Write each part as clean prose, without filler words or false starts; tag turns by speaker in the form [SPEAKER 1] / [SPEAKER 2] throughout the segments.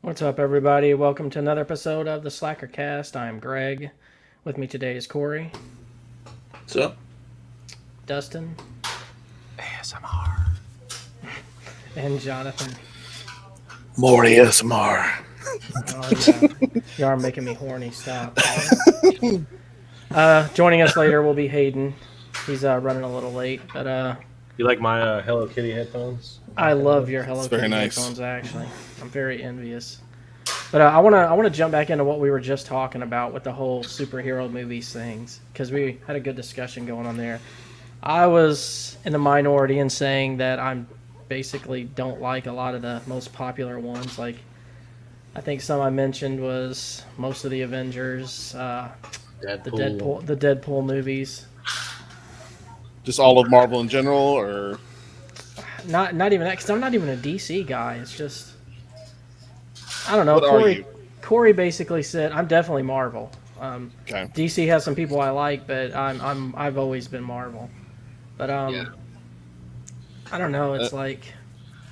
[SPEAKER 1] What's up, everybody? Welcome to another episode of the Slackercast. I'm Greg. With me today is Corey.
[SPEAKER 2] What's up?
[SPEAKER 1] Dustin.
[SPEAKER 3] ASMR.
[SPEAKER 1] And Jonathan.
[SPEAKER 2] More ASMR.
[SPEAKER 1] Oh, yeah. You are making me horny. Stop. Joining us later will be Hayden. He's running a little late, but
[SPEAKER 3] You like my Hello Kitty headphones?
[SPEAKER 1] I love your Hello
[SPEAKER 2] It's very
[SPEAKER 1] Kitty
[SPEAKER 2] nice.
[SPEAKER 1] headphones. Actually, I'm very envious. But I wanna jump back into what we were just talking about with the whole superhero movies things, because we had a good discussion going on there. I was in the minority in saying that I'm basically don't like a lot of the most popular ones. Like, I think some I mentioned was most of the Avengers,
[SPEAKER 3] Deadpool.
[SPEAKER 1] the Deadpool movies.
[SPEAKER 2] Just all of Marvel in general, or
[SPEAKER 1] Not even that, because I'm not even a DC guy. It's just, I don't know.
[SPEAKER 2] what are you?
[SPEAKER 1] Corey basically said I'm definitely Marvel.
[SPEAKER 2] Okay.
[SPEAKER 1] DC has some people I like, but I've always been Marvel. But
[SPEAKER 3] Yeah.
[SPEAKER 1] I don't know. It's like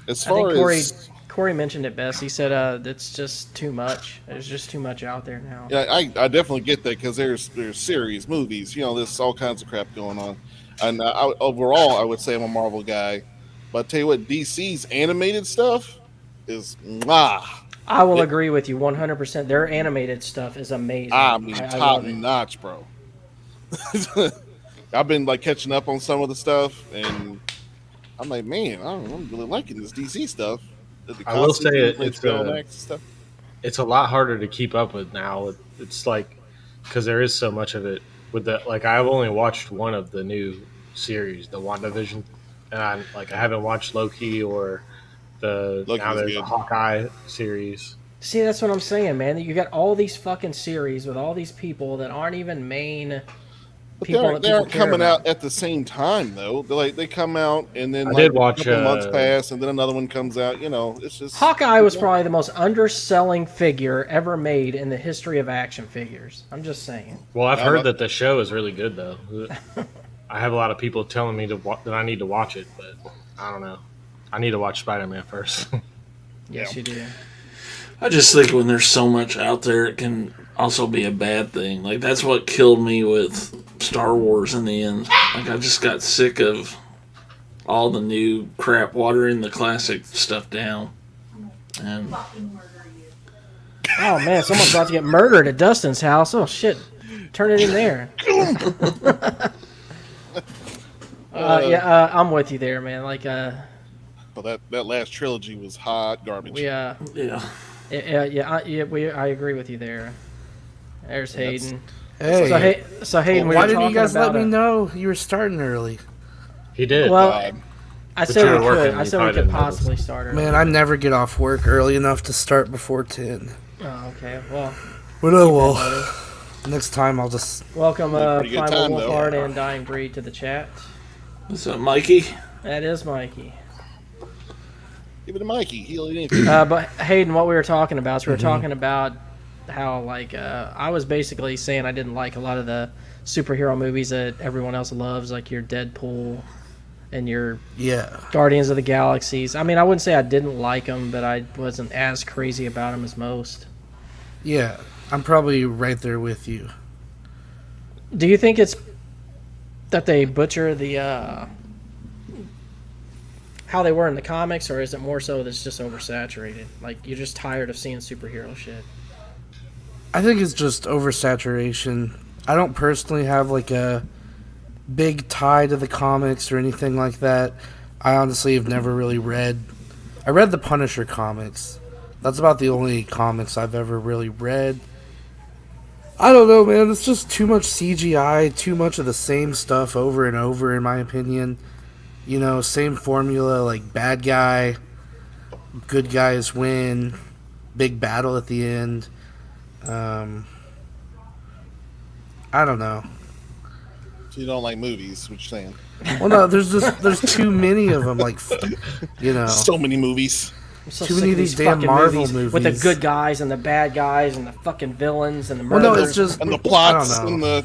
[SPEAKER 2] As
[SPEAKER 1] I think
[SPEAKER 2] far as
[SPEAKER 1] Corey mentioned it best. He said it's just too much. There's just too much out there now.
[SPEAKER 2] yeah, I definitely get that because there's series, movies, there's all kinds of crap going on. And overall, I would say I'm a Marvel guy. But I tell you what, DC's animated stuff is mwah.
[SPEAKER 1] I will agree with you 100%. Their animated stuff is amazing.
[SPEAKER 2] I mean,
[SPEAKER 1] I
[SPEAKER 2] top
[SPEAKER 1] love it.
[SPEAKER 2] notch, bro. I've been like catching up on some of the stuff, and I'm like, man, I'm really liking this DC stuff.
[SPEAKER 3] I will say it's
[SPEAKER 2] stuff.
[SPEAKER 3] it's a lot harder to keep up with now. It's like because there is so much of it. With the I've only watched one of the new series, the WandaVision, and I haven't watched Loki or now there's a Hawkeye series.
[SPEAKER 1] See, that's what I'm saying, man. You got all these fucking series with all these people that aren't even main
[SPEAKER 2] But
[SPEAKER 1] people.
[SPEAKER 2] they aren't coming out at the same time, though. They come out and then
[SPEAKER 3] I did watch,
[SPEAKER 2] a couple months pass, and then another one comes out. It's just
[SPEAKER 1] Hawkeye was probably the most underselling figure ever made in the history of action figures. I'm just saying.
[SPEAKER 3] Well, I've heard that the show is really good, though. I have a lot of people telling me that I need to watch it, but I don't know. I need to watch Spider-Man first.
[SPEAKER 1] Yes, you do.
[SPEAKER 4] I just think when there's so much out there, it can also be a bad thing. Like, that's what killed me with Star Wars in the end. Like, I just got sick of all the new crap watering the classic stuff down. And
[SPEAKER 1] Oh man, someone's about to get murdered at Dustin's house. Oh shit, turn it in there. I'm with you there, man.
[SPEAKER 2] Well, that last trilogy was hot garbage.
[SPEAKER 4] yeah.
[SPEAKER 1] I agree with you there. There's Hayden.
[SPEAKER 5] Hey,
[SPEAKER 1] So Hayden, we
[SPEAKER 5] why
[SPEAKER 1] were
[SPEAKER 5] didn't you
[SPEAKER 1] talking
[SPEAKER 5] guys let
[SPEAKER 1] about
[SPEAKER 5] me know you were starting early?
[SPEAKER 3] He did.
[SPEAKER 1] Well,
[SPEAKER 2] God.
[SPEAKER 1] I said
[SPEAKER 3] you
[SPEAKER 1] we
[SPEAKER 3] were
[SPEAKER 1] could.
[SPEAKER 3] working,
[SPEAKER 1] I
[SPEAKER 3] you
[SPEAKER 1] said we
[SPEAKER 3] probably
[SPEAKER 1] could
[SPEAKER 3] didn't
[SPEAKER 1] possibly start early.
[SPEAKER 5] Man, I never get off work early enough to start before 10.
[SPEAKER 1] Oh, okay. Well,
[SPEAKER 5] But oh well. Next time I'll just...
[SPEAKER 1] welcome
[SPEAKER 2] Pretty good
[SPEAKER 1] Primal
[SPEAKER 2] time, though.
[SPEAKER 1] Wolfhard and Dying Breed to the chat.
[SPEAKER 4] What's up, Mikey?
[SPEAKER 1] That is Mikey.
[SPEAKER 2] Give it to Mikey. He'll eat anything.
[SPEAKER 1] But Hayden, what we were talking about is we were talking about how I was basically saying I didn't like a lot of the superhero movies that everyone else loves, like your Deadpool and your Guardians of the Galaxies. I mean, I wouldn't say I didn't like them, but I wasn't as crazy about them as most.
[SPEAKER 5] Yeah, I'm probably right there with you.
[SPEAKER 1] Do you think it's that they butcher the how they were in the comics, or is it more so that it's just oversaturated? Like, you're just tired of seeing superhero shit?
[SPEAKER 5] I think it's just oversaturation. I don't personally have a big tie to the comics or anything like that. I honestly have never really read... I read the Punisher comics. That's about the only comics I've ever really read. I don't know, man. It's just too much CGI, too much of the same stuff over and over, in my opinion. Same formula, like bad guy, good guys win, big battle at the end. I don't know.
[SPEAKER 2] So you don't like movies, what you're saying?
[SPEAKER 5] Well, no, there's too many of them.
[SPEAKER 2] So many movies.
[SPEAKER 1] I'm so
[SPEAKER 5] Too
[SPEAKER 1] sick
[SPEAKER 5] many
[SPEAKER 1] of
[SPEAKER 5] of these
[SPEAKER 1] these
[SPEAKER 5] damn
[SPEAKER 1] fucking
[SPEAKER 5] Marvel
[SPEAKER 1] with the
[SPEAKER 5] movies.
[SPEAKER 1] good guys and the bad guys and the fucking villains and the
[SPEAKER 5] Well,
[SPEAKER 1] murderers.
[SPEAKER 5] no, it's just
[SPEAKER 2] And the plots
[SPEAKER 5] I
[SPEAKER 2] and
[SPEAKER 5] don't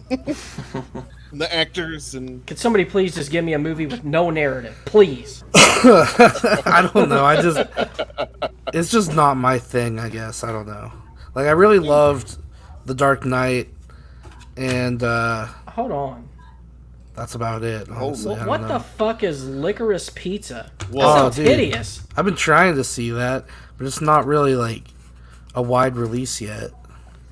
[SPEAKER 2] the the actors and
[SPEAKER 1] Could somebody please just give me a movie with no narrative, please?
[SPEAKER 5] I don't know. it's just not my thing, I guess. I don't know. Like, I really loved The Dark Knight, and
[SPEAKER 1] Hold on.
[SPEAKER 5] that's about it, honestly. I don't
[SPEAKER 1] What
[SPEAKER 5] know.
[SPEAKER 1] the fuck is Licorice Pizza?
[SPEAKER 2] Well,
[SPEAKER 1] That sounds
[SPEAKER 5] dude.
[SPEAKER 1] hideous.
[SPEAKER 5] I've been trying to see that, but it's not really, like, a wide release yet.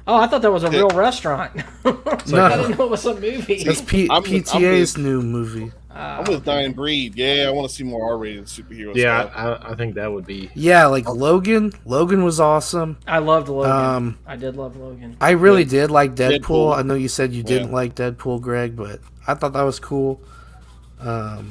[SPEAKER 1] Oh, I thought that was a real restaurant.
[SPEAKER 5] No.
[SPEAKER 1] I didn't know it was a movie.
[SPEAKER 5] That's
[SPEAKER 2] I'm
[SPEAKER 5] PTA's new movie.
[SPEAKER 2] I'm with Dying Breed. Yeah, I want to see more R-rated superhero
[SPEAKER 3] Yeah,
[SPEAKER 2] stuff.
[SPEAKER 3] I think that would be.
[SPEAKER 5] Yeah, like Logan. Logan was awesome.
[SPEAKER 1] I loved Logan.
[SPEAKER 5] Um,
[SPEAKER 1] I did love Logan.
[SPEAKER 5] I really did like Deadpool.
[SPEAKER 2] Deadpool.
[SPEAKER 5] I know you said you didn't
[SPEAKER 2] Yeah.
[SPEAKER 5] like Deadpool, Greg, but I thought that was cool.
[SPEAKER 2] I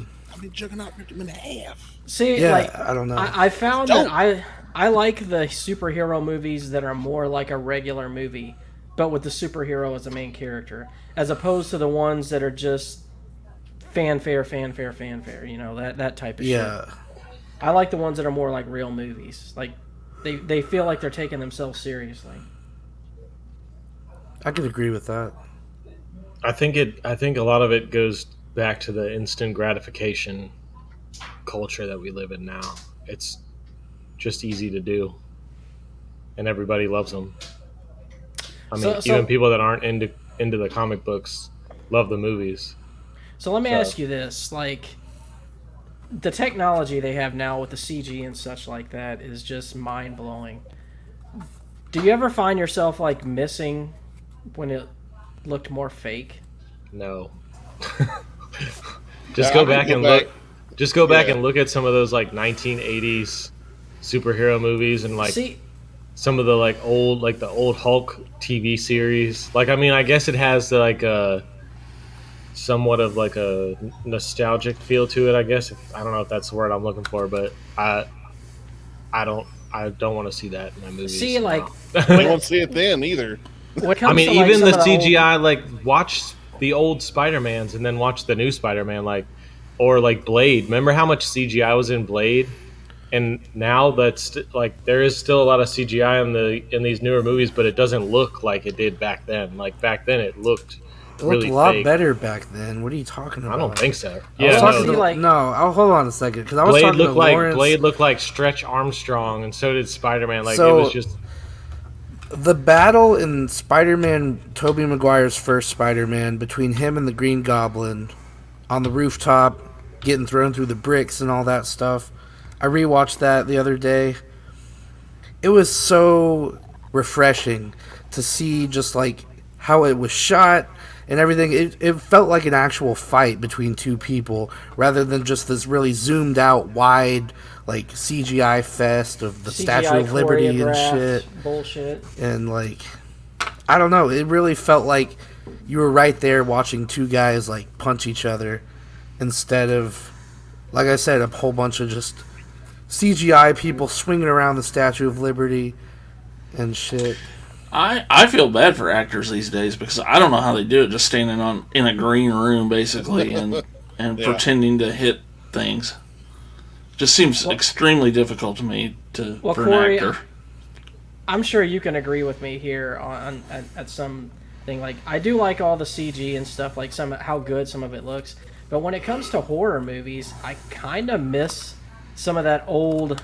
[SPEAKER 2] mean, Juggernaut ripped him in half.
[SPEAKER 1] See,
[SPEAKER 5] Yeah,
[SPEAKER 1] like
[SPEAKER 5] I don't know.
[SPEAKER 1] I found
[SPEAKER 2] Dope.
[SPEAKER 1] that I like the superhero movies that are more like a regular movie, but with the superhero as the main character, as opposed to the ones that are just fanfare. You know, that type of shit.
[SPEAKER 5] Yeah.
[SPEAKER 1] I like the ones that are more like real movies. Like they feel like they're taking themselves seriously.
[SPEAKER 5] I could agree with that.
[SPEAKER 3] I think a lot of it goes back to the instant gratification culture that we live in now. It's just easy to do, and everybody loves them. I mean,
[SPEAKER 1] So-
[SPEAKER 3] even people that aren't into the comic books love the movies.
[SPEAKER 1] So let me
[SPEAKER 3] So-
[SPEAKER 1] ask you this: like, the technology they have now with the CG and such like that is just mind blowing. Do you ever find yourself like missing when it looked more fake?
[SPEAKER 3] No. Just
[SPEAKER 2] Yeah,
[SPEAKER 3] go
[SPEAKER 2] I
[SPEAKER 3] back
[SPEAKER 2] can
[SPEAKER 3] and
[SPEAKER 2] go
[SPEAKER 3] look.
[SPEAKER 2] back-
[SPEAKER 3] Just go back
[SPEAKER 2] Yeah.
[SPEAKER 3] and look at some of those like 1980s superhero movies and like
[SPEAKER 1] See,
[SPEAKER 3] some of the like the old Hulk TV series. Like, I mean, I guess it has like a somewhat of like a nostalgic feel to it. I guess I don't know if that's the word I'm looking for, but I don't want to see that in my movies.
[SPEAKER 1] See, like,
[SPEAKER 2] I won't see it then either.
[SPEAKER 1] what comes
[SPEAKER 3] I mean,
[SPEAKER 1] to, like,
[SPEAKER 3] even
[SPEAKER 1] some
[SPEAKER 3] the
[SPEAKER 1] of old-
[SPEAKER 3] CGI, like, watch the old Spider-Mans and then watch the new Spider-Man, like, or like Blade. Remember how much CGI was in Blade? And now that's like there is still a lot of CGI in these newer movies, but it doesn't look like it did back then. Like back then, it looked
[SPEAKER 5] It looked
[SPEAKER 3] really
[SPEAKER 5] a lot
[SPEAKER 3] fake.
[SPEAKER 5] better back then. What are you talking about?
[SPEAKER 3] I don't think so.
[SPEAKER 5] I was
[SPEAKER 3] Yeah,
[SPEAKER 5] talking
[SPEAKER 1] no.
[SPEAKER 5] to,
[SPEAKER 1] like-
[SPEAKER 5] hold on a second, because I was
[SPEAKER 3] Blade
[SPEAKER 5] talking to
[SPEAKER 3] looked like
[SPEAKER 5] Lawrence.
[SPEAKER 3] Stretch Armstrong, and so did Spider-Man. Like
[SPEAKER 5] So-
[SPEAKER 3] it was just
[SPEAKER 5] The battle in Spider-Man, Tobey Maguire's first Spider-Man, between him and the Green Goblin on the rooftop, getting thrown through the bricks and all that stuff. I rewatched that the other day. It was so refreshing to see just like how it was shot and everything. It felt like an actual fight between two people rather than just this really zoomed out wide like CGI fest of the
[SPEAKER 1] CGI
[SPEAKER 5] Statue of Liberty and
[SPEAKER 1] choreographed
[SPEAKER 5] shit.
[SPEAKER 1] bullshit.
[SPEAKER 5] And like I don't know, it really felt like you were right there watching two guys like punch each other instead of, like I said, a whole bunch of just CGI people swinging around the Statue of Liberty and shit.
[SPEAKER 4] I feel bad for actors these days because I don't know how they do it, just standing in a green room basically and
[SPEAKER 2] Yeah.
[SPEAKER 4] pretending to hit things. Just seems extremely difficult to me
[SPEAKER 1] Well,
[SPEAKER 4] for
[SPEAKER 1] Corey,
[SPEAKER 4] an actor.
[SPEAKER 1] I'm sure you can agree with me here at some thing. Like, I do like all the CG and stuff, like how good some of it looks. But when it comes to horror movies, I kind of miss some of that old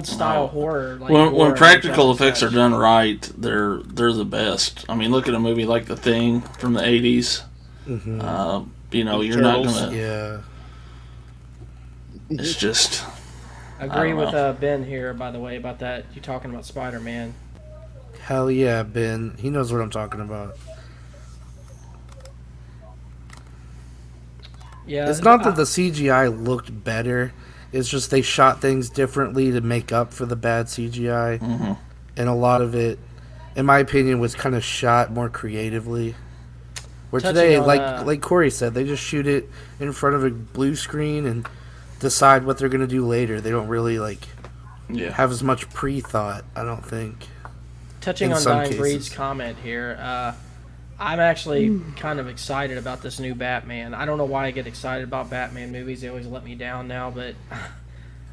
[SPEAKER 1] style horror. Like
[SPEAKER 4] When
[SPEAKER 1] horror
[SPEAKER 4] practical
[SPEAKER 1] and
[SPEAKER 4] effects are
[SPEAKER 1] such.
[SPEAKER 4] done right, they're the best. I mean, look at a movie like The Thing from the '80s.
[SPEAKER 5] Mm-hmm.
[SPEAKER 4] You're not
[SPEAKER 2] Turtles.
[SPEAKER 4] gonna.
[SPEAKER 5] Yeah.
[SPEAKER 4] It's just.
[SPEAKER 1] I agree
[SPEAKER 4] I don't
[SPEAKER 1] with Ben here, by the way, about that. You talking about Spider-Man?
[SPEAKER 5] Hell yeah, Ben. He knows what I'm talking about.
[SPEAKER 1] Yeah,
[SPEAKER 5] It's not that the CGI looked better. It's just they shot things differently to make up for the bad CGI.
[SPEAKER 4] Mm-hmm.
[SPEAKER 5] And a lot of it, in my opinion, was kind of shot more creatively. Where
[SPEAKER 1] Touching
[SPEAKER 5] today,
[SPEAKER 1] on,
[SPEAKER 5] like Corey said, they just shoot it in front of a blue screen and decide what they're going to do later. They don't really
[SPEAKER 4] Yeah.
[SPEAKER 5] have as much pre-thought, I don't think.
[SPEAKER 1] Touching
[SPEAKER 5] in
[SPEAKER 1] on
[SPEAKER 5] some
[SPEAKER 1] Dying Breed's
[SPEAKER 5] cases.
[SPEAKER 1] comment here, I'm actually kind of excited about this new Batman. I don't know why I get excited about Batman movies. They always let me down now, but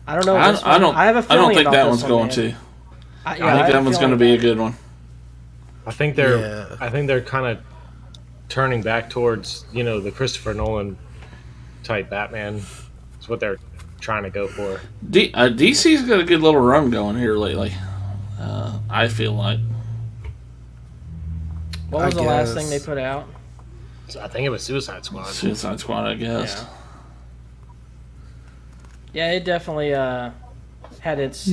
[SPEAKER 1] I don't know. This
[SPEAKER 4] I
[SPEAKER 1] one-
[SPEAKER 4] don't.
[SPEAKER 1] I have a
[SPEAKER 4] I
[SPEAKER 1] feeling
[SPEAKER 4] don't think
[SPEAKER 1] about
[SPEAKER 4] that
[SPEAKER 1] this
[SPEAKER 4] one's
[SPEAKER 1] one,
[SPEAKER 4] going
[SPEAKER 1] man.
[SPEAKER 4] to.
[SPEAKER 1] Yeah,
[SPEAKER 4] I think
[SPEAKER 1] have
[SPEAKER 4] that
[SPEAKER 1] a
[SPEAKER 4] one's going to
[SPEAKER 1] feeling
[SPEAKER 4] be a
[SPEAKER 1] about it.
[SPEAKER 4] good one.
[SPEAKER 3] I think they're kind of turning back towards the Christopher Nolan type Batman. Is what they're trying to go for.
[SPEAKER 4] DC's got a good little run going here lately. I feel like.
[SPEAKER 1] What was
[SPEAKER 5] I
[SPEAKER 1] the last
[SPEAKER 5] guess.
[SPEAKER 1] thing they put out?
[SPEAKER 3] So I think it was Suicide Squad.
[SPEAKER 4] Suicide Squad, I guess.
[SPEAKER 1] Yeah, it definitely had its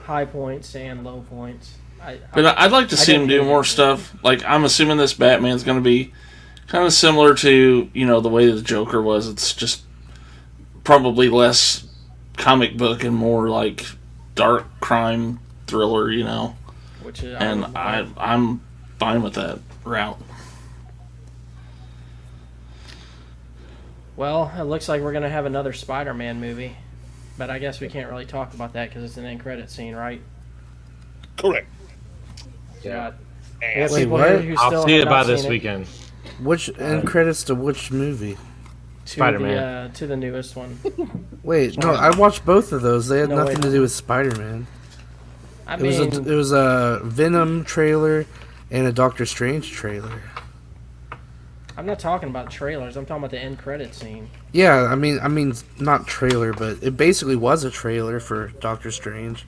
[SPEAKER 1] high points and low points.
[SPEAKER 4] But I'd like to see him do more stuff. Like, I'm assuming this Batman's going to be kind of similar to, the way the Joker was. It's just probably less comic book and more like dark crime thriller,
[SPEAKER 1] Which is,
[SPEAKER 4] And I'm fine with that route.
[SPEAKER 1] Well, it looks like we're going to have another Spider-Man movie. But I guess we can't really talk about that because it's an end credit scene, right?
[SPEAKER 2] Correct.
[SPEAKER 3] Yeah.
[SPEAKER 1] We have
[SPEAKER 5] Wait,
[SPEAKER 1] people
[SPEAKER 5] what?
[SPEAKER 1] here who still
[SPEAKER 3] I'll see
[SPEAKER 1] have
[SPEAKER 3] it
[SPEAKER 1] not
[SPEAKER 3] by this
[SPEAKER 1] seen it.
[SPEAKER 3] weekend.
[SPEAKER 5] Which end credits to which movie?
[SPEAKER 3] Spider-Man.
[SPEAKER 1] To the newest one.
[SPEAKER 5] Wait, no, I watched both of those. They had
[SPEAKER 1] No,
[SPEAKER 5] nothing
[SPEAKER 1] wait.
[SPEAKER 5] to do with Spider-Man.
[SPEAKER 1] I
[SPEAKER 5] It
[SPEAKER 1] mean,
[SPEAKER 5] was a Venom trailer and a Doctor Strange trailer.
[SPEAKER 1] I'm not talking about trailers. I'm talking about the end credit scene.
[SPEAKER 5] Yeah, I mean, not trailer, but it basically was a trailer for Doctor Strange,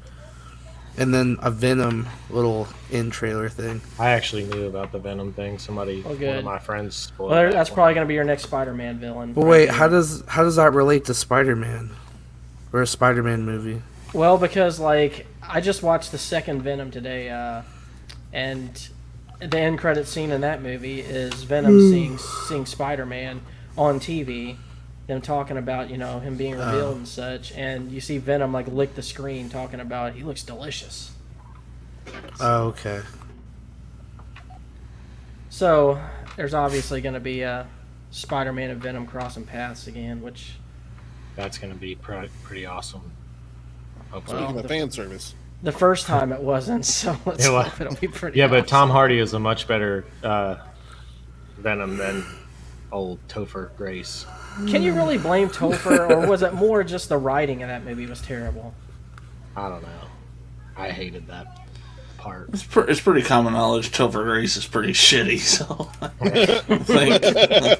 [SPEAKER 5] and then a Venom little in trailer thing.
[SPEAKER 3] I actually knew about the Venom thing. One
[SPEAKER 1] good.
[SPEAKER 3] of my friends spoiled
[SPEAKER 1] Well,
[SPEAKER 3] that
[SPEAKER 1] that's
[SPEAKER 3] one.
[SPEAKER 1] probably going to be your next Spider-Man villain.
[SPEAKER 5] But wait, how does that relate to Spider-Man or a Spider-Man movie?
[SPEAKER 1] Well, because I just watched the second Venom today, and the end credit scene in that movie is Venom seeing Spider-Man on TV, them talking about him being revealed and such, and you see Venom lick the screen talking about he looks delicious.
[SPEAKER 5] Oh, okay.
[SPEAKER 1] So there's obviously going to be Spider-Man and Venom crossing paths again, which
[SPEAKER 3] That's going to be pretty awesome. Hopefully.
[SPEAKER 2] Speaking of fan service,
[SPEAKER 1] the first time it wasn't, so let's
[SPEAKER 3] It wa-
[SPEAKER 1] hope it'll be pretty.
[SPEAKER 3] Yeah, but
[SPEAKER 1] awesome.
[SPEAKER 3] Tom Hardy is a much better Venom than old Topher Grace.
[SPEAKER 1] Can you really blame Topher, or was it more just the writing of that movie was terrible?
[SPEAKER 3] I don't know. I hated that part.
[SPEAKER 4] It's pretty common knowledge Topher Grace is pretty shitty, so I think.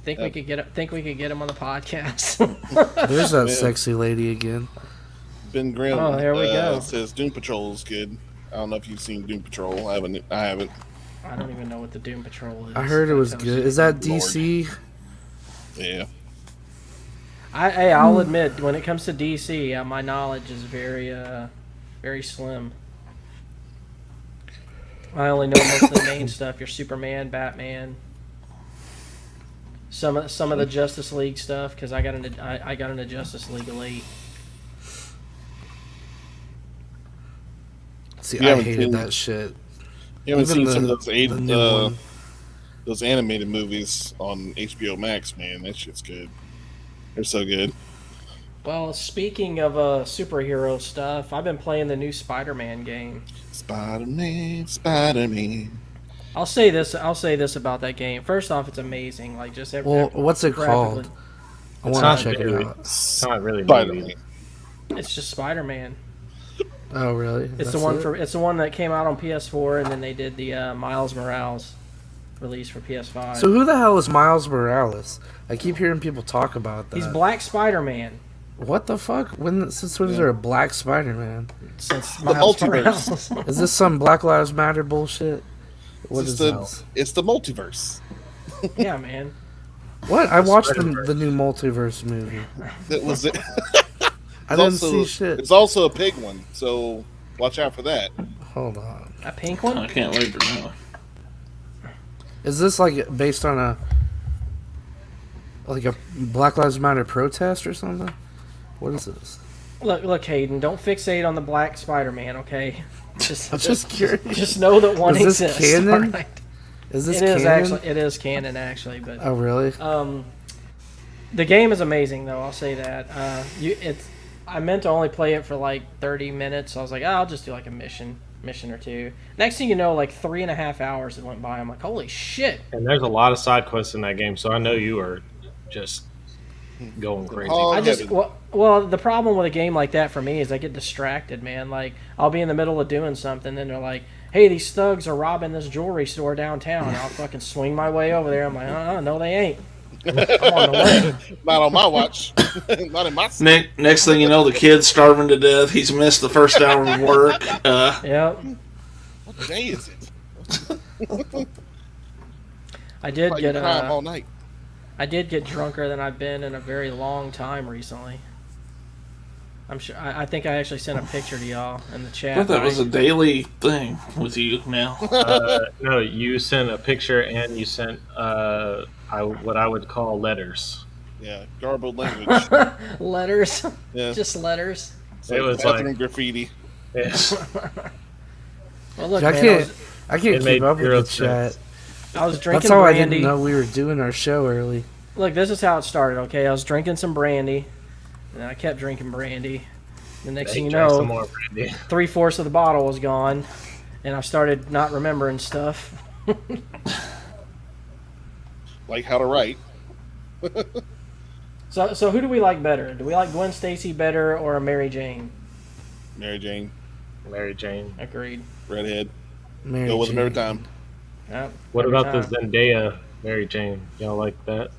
[SPEAKER 1] Think we could get him on the podcast.
[SPEAKER 5] There's that
[SPEAKER 2] Man.
[SPEAKER 5] sexy lady again.
[SPEAKER 2] Ben Grimm
[SPEAKER 1] Oh, there we go.
[SPEAKER 2] says Doom Patrol is good. I don't know if you've seen Doom Patrol. I haven't.
[SPEAKER 1] I don't even know what the Doom Patrol is.
[SPEAKER 5] I heard it was
[SPEAKER 1] That
[SPEAKER 5] good. Is that DC?
[SPEAKER 2] Yeah.
[SPEAKER 1] I'll admit, when it comes to DC, my knowledge is very slim. I only know most of the main stuff. Your Superman, Batman, some of the Justice League stuff, because I got into Justice League late.
[SPEAKER 5] See,
[SPEAKER 2] You
[SPEAKER 5] I
[SPEAKER 2] haven't
[SPEAKER 5] hated
[SPEAKER 2] seen-
[SPEAKER 5] that shit.
[SPEAKER 2] You haven't
[SPEAKER 5] Even
[SPEAKER 2] seen some
[SPEAKER 5] the-
[SPEAKER 2] of
[SPEAKER 5] the new one.
[SPEAKER 2] those animated movies on HBO Max, man. That shit's good. They're so good.
[SPEAKER 1] Well, speaking of superhero stuff, I've been playing the new Spider-Man game.
[SPEAKER 2] Spider-Man, Spider-Man.
[SPEAKER 1] I'll say this about that game. First off, it's amazing.
[SPEAKER 5] Well, what's it called?
[SPEAKER 1] graphically,
[SPEAKER 5] I
[SPEAKER 3] It's
[SPEAKER 5] want
[SPEAKER 3] not
[SPEAKER 5] to check it
[SPEAKER 3] very-
[SPEAKER 5] out.
[SPEAKER 3] It's not really
[SPEAKER 2] Spider-Man.
[SPEAKER 3] movie.
[SPEAKER 1] it's just Spider-Man.
[SPEAKER 5] Oh, really?
[SPEAKER 1] It's the one that came out on PS4, and then they did the Miles Morales release for PS5.
[SPEAKER 5] So who the hell is Miles Morales? I keep hearing people talk about that.
[SPEAKER 1] He's Black Spider-Man
[SPEAKER 5] What the fuck? Since when is there a Black Spider-Man?
[SPEAKER 1] since
[SPEAKER 2] The
[SPEAKER 1] Miles
[SPEAKER 2] multiverse.
[SPEAKER 1] Morales.
[SPEAKER 5] Is this some Black Lives Matter bullshit? What
[SPEAKER 2] It's
[SPEAKER 5] is
[SPEAKER 2] the
[SPEAKER 5] this?
[SPEAKER 2] it's the multiverse.
[SPEAKER 1] Yeah, man.
[SPEAKER 5] What? I watched
[SPEAKER 3] Spider-Verse.
[SPEAKER 5] the new multiverse movie.
[SPEAKER 2] That was it.
[SPEAKER 5] I didn't see shit.
[SPEAKER 2] It's also a pig one, so watch out for that.
[SPEAKER 5] Hold on.
[SPEAKER 1] A pink
[SPEAKER 4] I
[SPEAKER 1] one?
[SPEAKER 4] can't wait for that one.
[SPEAKER 5] Is this based on a Black Lives Matter protest or something? What is this?
[SPEAKER 1] Look, Hayden. Don't fixate on the Black Spider-Man, okay?
[SPEAKER 5] I'm just curious.
[SPEAKER 1] Just know that one
[SPEAKER 5] Is this
[SPEAKER 1] exists.
[SPEAKER 5] canon?
[SPEAKER 1] alright?
[SPEAKER 5] Is this
[SPEAKER 1] It is
[SPEAKER 5] canon?
[SPEAKER 1] actually. It is canon, actually, but.
[SPEAKER 5] Oh, really?
[SPEAKER 1] The game is amazing, though. I'll say that. I meant to only play it for 30 minutes. So I was like, I'll just do a mission or two. Next thing you know, 3.5 hours it went by. I'm like, holy shit!
[SPEAKER 3] And there's a lot of side quests in that game, so I know you are just going crazy.
[SPEAKER 2] Oh,
[SPEAKER 1] I just
[SPEAKER 2] heaven.
[SPEAKER 1] well, the problem with a game like that for me is I get distracted, man. I'll be in the middle of doing something, and they're like, "Hey, these thugs are robbing this jewelry store downtown." And I'll fucking swing my way over there. I'm like, no, they ain't. I'm on the way.
[SPEAKER 2] Not on my watch. Not in my.
[SPEAKER 4] Next thing you know, the kid's starving to death. He's missed the first hour of work.
[SPEAKER 1] Yep.
[SPEAKER 2] What day is it?
[SPEAKER 1] I did
[SPEAKER 2] Like
[SPEAKER 1] get
[SPEAKER 2] crime all night.
[SPEAKER 1] I did get drunker than I've been in a very long time recently. I'm sure. I think I actually sent a picture to y'all in the
[SPEAKER 4] I
[SPEAKER 1] chat.
[SPEAKER 4] thought that was a daily thing with you now.
[SPEAKER 3] No, you sent a picture and you sent what I would call letters.
[SPEAKER 2] Yeah, garbled language.
[SPEAKER 1] Letters.
[SPEAKER 2] Yeah,
[SPEAKER 1] Just letters.
[SPEAKER 2] it's
[SPEAKER 3] It was
[SPEAKER 2] bathroom
[SPEAKER 3] like-
[SPEAKER 2] graffiti.
[SPEAKER 3] Yes.
[SPEAKER 1] Well, look,
[SPEAKER 5] I
[SPEAKER 1] man,
[SPEAKER 5] can't
[SPEAKER 3] It made
[SPEAKER 5] keep up with
[SPEAKER 3] zero
[SPEAKER 5] the chat.
[SPEAKER 1] I was drinking
[SPEAKER 5] That's all I
[SPEAKER 1] brandy.
[SPEAKER 5] didn't know we were doing our show early.
[SPEAKER 1] Look, this is how it started. Okay, I was drinking some brandy, and I kept drinking brandy. The next
[SPEAKER 3] They
[SPEAKER 1] thing you
[SPEAKER 3] drank some
[SPEAKER 1] know,
[SPEAKER 3] more brandy.
[SPEAKER 1] 3/4 of the bottle was gone, and I started not remembering stuff.
[SPEAKER 2] Like how to write.
[SPEAKER 1] So who do we like better? Do we like Gwen Stacy better or Mary Jane?
[SPEAKER 2] Mary Jane,
[SPEAKER 3] Mary Jane.
[SPEAKER 1] Agreed.
[SPEAKER 2] redhead.
[SPEAKER 5] Mary
[SPEAKER 2] Go with them every
[SPEAKER 5] Jane.
[SPEAKER 2] time.
[SPEAKER 1] Yep,
[SPEAKER 3] What
[SPEAKER 1] every
[SPEAKER 3] about
[SPEAKER 1] time.
[SPEAKER 3] the Zendaya Mary Jane? Y'all like that?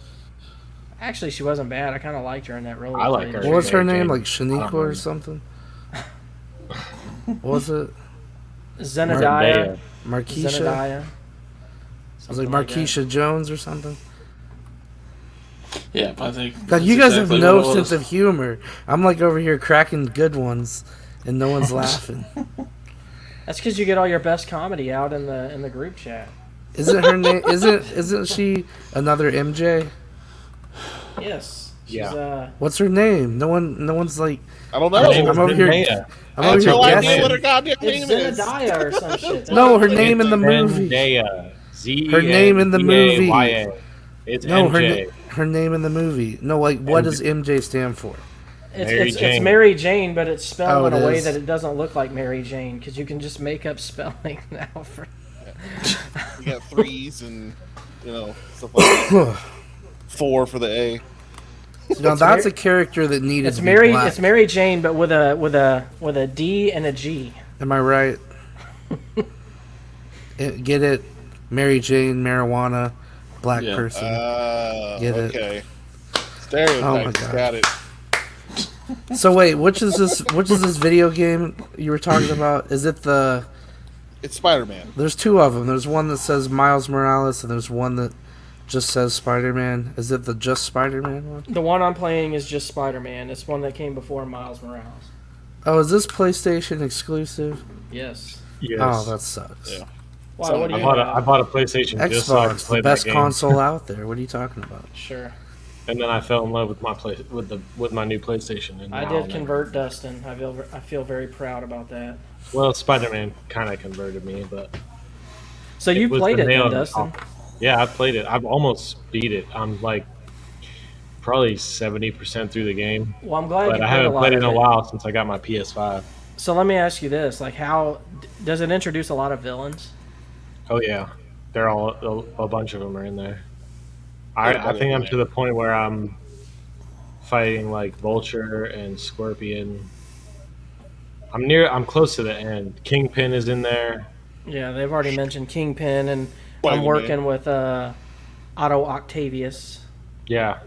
[SPEAKER 1] Actually, she wasn't bad. I kind of liked her in that role.
[SPEAKER 3] I like her.
[SPEAKER 5] What was her
[SPEAKER 3] Mary
[SPEAKER 5] name?
[SPEAKER 3] Jane.
[SPEAKER 5] Like Shaniqua or
[SPEAKER 3] Um,
[SPEAKER 5] something? What was it?
[SPEAKER 1] Zendaya.
[SPEAKER 5] Markeisha?
[SPEAKER 1] Zendaya.
[SPEAKER 5] It was
[SPEAKER 1] Something
[SPEAKER 5] like
[SPEAKER 1] that.
[SPEAKER 5] Markeisha Jones or something.
[SPEAKER 4] Yeah, I think.
[SPEAKER 5] God,
[SPEAKER 4] that's
[SPEAKER 5] you guys
[SPEAKER 4] exactly
[SPEAKER 5] have no
[SPEAKER 4] what it
[SPEAKER 5] sense
[SPEAKER 4] was.
[SPEAKER 5] of humor. I'm like over here cracking good ones, and no one's laughing.
[SPEAKER 1] That's because you get all your best comedy out in the group chat.
[SPEAKER 5] Isn't her name? Isn't she another MJ?
[SPEAKER 1] Yes. She's,
[SPEAKER 3] Yeah.
[SPEAKER 5] What's her name? No one's like.
[SPEAKER 2] I don't
[SPEAKER 3] Her
[SPEAKER 2] know.
[SPEAKER 3] name
[SPEAKER 5] I'm
[SPEAKER 3] is
[SPEAKER 5] over here-
[SPEAKER 3] Zendaya.
[SPEAKER 5] I'm
[SPEAKER 2] I
[SPEAKER 5] over
[SPEAKER 2] have
[SPEAKER 5] here
[SPEAKER 2] no idea
[SPEAKER 5] guessing.
[SPEAKER 2] what her goddamn
[SPEAKER 1] It's
[SPEAKER 2] name is.
[SPEAKER 1] Zendaya or some shit.
[SPEAKER 5] No, her name in the movie.
[SPEAKER 3] Zendaya.
[SPEAKER 5] Her name in the movie.
[SPEAKER 3] Zendaya. It's
[SPEAKER 5] No,
[SPEAKER 3] MJ.
[SPEAKER 5] her name in the movie. No, like what does MJ stand for?
[SPEAKER 1] It's
[SPEAKER 3] Jane.
[SPEAKER 1] Mary Jane, but it's spelled
[SPEAKER 5] Oh,
[SPEAKER 1] in a
[SPEAKER 5] it
[SPEAKER 1] way
[SPEAKER 5] is.
[SPEAKER 1] that it doesn't look like Mary Jane because you can just make up spelling now. For
[SPEAKER 2] You got threes and stuff like that. 4 for the A.
[SPEAKER 5] No, that's a character that needed
[SPEAKER 1] it's
[SPEAKER 5] to
[SPEAKER 1] Mary.
[SPEAKER 5] be black.
[SPEAKER 1] It's Mary Jane, but with a D and a G.
[SPEAKER 5] Am I right? Get it? Mary Jane, marijuana, black
[SPEAKER 4] Yeah.
[SPEAKER 5] person. Get it.
[SPEAKER 2] Okay.
[SPEAKER 5] Oh my
[SPEAKER 2] Stereotypes.
[SPEAKER 5] God.
[SPEAKER 2] Got it.
[SPEAKER 5] So wait, which is this video game you were talking about? Is it the?
[SPEAKER 2] It's Spider-Man.
[SPEAKER 5] There's two of them. There's one that says Miles Morales, and there's one that just says Spider-Man. Is it the just Spider-Man one?
[SPEAKER 1] The one I'm playing is just Spider-Man. It's one that came before Miles Morales.
[SPEAKER 5] Oh, is this PlayStation exclusive?
[SPEAKER 1] Yes.
[SPEAKER 3] Yes.
[SPEAKER 5] Oh, that sucks.
[SPEAKER 2] Yeah.
[SPEAKER 1] Why?
[SPEAKER 2] So
[SPEAKER 1] What do
[SPEAKER 3] I
[SPEAKER 1] you
[SPEAKER 3] bought,
[SPEAKER 1] have?
[SPEAKER 3] I bought a PlayStation just so I could
[SPEAKER 5] Xbox,
[SPEAKER 3] play
[SPEAKER 5] the
[SPEAKER 3] that
[SPEAKER 5] best
[SPEAKER 3] game.
[SPEAKER 5] console out there. What are you talking about?
[SPEAKER 1] Sure.
[SPEAKER 3] And then I fell in love with with my new PlayStation. And
[SPEAKER 1] I
[SPEAKER 3] now
[SPEAKER 1] did
[SPEAKER 3] I'm-
[SPEAKER 1] convert Dustin. I feel very proud about that.
[SPEAKER 3] Well, Spider-Man kind of converted me, but
[SPEAKER 1] So you
[SPEAKER 3] was
[SPEAKER 1] played
[SPEAKER 3] the
[SPEAKER 1] it
[SPEAKER 3] nail
[SPEAKER 1] then,
[SPEAKER 3] in the
[SPEAKER 1] Dustin?
[SPEAKER 3] coffin. Yeah, I played it. I've almost beat it. I'm like probably 70% through the game,
[SPEAKER 1] Well, I'm glad
[SPEAKER 3] but
[SPEAKER 1] you
[SPEAKER 3] I
[SPEAKER 1] played a
[SPEAKER 3] haven't
[SPEAKER 1] lot
[SPEAKER 3] played it
[SPEAKER 1] of
[SPEAKER 3] in a
[SPEAKER 1] it.
[SPEAKER 3] while since I got my PS5.
[SPEAKER 1] So let me ask you this: like, how does it introduce a lot of villains?
[SPEAKER 3] Oh yeah, they're all a bunch of them are in there. I
[SPEAKER 2] Everybody
[SPEAKER 3] think
[SPEAKER 2] in
[SPEAKER 3] I'm
[SPEAKER 2] there.
[SPEAKER 3] to the point where I'm fighting like Vulture and Scorpion. I'm close to the end. Kingpin is in there.
[SPEAKER 1] Yeah, they've already mentioned Kingpin, and I'm
[SPEAKER 2] Spider-Man.
[SPEAKER 1] working with Otto Octavius.
[SPEAKER 3] Yeah.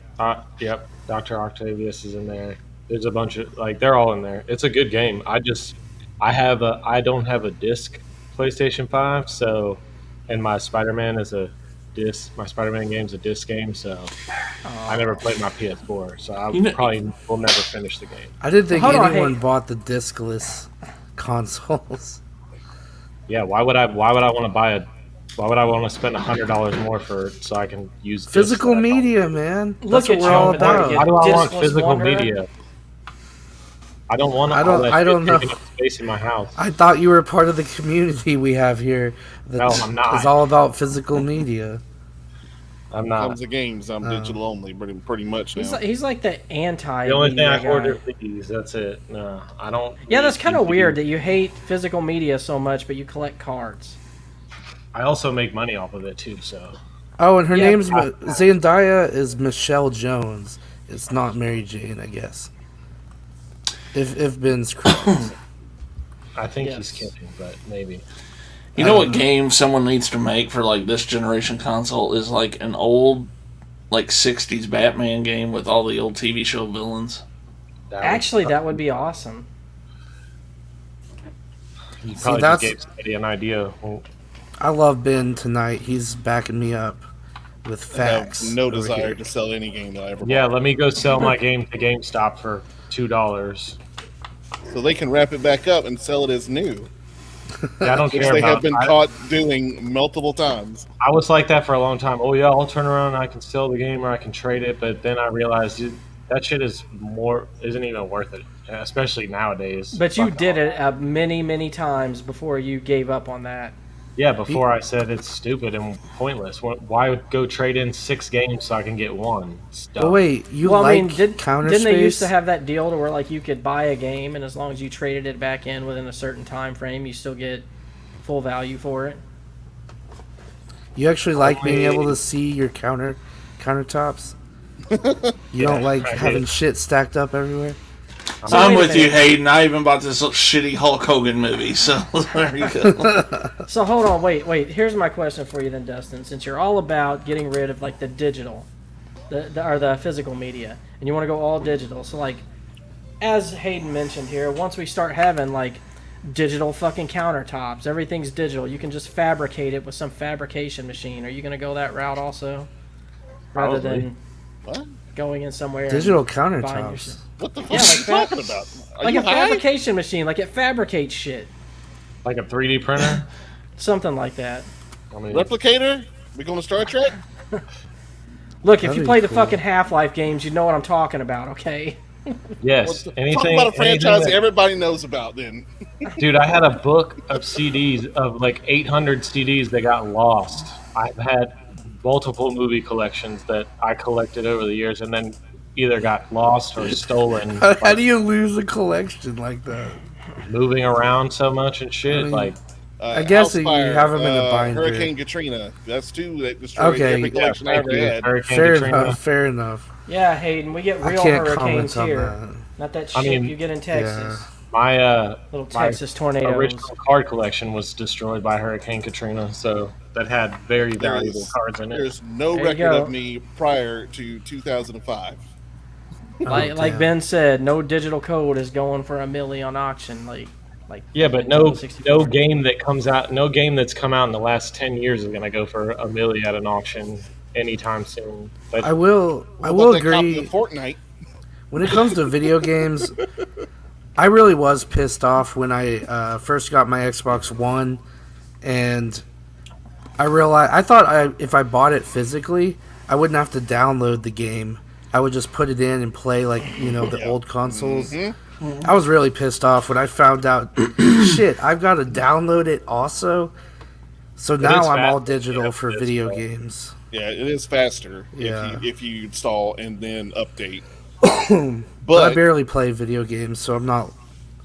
[SPEAKER 3] Yep. Dr. Octavius is in there. There's a bunch of they're all in there. It's a good game. I don't have a disc PlayStation 5, so and my Spider-Man is a disc. My Spider-Man game's a disc game, so I never played my PS4, so I probably will never finish the game.
[SPEAKER 5] I didn't think
[SPEAKER 1] Hold on,
[SPEAKER 5] anyone
[SPEAKER 1] hey.
[SPEAKER 5] bought the discless consoles.
[SPEAKER 3] Yeah, why would I want to buy a? Why would I want to spend $100 more so I can use discs
[SPEAKER 5] Physical
[SPEAKER 3] that I bought?
[SPEAKER 5] media, man.
[SPEAKER 1] Look
[SPEAKER 5] That's what
[SPEAKER 1] at
[SPEAKER 5] we're
[SPEAKER 1] you
[SPEAKER 5] all
[SPEAKER 1] over there,
[SPEAKER 5] about.
[SPEAKER 1] you
[SPEAKER 3] Why do I want
[SPEAKER 1] discless
[SPEAKER 3] physical
[SPEAKER 1] wanderer.
[SPEAKER 3] media? I don't want
[SPEAKER 5] I
[SPEAKER 3] all
[SPEAKER 5] don't-
[SPEAKER 3] that
[SPEAKER 5] I
[SPEAKER 3] shit
[SPEAKER 5] don't know.
[SPEAKER 3] taking up space in my house.
[SPEAKER 5] I thought you were part of the community we have here. That
[SPEAKER 3] No, I'm not.
[SPEAKER 5] is all about physical media.
[SPEAKER 3] I'm
[SPEAKER 2] Comes
[SPEAKER 3] not.
[SPEAKER 2] the games. I'm digital only, pretty much now.
[SPEAKER 1] He's like the anti.
[SPEAKER 3] The only thing I
[SPEAKER 1] guy.
[SPEAKER 3] order is these. That's it. No, I don't.
[SPEAKER 1] Yeah, that's
[SPEAKER 3] need
[SPEAKER 1] kind of
[SPEAKER 3] DVDs.
[SPEAKER 1] weird that you hate physical media so much, but you collect cards.
[SPEAKER 3] I also make money off of it too. So
[SPEAKER 5] Oh, and her
[SPEAKER 1] Yeah.
[SPEAKER 5] name's Zendaya is Michelle Jones. It's not Mary Jane, I guess. If Ben's correct.
[SPEAKER 3] I think
[SPEAKER 1] Yes.
[SPEAKER 3] he's kidding, but maybe.
[SPEAKER 4] You know what game someone needs to make for like this generation console is like an old like 60s Batman game with all the old TV show villains.
[SPEAKER 1] Actually, that would be awesome.
[SPEAKER 3] You
[SPEAKER 5] See,
[SPEAKER 3] probably
[SPEAKER 5] that's-
[SPEAKER 3] just gave somebody an idea. Well,
[SPEAKER 5] I love Ben tonight. He's backing me up with
[SPEAKER 2] I have
[SPEAKER 5] facts.
[SPEAKER 2] no
[SPEAKER 5] over
[SPEAKER 2] desire
[SPEAKER 5] here.
[SPEAKER 2] to sell any game that I ever
[SPEAKER 3] yeah,
[SPEAKER 2] bought.
[SPEAKER 3] let me go sell my game to GameStop for $2.
[SPEAKER 2] So they can wrap it back up and sell it as new,
[SPEAKER 3] Yeah, I don't
[SPEAKER 2] which
[SPEAKER 3] care
[SPEAKER 2] they
[SPEAKER 3] about.
[SPEAKER 2] have been caught doing multiple times.
[SPEAKER 3] I was like that for a long time. Oh yeah, I'll turn around and I can sell the game or I can trade it. But then I realized that shit isn't even worth it, especially nowadays.
[SPEAKER 1] But you
[SPEAKER 3] Fuck
[SPEAKER 1] did
[SPEAKER 3] all.
[SPEAKER 1] it many, many times before you gave up on that.
[SPEAKER 3] Yeah, before I said it's stupid and pointless. Why go trade in 6 games so I can get one? It's dumb.
[SPEAKER 5] But wait, you
[SPEAKER 1] Well,
[SPEAKER 5] like
[SPEAKER 1] I mean,
[SPEAKER 5] counter
[SPEAKER 1] didn't
[SPEAKER 5] space?
[SPEAKER 1] they used to have that deal to where like you could buy a game and as long as you traded it back in within a certain time frame, you still get full value for it?
[SPEAKER 5] You actually like being
[SPEAKER 3] Only-
[SPEAKER 5] able to see your countertops? You don't like
[SPEAKER 3] I
[SPEAKER 5] having
[SPEAKER 3] hate-
[SPEAKER 5] shit stacked up everywhere?
[SPEAKER 1] So
[SPEAKER 4] I'm
[SPEAKER 1] wait a
[SPEAKER 4] with you,
[SPEAKER 1] minute.
[SPEAKER 4] Hayden. I even bought this shitty Hulk Hogan movie, so there you go.
[SPEAKER 1] So hold on, wait. Here's my question for you then, Dustin. Since you're all about getting rid of like the digital, or the physical media, and you want to go all digital, so like, as Hayden mentioned here, once we start having like digital fucking countertops, everything's digital. You can just fabricate it with some fabrication machine. Are you gonna go that route also, rather
[SPEAKER 3] Probably.
[SPEAKER 1] than
[SPEAKER 2] What?
[SPEAKER 1] going in somewhere
[SPEAKER 5] Digital
[SPEAKER 1] and buying your
[SPEAKER 5] countertops.
[SPEAKER 1] shit?
[SPEAKER 2] What the fuck
[SPEAKER 1] Yeah,
[SPEAKER 2] are you
[SPEAKER 1] like
[SPEAKER 2] talking about? Are
[SPEAKER 1] Like
[SPEAKER 2] you
[SPEAKER 1] a
[SPEAKER 2] high?
[SPEAKER 1] fabrication machine, like it fabricates shit,
[SPEAKER 3] Like a 3D printer.
[SPEAKER 1] something like that.
[SPEAKER 3] I mean,
[SPEAKER 2] Replicator? We going to Star Trek?
[SPEAKER 1] Look, if
[SPEAKER 5] That'd
[SPEAKER 1] you
[SPEAKER 5] be
[SPEAKER 1] play the
[SPEAKER 5] cool.
[SPEAKER 1] fucking Half-Life games, you know what I'm talking about, okay?
[SPEAKER 3] yes.
[SPEAKER 2] Talk
[SPEAKER 3] Anything.
[SPEAKER 2] about a franchise
[SPEAKER 3] anything that-
[SPEAKER 2] everybody knows about then.
[SPEAKER 3] Dude, I had a book of CDs of like 800 CDs that got lost. I've had multiple movie collections that I collected over the years, and then either got lost or stolen.
[SPEAKER 5] How do you lose a collection like that?
[SPEAKER 3] Moving around so much and shit.
[SPEAKER 5] I mean,
[SPEAKER 3] Like,
[SPEAKER 5] I guess that you
[SPEAKER 2] Housefire,
[SPEAKER 5] have 'em in a binder.
[SPEAKER 2] Hurricane Katrina. That's 2 that destroyed
[SPEAKER 5] Okay.
[SPEAKER 2] every collection I
[SPEAKER 3] thank
[SPEAKER 2] ever
[SPEAKER 3] you,
[SPEAKER 2] had.
[SPEAKER 3] Hurricane
[SPEAKER 5] Fair
[SPEAKER 3] Katrina.
[SPEAKER 5] enough. Fair enough.
[SPEAKER 1] Yeah, Hayden, we get
[SPEAKER 5] I
[SPEAKER 1] real
[SPEAKER 5] can't
[SPEAKER 1] hurricanes
[SPEAKER 5] comment on
[SPEAKER 1] here.
[SPEAKER 5] that.
[SPEAKER 1] Not that
[SPEAKER 3] I
[SPEAKER 1] shit
[SPEAKER 3] mean,
[SPEAKER 1] you get in Texas.
[SPEAKER 3] My
[SPEAKER 1] Little
[SPEAKER 3] my
[SPEAKER 1] Texas tornadoes.
[SPEAKER 3] original card collection was destroyed by Hurricane Katrina, so that had very
[SPEAKER 2] There
[SPEAKER 3] valuable
[SPEAKER 2] is-
[SPEAKER 3] cards in it.
[SPEAKER 2] There's no
[SPEAKER 1] There you
[SPEAKER 2] record
[SPEAKER 1] go.
[SPEAKER 2] of me prior to 2005.
[SPEAKER 1] Like
[SPEAKER 5] damn.
[SPEAKER 1] Ben said, no digital code is going for $1 million on auction. Like
[SPEAKER 3] Yeah, but no
[SPEAKER 1] 64.
[SPEAKER 3] game that comes out, no game that's come out in the last 10 years is gonna go for $1 million at an auction anytime soon. But
[SPEAKER 5] I will
[SPEAKER 2] What
[SPEAKER 5] will
[SPEAKER 2] about that copy
[SPEAKER 5] agree.
[SPEAKER 2] of Fortnite?
[SPEAKER 5] When it comes to video games, I really was pissed off when I first got my Xbox One, and I realized if I bought it physically, I wouldn't have to download the game. I would just put it in and play like the old consoles. I was really pissed off when I found out. Shit, I've got to download it also. So now
[SPEAKER 3] is
[SPEAKER 5] I'm all
[SPEAKER 3] faster.
[SPEAKER 5] digital
[SPEAKER 3] Yeah,
[SPEAKER 5] for
[SPEAKER 3] it is
[SPEAKER 5] video
[SPEAKER 3] faster.
[SPEAKER 5] games.
[SPEAKER 2] Yeah, it is faster
[SPEAKER 5] Yeah.
[SPEAKER 2] if you install and then update.
[SPEAKER 5] But I
[SPEAKER 2] But
[SPEAKER 5] barely play video games, so I don't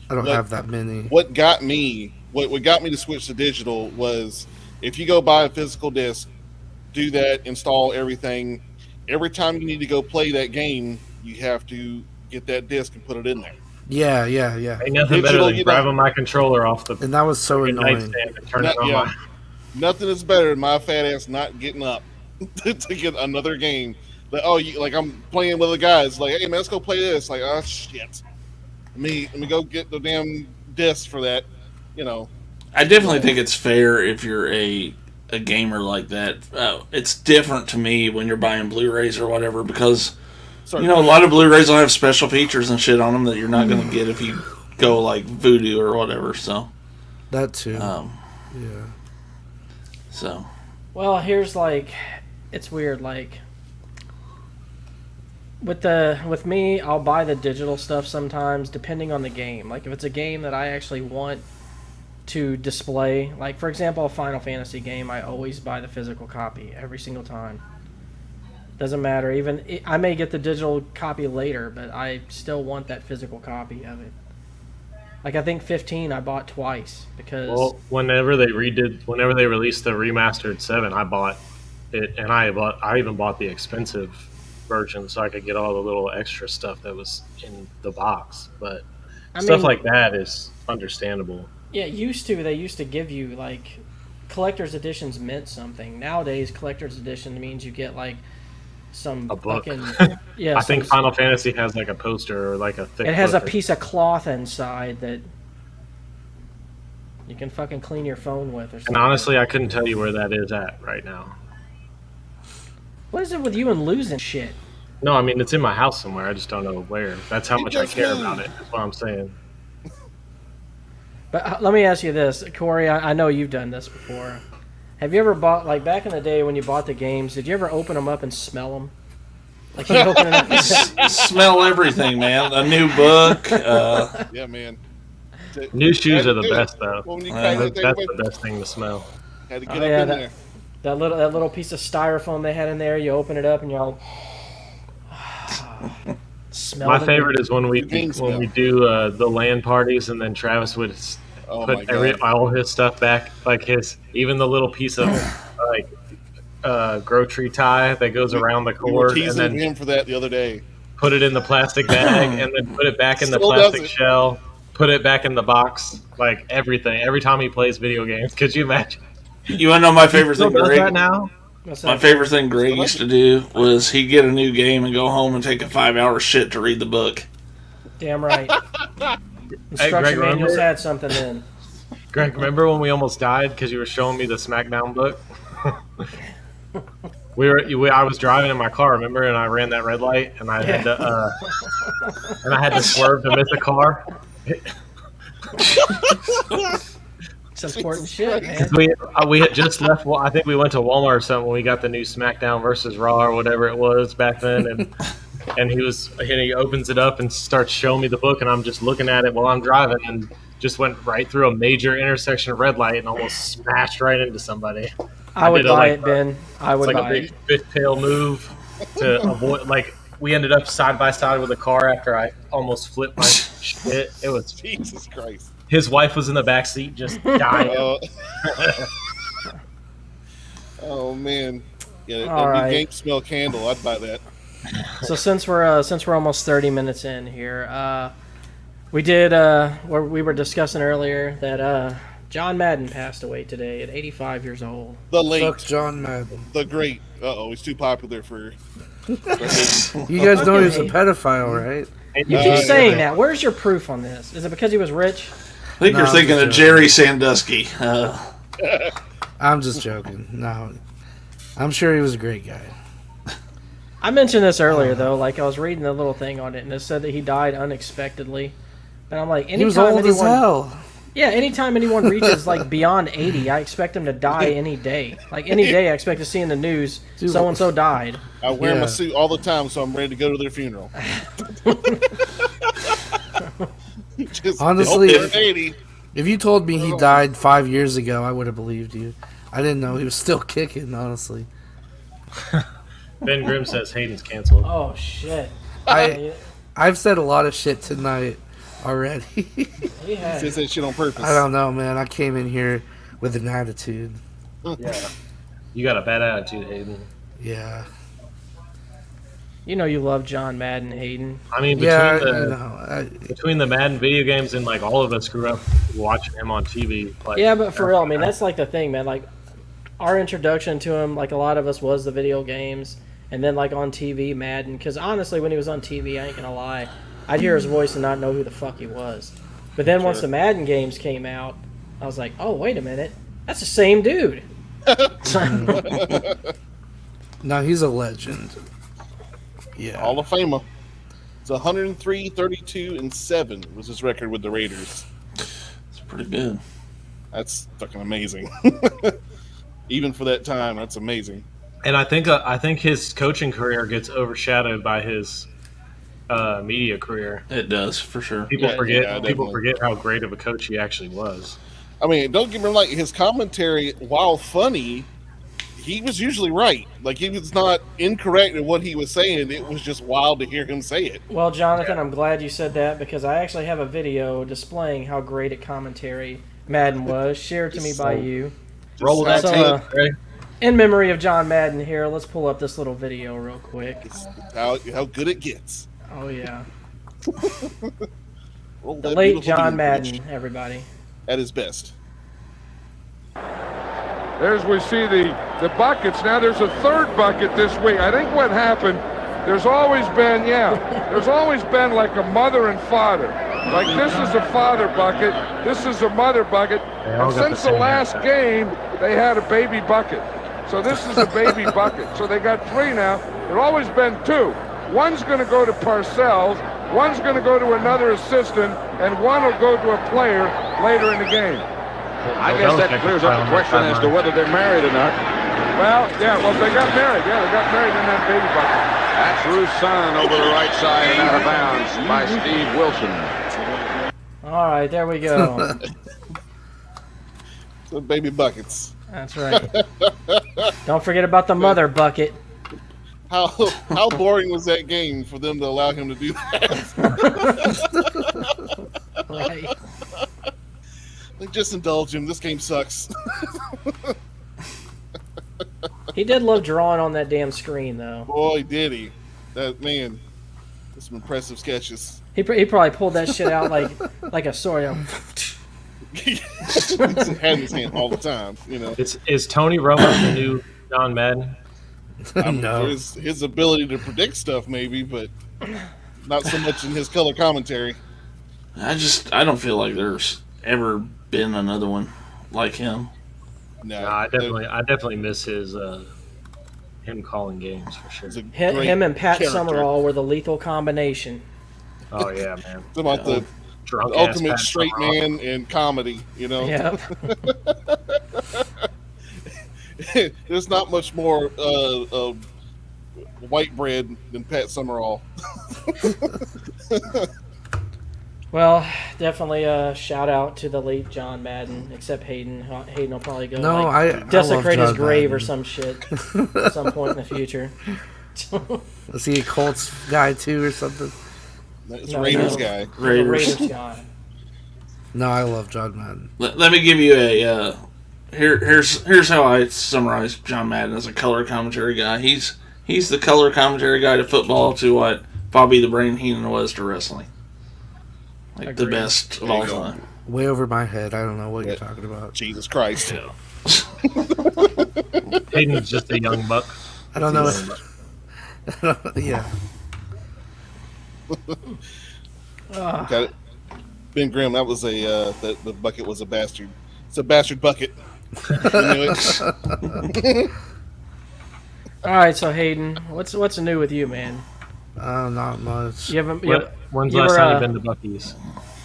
[SPEAKER 2] What-
[SPEAKER 5] have that many.
[SPEAKER 2] what got me to switch to digital was if you go buy a physical disc, do that, install everything. Every time you need to go play that game, you have to get that disc and put it in there.
[SPEAKER 5] Yeah.
[SPEAKER 3] ain't nothing better
[SPEAKER 2] Digital,
[SPEAKER 3] than
[SPEAKER 2] you
[SPEAKER 3] grabbing my controller off the
[SPEAKER 5] And that was so annoying.
[SPEAKER 3] nightstand and turning it on
[SPEAKER 2] Yeah.
[SPEAKER 3] my.
[SPEAKER 2] Nothing is better than my fat ass not getting up to get another game. Like, I'm playing with the guys. Like, hey man, let's go play this. Like, oh shit. Let me go get the damn disc for that.
[SPEAKER 4] I definitely think it's fair if you're a gamer like that. It's different to me when you're buying Blu-rays or whatever because
[SPEAKER 2] Sorry.
[SPEAKER 4] a lot of Blu-rays will have special features and shit on them that you're not going to get if you go like Voodoo or whatever. So,
[SPEAKER 5] That too.
[SPEAKER 4] yeah.
[SPEAKER 5] So
[SPEAKER 1] Well, here's it's weird. With me, I'll buy the digital stuff sometimes, depending on the game. Like if it's a game that I actually want to display, like for example, a Final Fantasy game, I always buy the physical copy every single time. Doesn't matter. I may get the digital copy later, but I still want that physical copy of it. Like I think 15 I bought twice because
[SPEAKER 3] Well, whenever they released the remastered 7, I bought it, and I even bought the expensive version so I could get all the little extra stuff that was in the box. But stuff like that is understandable.
[SPEAKER 1] Yeah, they used to give you collector's editions meant something. Nowadays, collector's edition means you get some
[SPEAKER 3] A book.
[SPEAKER 1] fucking yeah.
[SPEAKER 3] I think
[SPEAKER 1] some-
[SPEAKER 3] Final Fantasy has like a poster or like a thick.
[SPEAKER 1] It has a
[SPEAKER 3] book.
[SPEAKER 1] piece of cloth inside that you can fucking clean your phone with or something.
[SPEAKER 3] And honestly, I couldn't tell you where that is at right now.
[SPEAKER 1] What is it with you and losing shit?
[SPEAKER 3] No, I mean it's in my house somewhere. I just don't know where. That's how
[SPEAKER 2] It
[SPEAKER 3] much I
[SPEAKER 2] just
[SPEAKER 3] care
[SPEAKER 2] moved.
[SPEAKER 3] about it. That's what I'm saying.
[SPEAKER 1] But let me ask you this, Corey. I know you've done this before. Have you ever bought, like back in the day when you bought the games, did you ever open them up and smell them? Like you open it up.
[SPEAKER 4] Smell everything, man. A new book.
[SPEAKER 2] Yeah, man.
[SPEAKER 3] New shoes are the
[SPEAKER 2] Had to do it.
[SPEAKER 3] best though.
[SPEAKER 2] Well, when you
[SPEAKER 4] Yeah,
[SPEAKER 2] crack that
[SPEAKER 3] That's
[SPEAKER 2] thing
[SPEAKER 3] the
[SPEAKER 2] open,
[SPEAKER 3] best thing to smell.
[SPEAKER 2] had to get
[SPEAKER 1] Oh,
[SPEAKER 2] up
[SPEAKER 1] yeah,
[SPEAKER 2] in
[SPEAKER 1] that-
[SPEAKER 2] there.
[SPEAKER 1] That little piece of styrofoam they had in there, you open it up and you're like, smell.
[SPEAKER 3] My
[SPEAKER 1] the-
[SPEAKER 3] favorite is when we
[SPEAKER 2] Green smell.
[SPEAKER 3] do the LAN parties, and then Travis would
[SPEAKER 2] Oh my
[SPEAKER 3] put
[SPEAKER 2] god.
[SPEAKER 3] all his stuff back, like even the little piece of like grow tree tie that goes around the
[SPEAKER 2] We were
[SPEAKER 3] cord, and
[SPEAKER 2] teasing
[SPEAKER 3] then
[SPEAKER 2] him for that the other day.
[SPEAKER 3] put it in the plastic bag, and then put it back in the
[SPEAKER 2] Still does
[SPEAKER 3] plastic
[SPEAKER 2] it.
[SPEAKER 3] shell. Put it back in the box, like everything. Every time he plays video games, could you imagine?
[SPEAKER 4] You want to know my favorite
[SPEAKER 3] Still
[SPEAKER 4] thing,
[SPEAKER 3] does that
[SPEAKER 4] Greg?
[SPEAKER 3] now?
[SPEAKER 1] What's
[SPEAKER 4] My
[SPEAKER 1] that?
[SPEAKER 4] favorite thing Greg used to do was he'd get a new game and go home and take a 5-hour shit to read the book.
[SPEAKER 1] Damn right.
[SPEAKER 3] Greg,
[SPEAKER 1] Instruction manuals
[SPEAKER 3] remember?
[SPEAKER 1] had something in.
[SPEAKER 3] Greg, remember when we almost died because you were showing me the SmackDown book? I was driving in my car, remember, and I ran that red light, and I had to swerve to miss a car.
[SPEAKER 1] It's important shit, man.
[SPEAKER 3] We had just left. I think we went to Walmart or something when we got the new SmackDown versus Raw or whatever it was back then, and he opens it up and starts showing me the book, and I'm just looking at it while I'm driving, and just went right through a major intersection of red light and almost smashed right into somebody.
[SPEAKER 1] I would
[SPEAKER 3] did it
[SPEAKER 1] buy
[SPEAKER 3] like
[SPEAKER 1] it, Ben. I
[SPEAKER 3] It's
[SPEAKER 1] would
[SPEAKER 3] like a
[SPEAKER 1] buy
[SPEAKER 3] big
[SPEAKER 1] it.
[SPEAKER 3] fishtail move to avoid. Like we ended up side by side with a car after I almost flipped my shit. It was
[SPEAKER 2] Jesus Christ.
[SPEAKER 3] his wife was in the back seat just dying.
[SPEAKER 2] Oh man. Yeah,
[SPEAKER 1] All
[SPEAKER 2] a
[SPEAKER 1] right.
[SPEAKER 2] new game smell candle. I'd buy that.
[SPEAKER 1] So since we're almost 30 minutes in here, we were discussing earlier that John Madden passed away today at 85 years old.
[SPEAKER 2] The late,
[SPEAKER 5] Fuck John Madden.
[SPEAKER 2] the great. He's too popular for.
[SPEAKER 5] You guys know he's a pedophile, right?
[SPEAKER 3] And
[SPEAKER 1] You
[SPEAKER 3] you
[SPEAKER 1] keep
[SPEAKER 2] yeah.
[SPEAKER 1] saying that. Where's your proof on this? Is it because he was rich?
[SPEAKER 4] I think
[SPEAKER 5] No,
[SPEAKER 4] you're
[SPEAKER 5] I'm
[SPEAKER 4] thinking
[SPEAKER 5] just
[SPEAKER 4] of Jerry Sandusky.
[SPEAKER 5] I'm just joking. No, I'm sure he was a great guy.
[SPEAKER 1] I mentioned this earlier though. Like I was reading the little thing on it, and it said that he died unexpectedly. And I'm like,
[SPEAKER 5] He was
[SPEAKER 1] anytime
[SPEAKER 5] old as
[SPEAKER 1] anyone,
[SPEAKER 5] hell.
[SPEAKER 1] yeah, anytime anyone reaches like beyond 80, I expect him to die any day. Like any day, I expect to see in the news
[SPEAKER 5] Dude.
[SPEAKER 1] so and so died.
[SPEAKER 2] I wear
[SPEAKER 5] Yeah.
[SPEAKER 2] my suit all the time, so I'm ready to go to their funeral. Just
[SPEAKER 5] Honestly,
[SPEAKER 2] hope they're 80.
[SPEAKER 5] If you told me he died 5 years ago, I would have believed you. I didn't know he was still kicking, honestly.
[SPEAKER 3] Ben Grimm says Hayden's canceled.
[SPEAKER 1] Oh shit!
[SPEAKER 5] I've said a lot of shit tonight already.
[SPEAKER 1] He had-
[SPEAKER 2] Says that shit on purpose.
[SPEAKER 5] I don't know, man. I came in here with an attitude.
[SPEAKER 3] Yeah, you got a bad attitude, Hayden.
[SPEAKER 5] Yeah.
[SPEAKER 1] You know you love John Madden, Hayden.
[SPEAKER 3] I mean,
[SPEAKER 5] Yeah,
[SPEAKER 3] between between the Madden video games and like all of us grew up watching him on TV. Like,
[SPEAKER 1] Yeah, but for real, I mean that's like the thing, man. Like our introduction to him, like a lot of us, was the video games, and then like on TV, Madden. Because honestly, when he was on TV, I ain't gonna lie, I'd hear his voice and not know who the fuck he was. But then once the Madden games came out, I was like, oh wait a minute, that's the same dude.
[SPEAKER 5] No, he's a legend. Yeah.
[SPEAKER 2] Hall of Famer. It's 103, 32, and 7 was his record with the Raiders.
[SPEAKER 4] It's pretty good.
[SPEAKER 2] That's fucking amazing. Even for that time, that's amazing.
[SPEAKER 3] and I think his coaching career gets overshadowed by his media career.
[SPEAKER 4] It does, for sure.
[SPEAKER 3] People
[SPEAKER 2] Yeah,
[SPEAKER 3] forget
[SPEAKER 2] yeah,
[SPEAKER 3] people
[SPEAKER 2] definitely.
[SPEAKER 3] forget how great of a coach he actually was.
[SPEAKER 2] I mean, don't get me wrong, like his commentary, while funny, he was usually right. Like he was not incorrect in what he was saying. It was just wild to hear him say it.
[SPEAKER 1] Well, Jonathan, I'm glad you said that because I actually have a video displaying how great at commentary Madden was, shared to me by you.
[SPEAKER 3] Roll that
[SPEAKER 1] So,
[SPEAKER 3] tape, Ray.
[SPEAKER 1] In memory of John Madden here, let's pull up this little video real quick.
[SPEAKER 2] It's how good it gets.
[SPEAKER 1] Oh, yeah.
[SPEAKER 2] Roll
[SPEAKER 1] The
[SPEAKER 2] that
[SPEAKER 1] late
[SPEAKER 2] beautiful
[SPEAKER 1] John
[SPEAKER 2] video footage
[SPEAKER 1] Madden, everybody.
[SPEAKER 2] at his best.
[SPEAKER 6] There's we see the buckets. Now there's a third bucket this week. I think what happened, there's always been like a mother and father. Like this is a father bucket, this is a mother bucket. And since the last game, they had a baby bucket. So this is a baby bucket. So they got 3 now. There's always been 2. One's going to go to Parcells, one's going to go to another assistant, and one will go to a player later in the game.
[SPEAKER 7] I guess that clears up the question as to whether they're married or not.
[SPEAKER 6] Well, they got married. Yeah, they got married in that baby bucket.
[SPEAKER 7] That's Ruth's son over the right side and out of bounds by Steve Wilson.
[SPEAKER 1] All right, there we go.
[SPEAKER 2] So baby buckets.
[SPEAKER 1] That's right. Don't forget about the mother bucket.
[SPEAKER 2] How boring was that game for them to allow him to do that?
[SPEAKER 1] Right.
[SPEAKER 2] Like, just indulge him. This game sucks.
[SPEAKER 1] He did love drawing on that damn screen, though.
[SPEAKER 2] Boy, did he. That man, that's some impressive sketches.
[SPEAKER 1] He probably pulled that shit out like a sword.
[SPEAKER 2] He had his hand all the time, you know.
[SPEAKER 3] Is Tony Romo the new John Madden?
[SPEAKER 5] No.
[SPEAKER 2] His ability to predict stuff, maybe, but not so much in his color commentary.
[SPEAKER 4] I don't feel like there's ever been another one like him.
[SPEAKER 2] No,
[SPEAKER 3] I definitely miss his him calling games for sure.
[SPEAKER 1] Him and Pat
[SPEAKER 2] character.
[SPEAKER 1] Summerall were the lethal combination.
[SPEAKER 3] Oh yeah, man.
[SPEAKER 2] It's about the
[SPEAKER 3] Drunk
[SPEAKER 2] ultimate
[SPEAKER 3] Pat
[SPEAKER 2] straight
[SPEAKER 3] Summerall.
[SPEAKER 2] man in comedy, you know.
[SPEAKER 1] Yep.
[SPEAKER 2] There's not much more white bread than Pat Summerall.
[SPEAKER 1] Well, definitely a shout out to the late John Madden, except Hayden. Hayden will probably go desecrate his grave
[SPEAKER 5] Madden.
[SPEAKER 1] or some shit at some point in the future.
[SPEAKER 5] Was he a Colts guy too or something?
[SPEAKER 2] It's a Raiders guy.
[SPEAKER 1] Raiders guy.
[SPEAKER 5] No, I love John Madden.
[SPEAKER 4] Let me give you a here's how I summarize John Madden as a color commentary guy. He's the color commentary guy to football to what Bobby the Brain Heenan was to wresling. Like the
[SPEAKER 1] Agreed.
[SPEAKER 4] best of all time.
[SPEAKER 5] Way over my head. I don't know what you're talking about.
[SPEAKER 2] Jesus Christ.
[SPEAKER 3] Hayden's just a young buck.
[SPEAKER 5] I don't know. Yeah.
[SPEAKER 2] Got it. Ben Grimm, that was the bucket was a bastard. It's a bastard bucket. You knew it.
[SPEAKER 1] All right, so Hayden, what's new with you, man?
[SPEAKER 5] Not much.
[SPEAKER 1] You haven't.
[SPEAKER 3] When's the last time you've been to Buc-ee's?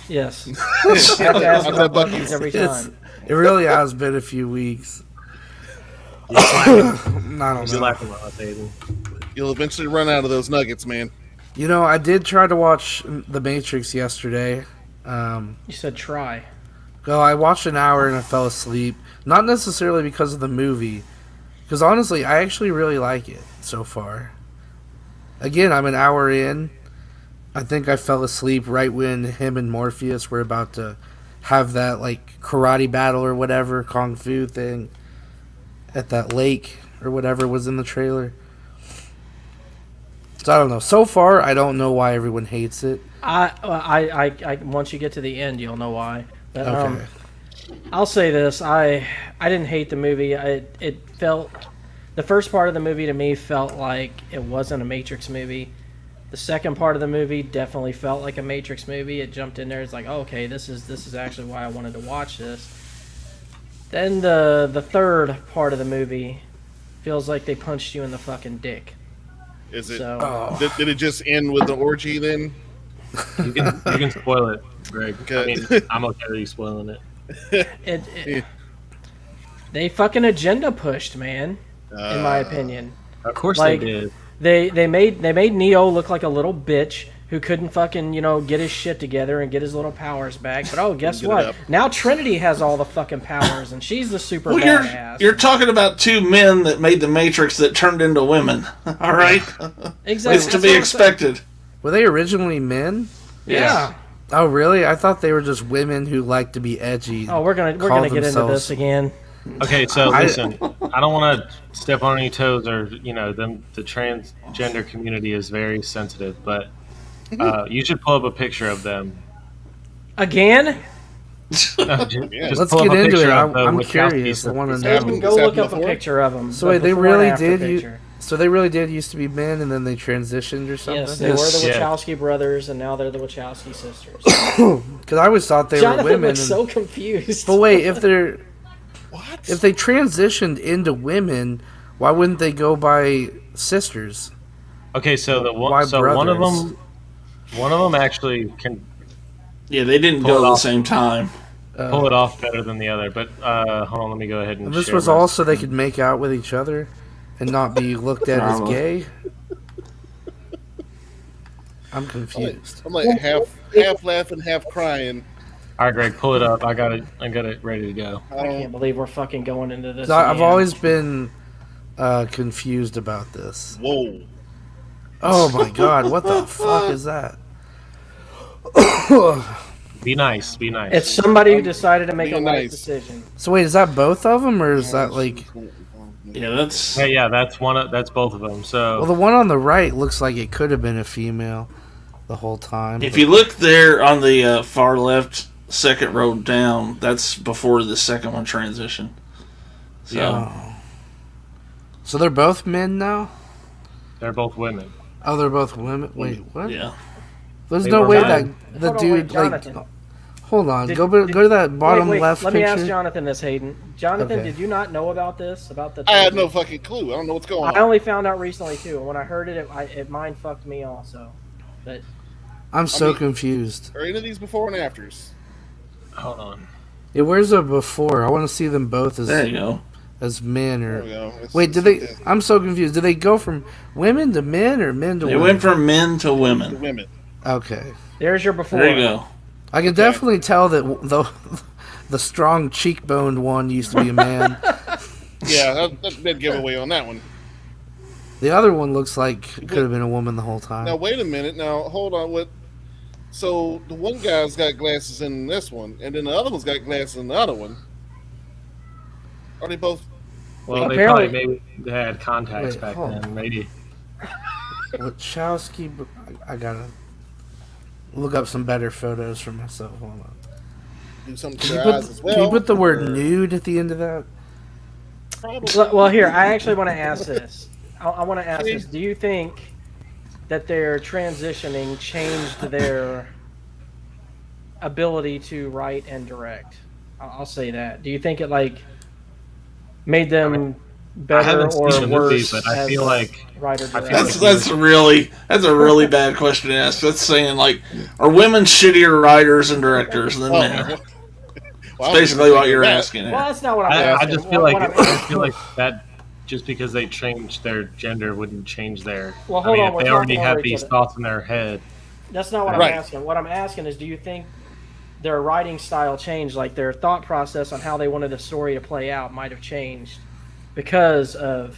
[SPEAKER 1] Yes. I have to ask about Buc-ee's every time.
[SPEAKER 5] It really has been a few weeks. I don't
[SPEAKER 3] He's
[SPEAKER 5] know.
[SPEAKER 3] laughing at us, Hayden.
[SPEAKER 2] You'll eventually run out of those nuggets, man.
[SPEAKER 5] You know, I did try to watch The Matrix yesterday.
[SPEAKER 1] You said try.
[SPEAKER 5] Well, I watched an hour and I fell asleep. Not necessarily because of the movie. Because honestly, I actually really like it so far. Again, I'm an hour in. I think I fell asleep right when him and Morpheus were about to have that like karate battle or whatever, kung fu thing at that lake or whatever was in the trailer. So I don't know. So far, I don't know why everyone hates it.
[SPEAKER 1] I once you get to the end, you'll know why. But,
[SPEAKER 5] Okay.
[SPEAKER 1] I'll say this: I didn't hate the movie. It felt, the first part of the movie to me felt like it wasn't a Matrix movie. The second part of the movie definitely felt like a Matrix movie. It jumped in there. It's like, oh, okay, this is actually why I wanted to watch this. Then the third part of the movie feels like they punched you in the fucking dick.
[SPEAKER 2] Is it?
[SPEAKER 1] So,
[SPEAKER 2] Did it just end with the orgy then?
[SPEAKER 3] You can spoil it, Greg.
[SPEAKER 2] Okay.
[SPEAKER 3] I mean, I'm okay with you spoiling it.
[SPEAKER 1] They fucking agenda pushed, man. In my opinion.
[SPEAKER 3] Of course
[SPEAKER 1] Like,
[SPEAKER 3] they did.
[SPEAKER 1] They made Neo look like a little bitch who couldn't fucking, get his shit together and get his little powers back. But guess
[SPEAKER 2] Get it
[SPEAKER 1] what?
[SPEAKER 2] up.
[SPEAKER 1] Now Trinity has all the fucking powers and she's the super
[SPEAKER 4] Well,
[SPEAKER 1] badass.
[SPEAKER 4] you're talking about two men that made the Matrix that turned into women. All right,
[SPEAKER 1] exactly.
[SPEAKER 4] it's to
[SPEAKER 1] That's
[SPEAKER 4] be
[SPEAKER 1] what I'm
[SPEAKER 4] expected.
[SPEAKER 5] Were they originally men?
[SPEAKER 1] saying. Yeah.
[SPEAKER 5] Oh, really? I thought they were just women who like to be edgy.
[SPEAKER 1] Oh, we're gonna
[SPEAKER 5] Call
[SPEAKER 1] get into
[SPEAKER 5] themselves-
[SPEAKER 1] this again.
[SPEAKER 3] Okay, so listen, I don't want to step on any toes, or the transgender community is very sensitive, but you should pull up a picture of them.
[SPEAKER 1] Again?
[SPEAKER 2] Yeah.
[SPEAKER 5] Let's
[SPEAKER 3] pull up
[SPEAKER 5] get
[SPEAKER 3] a
[SPEAKER 5] into
[SPEAKER 3] picture
[SPEAKER 5] it.
[SPEAKER 3] of the
[SPEAKER 5] I'm
[SPEAKER 3] Wachowski
[SPEAKER 5] curious. I want to
[SPEAKER 3] sisters.
[SPEAKER 5] know.
[SPEAKER 1] Hayden, go
[SPEAKER 2] Is that
[SPEAKER 1] look up a
[SPEAKER 2] before?
[SPEAKER 1] picture of them.
[SPEAKER 5] So wait, they
[SPEAKER 1] before
[SPEAKER 5] really
[SPEAKER 1] and after
[SPEAKER 5] did
[SPEAKER 1] picture.
[SPEAKER 5] So they really did used to be men, and then they transitioned or something.
[SPEAKER 1] Yes, they were the
[SPEAKER 3] Yeah.
[SPEAKER 1] Wachowski brothers, and now they're the Wachowski sisters.
[SPEAKER 5] Because I always thought they
[SPEAKER 1] Jonathan
[SPEAKER 5] were women.
[SPEAKER 1] looks so confused.
[SPEAKER 5] But wait, if they transitioned into women, why wouldn't they go by sisters?
[SPEAKER 3] Okay, so
[SPEAKER 5] Why
[SPEAKER 3] one of
[SPEAKER 5] brothers?
[SPEAKER 3] them actually can
[SPEAKER 4] Yeah, they didn't
[SPEAKER 3] Pull
[SPEAKER 4] go
[SPEAKER 3] it
[SPEAKER 4] at the
[SPEAKER 3] off.
[SPEAKER 4] same time.
[SPEAKER 3] pull it off better than the other. But hold on, let me go ahead and.
[SPEAKER 5] And this
[SPEAKER 3] share
[SPEAKER 5] was
[SPEAKER 3] my
[SPEAKER 5] all so they
[SPEAKER 3] screen.
[SPEAKER 5] could make out with each other and not be looked at as
[SPEAKER 4] Probably.
[SPEAKER 5] gay. I'm confused.
[SPEAKER 2] I'm like half laughing, half crying.
[SPEAKER 3] All right, Greg, pull it up. I got it ready to go.
[SPEAKER 2] I
[SPEAKER 1] I
[SPEAKER 2] don't.
[SPEAKER 1] can't believe we're fucking going into this.
[SPEAKER 5] 'Cause I've
[SPEAKER 1] again.
[SPEAKER 5] always been confused about this.
[SPEAKER 2] Whoa.
[SPEAKER 5] Oh my god, what the fuck is that?
[SPEAKER 3] Be nice. Be nice.
[SPEAKER 1] It's somebody who decided to make a
[SPEAKER 2] Being
[SPEAKER 1] life
[SPEAKER 2] nice.
[SPEAKER 1] decision.
[SPEAKER 5] So wait, is that both of them, or is that like?
[SPEAKER 4] Yeah, that's
[SPEAKER 3] yeah. That's that's both of them. So
[SPEAKER 5] Well, the one on the right looks like it could have been a female the whole time.
[SPEAKER 4] if you look there on the far left, second row down, that's before the second one transitioned. So
[SPEAKER 5] Oh. So they're both men now?
[SPEAKER 3] they're both women.
[SPEAKER 5] Oh, they're both women. Wait, what?
[SPEAKER 4] yeah,
[SPEAKER 5] There's
[SPEAKER 3] They
[SPEAKER 5] no
[SPEAKER 3] were
[SPEAKER 5] way
[SPEAKER 3] men.
[SPEAKER 5] that the
[SPEAKER 1] Hold on,
[SPEAKER 5] dude
[SPEAKER 1] wait,
[SPEAKER 5] like.
[SPEAKER 1] Jonathan.
[SPEAKER 5] Hold on,
[SPEAKER 1] Did-
[SPEAKER 5] go
[SPEAKER 1] did-
[SPEAKER 5] to that bottom
[SPEAKER 1] Wait,
[SPEAKER 5] left
[SPEAKER 1] let me
[SPEAKER 5] picture.
[SPEAKER 1] ask Jonathan this, Hayden. Jonathan,
[SPEAKER 5] Okay.
[SPEAKER 1] did you not know about this? About the?
[SPEAKER 2] I had no fucking clue. I don't know what's going
[SPEAKER 1] I
[SPEAKER 2] on.
[SPEAKER 1] only found out recently too. And when I heard it, it mind fucked me also. But
[SPEAKER 5] I'm so
[SPEAKER 2] mean-
[SPEAKER 5] confused.
[SPEAKER 2] Are any of these before and afters?
[SPEAKER 3] Hold on.
[SPEAKER 5] Yeah, where's a before? I want to see them both
[SPEAKER 4] there you go.
[SPEAKER 5] as men
[SPEAKER 2] There
[SPEAKER 5] or.
[SPEAKER 2] we go.
[SPEAKER 5] Wait, did they? I'm so confused. Did they go from women to men or men to
[SPEAKER 4] They
[SPEAKER 5] women?
[SPEAKER 4] went from men to
[SPEAKER 2] The
[SPEAKER 4] women.
[SPEAKER 2] women.
[SPEAKER 5] Okay,
[SPEAKER 1] there's your before.
[SPEAKER 4] There you go.
[SPEAKER 5] I can definitely tell that the strong cheekboned one used to be a man.
[SPEAKER 2] Yeah, that's a big giveaway on that one.
[SPEAKER 5] The other one looks like it could have been a woman the whole time.
[SPEAKER 2] Now wait a minute. Now hold on. What? So the one guy's got glasses in this one, and then the other one's got glasses in the other one. Are they both?
[SPEAKER 3] Well, they
[SPEAKER 1] Apparently-
[SPEAKER 3] probably maybe they had contacts
[SPEAKER 5] Wait,
[SPEAKER 3] back
[SPEAKER 5] hold
[SPEAKER 3] then. Maybe.
[SPEAKER 5] Wachowski. I gotta look up some better photos for myself. Hold on.
[SPEAKER 2] Do something to
[SPEAKER 5] Can you,
[SPEAKER 2] their
[SPEAKER 5] put,
[SPEAKER 2] eyes as well?
[SPEAKER 5] can you put the word
[SPEAKER 2] or-
[SPEAKER 5] nude at the end of that?
[SPEAKER 1] Well, here I actually want to ask this. I want to ask this. Do you think that their transitioning changed their ability to write and direct? I'll say that. Do you think it like made them
[SPEAKER 3] I
[SPEAKER 1] better
[SPEAKER 3] haven't
[SPEAKER 1] or
[SPEAKER 3] seen the movie,
[SPEAKER 1] worse
[SPEAKER 3] but I
[SPEAKER 1] as
[SPEAKER 3] feel
[SPEAKER 1] a
[SPEAKER 3] like
[SPEAKER 1] writer
[SPEAKER 3] I feel
[SPEAKER 1] director?
[SPEAKER 4] That's a really bad question to ask. That's saying like, are women shittier writers and directors than
[SPEAKER 2] Oh,
[SPEAKER 4] men?
[SPEAKER 2] well,
[SPEAKER 4] That's basically what you're asking.
[SPEAKER 1] Well, that's not what I'm
[SPEAKER 3] I
[SPEAKER 1] asking.
[SPEAKER 3] just feel like
[SPEAKER 1] What I'm
[SPEAKER 3] I feel like that just because they changed their gender wouldn't change their.
[SPEAKER 1] Well,
[SPEAKER 3] I
[SPEAKER 1] hold
[SPEAKER 3] mean,
[SPEAKER 1] on,
[SPEAKER 3] if
[SPEAKER 1] we're
[SPEAKER 3] they already
[SPEAKER 1] talking
[SPEAKER 3] have
[SPEAKER 1] over each
[SPEAKER 3] these
[SPEAKER 1] other.
[SPEAKER 3] thoughts in their head,
[SPEAKER 1] That's not what
[SPEAKER 2] Right.
[SPEAKER 1] I'm asking. What I'm asking is, do you think their writing style changed, like their thought process on how they wanted the story to play out, might have changed because of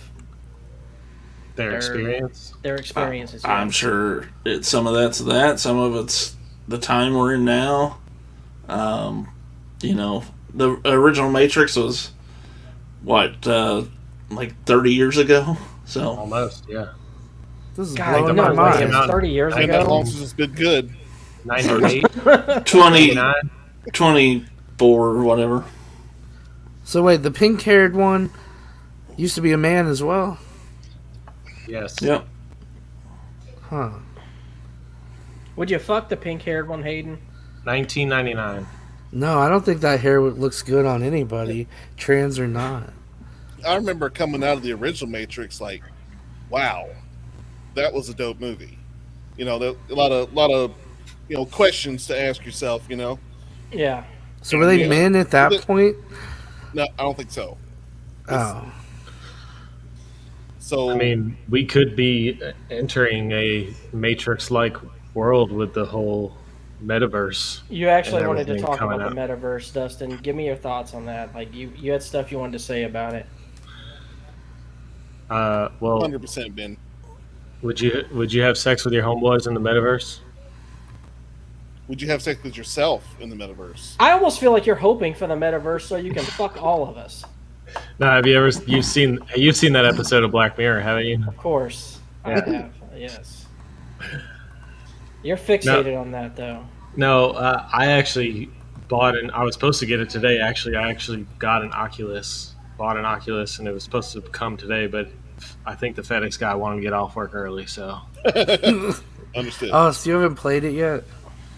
[SPEAKER 3] their experience.
[SPEAKER 1] their experiences?
[SPEAKER 4] I'm sure some of that's that. Some of it's the time we're in now. The original Matrix was what, like 30 years ago. So
[SPEAKER 3] Almost, yeah.
[SPEAKER 5] This is
[SPEAKER 1] God,
[SPEAKER 5] blowing
[SPEAKER 1] no
[SPEAKER 5] my
[SPEAKER 1] way.
[SPEAKER 5] mind.
[SPEAKER 3] Wow.
[SPEAKER 1] 30 years
[SPEAKER 2] Ain't that
[SPEAKER 1] ago.
[SPEAKER 2] long since it's been good.
[SPEAKER 3] 98,
[SPEAKER 4] 20,
[SPEAKER 3] 99.
[SPEAKER 4] 24 or whatever.
[SPEAKER 5] So wait, the pink-haired one used to be a man as well,
[SPEAKER 3] Yes.
[SPEAKER 4] Yep.
[SPEAKER 5] huh?
[SPEAKER 1] Would you fuck the pink-haired one, Hayden?
[SPEAKER 3] 1999.
[SPEAKER 5] No, I don't think that hair looks good on anybody, trans or not.
[SPEAKER 2] I remember coming out of the original Matrix, like, wow, that was a dope movie. You know, a lot of questions to ask yourself. You know,
[SPEAKER 1] Yeah.
[SPEAKER 5] So were they
[SPEAKER 2] Yeah.
[SPEAKER 5] men at that point?
[SPEAKER 2] no, I don't think so.
[SPEAKER 5] Oh,
[SPEAKER 2] So
[SPEAKER 3] I mean, we could be entering a Matrix-like world with the whole metaverse.
[SPEAKER 1] You actually
[SPEAKER 3] And
[SPEAKER 1] wanted to
[SPEAKER 3] everything
[SPEAKER 1] talk
[SPEAKER 3] coming
[SPEAKER 1] about the metaverse, Dustin. Give me your thoughts on that. Like, you had stuff you wanted to say about it.
[SPEAKER 3] Well,
[SPEAKER 2] 100% Ben.
[SPEAKER 3] would you have sex with your homeboys in the metaverse?
[SPEAKER 2] Would you have sex with yourself in the metaverse?
[SPEAKER 1] I almost feel like you're hoping for the metaverse so you can fuck all of us.
[SPEAKER 3] No, have you've seen that episode of Black Mirror, haven't you?
[SPEAKER 1] Of course.
[SPEAKER 3] Yeah.
[SPEAKER 1] I have. Yes. You're fixated on that, though.
[SPEAKER 3] No, I actually I was supposed to get it today. Actually, I actually got an Oculus, bought an Oculus, and it was supposed to come today, but I think the FedEx guy wanted to get off work early, so.
[SPEAKER 2] Understood.
[SPEAKER 5] Oh, so you haven't played it yet?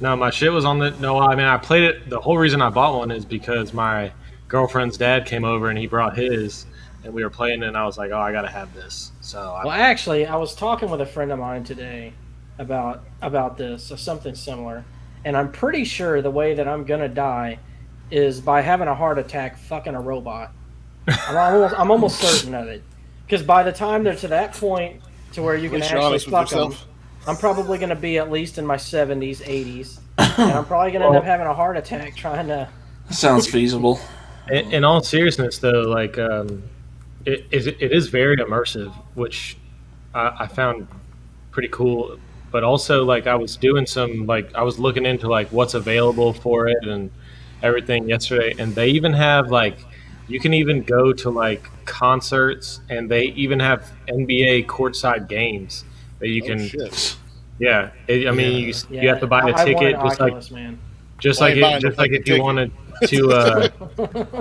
[SPEAKER 3] No, my shit was on the. No, I mean, I played it. The whole reason I bought one is because my girlfriend's dad came over and he brought his, and we were playing it, and I was like, oh, I got to have this. So,
[SPEAKER 1] Well, actually, I was talking with a friend of mine today about this or something similar, and I'm pretty sure the way that I'm gonna die is by having a heart attack fucking a robot. I'm almost certain of it, because by the time they're to that point to where you
[SPEAKER 2] At
[SPEAKER 1] can
[SPEAKER 2] least you're
[SPEAKER 1] actually
[SPEAKER 2] honest with
[SPEAKER 1] fuck them,
[SPEAKER 2] yourself.
[SPEAKER 1] I'm probably gonna be at least in my 70s, 80s, and I'm probably gonna end up having a heart attack trying to.
[SPEAKER 4] That sounds feasible.
[SPEAKER 3] in all seriousness, though, like, it is very immersive, which I found pretty cool. But also, like, I was doing some, like, I was looking into, like, what's available for it and everything yesterday, and they even have, like, you can even go to, like, concerts, and they even have NBA courtside games that you
[SPEAKER 2] Oh,
[SPEAKER 3] can.
[SPEAKER 2] shit.
[SPEAKER 3] Yeah, I mean, you
[SPEAKER 1] Yeah,
[SPEAKER 3] have to buy a
[SPEAKER 1] I want
[SPEAKER 3] ticket,
[SPEAKER 1] an
[SPEAKER 3] just like
[SPEAKER 1] Oculus, man.
[SPEAKER 2] I ain't buying no
[SPEAKER 3] just like
[SPEAKER 2] fucking
[SPEAKER 3] if you
[SPEAKER 2] ticket.
[SPEAKER 3] wanted to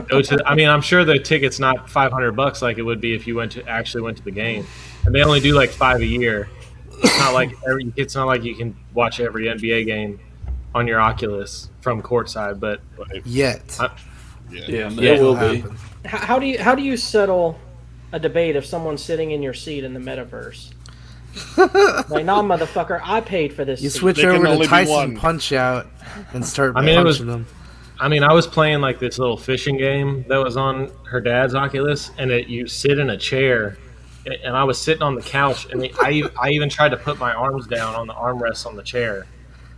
[SPEAKER 3] go to. I mean, I'm sure the ticket's not $500 like it would be if you actually went to the game, and they only do like 5 a year. It's not like it's not like you can watch every NBA game on your Oculus from courtside, but
[SPEAKER 5] Yet.
[SPEAKER 4] Yeah,
[SPEAKER 3] Yeah.
[SPEAKER 4] there will be.
[SPEAKER 5] Happen.
[SPEAKER 1] How do you settle a debate if someone's sitting in your seat in the metaverse? Like, nah, motherfucker, I paid for this.
[SPEAKER 5] You
[SPEAKER 1] seat.
[SPEAKER 5] switch
[SPEAKER 2] There can
[SPEAKER 5] over
[SPEAKER 2] only
[SPEAKER 5] to
[SPEAKER 2] be
[SPEAKER 5] Tyson
[SPEAKER 2] one.
[SPEAKER 5] Punch Out and start
[SPEAKER 3] I mean, it was-
[SPEAKER 5] punching them.
[SPEAKER 3] I mean, I was playing like this little fishing game that was on her dad's Oculus, and you sit in a chair, and I was sitting on the couch, and I even tried to put my arms down on the armrests on the chair.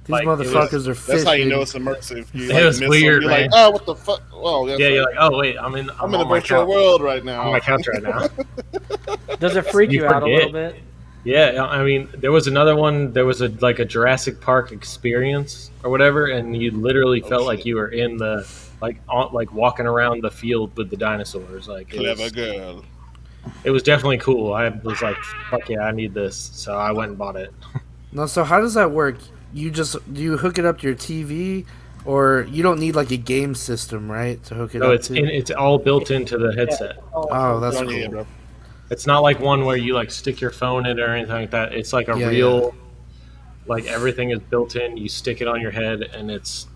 [SPEAKER 5] These
[SPEAKER 3] like, it was-
[SPEAKER 5] motherfuckers are
[SPEAKER 2] That's how you
[SPEAKER 5] fishing.
[SPEAKER 2] know it's immersive. You,
[SPEAKER 3] It was
[SPEAKER 2] miss
[SPEAKER 3] weird,
[SPEAKER 2] You're
[SPEAKER 3] man.
[SPEAKER 2] like, oh, what the fuck? Oh, that's
[SPEAKER 3] Yeah,
[SPEAKER 2] right.
[SPEAKER 3] you're like, oh wait, I'm
[SPEAKER 2] I'm in
[SPEAKER 3] on
[SPEAKER 2] a
[SPEAKER 3] my
[SPEAKER 2] virtual
[SPEAKER 3] couch,
[SPEAKER 2] world right now.
[SPEAKER 3] on my couch right now.
[SPEAKER 1] Does it freak
[SPEAKER 3] You
[SPEAKER 1] you out a little
[SPEAKER 3] forget.
[SPEAKER 1] bit?
[SPEAKER 3] Yeah, I mean, there was another one. There was like a Jurassic Park experience or whatever, and you literally felt like
[SPEAKER 2] shit.
[SPEAKER 3] you were in the like walking around the field with the dinosaurs. Like
[SPEAKER 2] Clever girl.
[SPEAKER 3] it was definitely cool. I was like, fuck yeah, I need this, so I went and bought it.
[SPEAKER 5] No, so how does that work? Do you hook it up to your TV, or you don't need like a game system, right, to hook it
[SPEAKER 3] No,
[SPEAKER 5] up
[SPEAKER 3] it's
[SPEAKER 5] to?
[SPEAKER 3] it's all built into the headset.
[SPEAKER 5] Oh, that's
[SPEAKER 2] Oh,
[SPEAKER 5] cool.
[SPEAKER 2] yeah, bro.
[SPEAKER 3] It's not like one where you like stick your phone in it or anything like that. It's like a
[SPEAKER 5] Yeah,
[SPEAKER 3] real, like everything is built in. You stick it on your head, and it's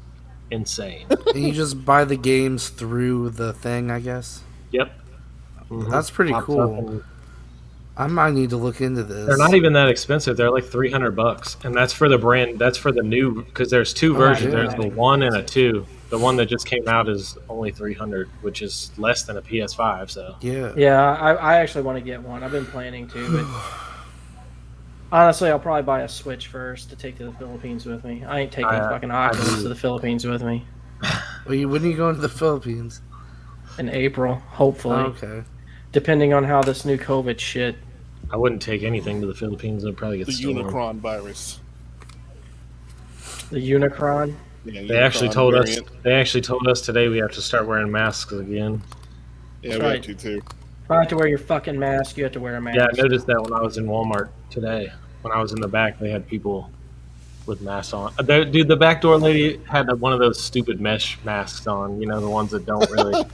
[SPEAKER 3] insane.
[SPEAKER 5] And you just buy the games through the thing, I guess.
[SPEAKER 3] Yep. Mhm.
[SPEAKER 5] That's pretty
[SPEAKER 3] Pops
[SPEAKER 5] cool.
[SPEAKER 3] up and-
[SPEAKER 5] I might need to look into this.
[SPEAKER 3] They're not even that expensive. They're like $300, and that's for the brand. That's for the new, because there's two versions.
[SPEAKER 5] yeah.
[SPEAKER 3] There's the 1 and a 2. The one that just came out is only $300, which is less than a PS5. So
[SPEAKER 5] Yeah.
[SPEAKER 1] Yeah, I actually want to get one. I've been planning to, but honestly, I'll probably buy a Switch first to take to the Philippines with me. I ain't taking fucking Oculus to the Philippines with me
[SPEAKER 5] When are you going to the Philippines?
[SPEAKER 1] in April, hopefully.
[SPEAKER 5] Okay.
[SPEAKER 1] Depending on how this new COVID shit.
[SPEAKER 3] I wouldn't take anything to the Philippines. I'd probably get
[SPEAKER 2] The
[SPEAKER 3] stolen.
[SPEAKER 2] Unicron virus.
[SPEAKER 1] The Unicron.
[SPEAKER 2] Yeah,
[SPEAKER 3] They actually
[SPEAKER 2] Unicron
[SPEAKER 3] told
[SPEAKER 2] variant.
[SPEAKER 3] us. They actually told us today we have to start wearing masks again.
[SPEAKER 2] Yeah,
[SPEAKER 1] That's
[SPEAKER 2] we
[SPEAKER 1] right.
[SPEAKER 2] have to too.
[SPEAKER 1] If I have to wear your fucking mask, you have to wear a mask.
[SPEAKER 3] Yeah, I noticed that when I was in Walmart today. When I was in the back, they had people with masks on. Dude, the back door lady had one of those stupid mesh masks on. You know, the ones that don't really.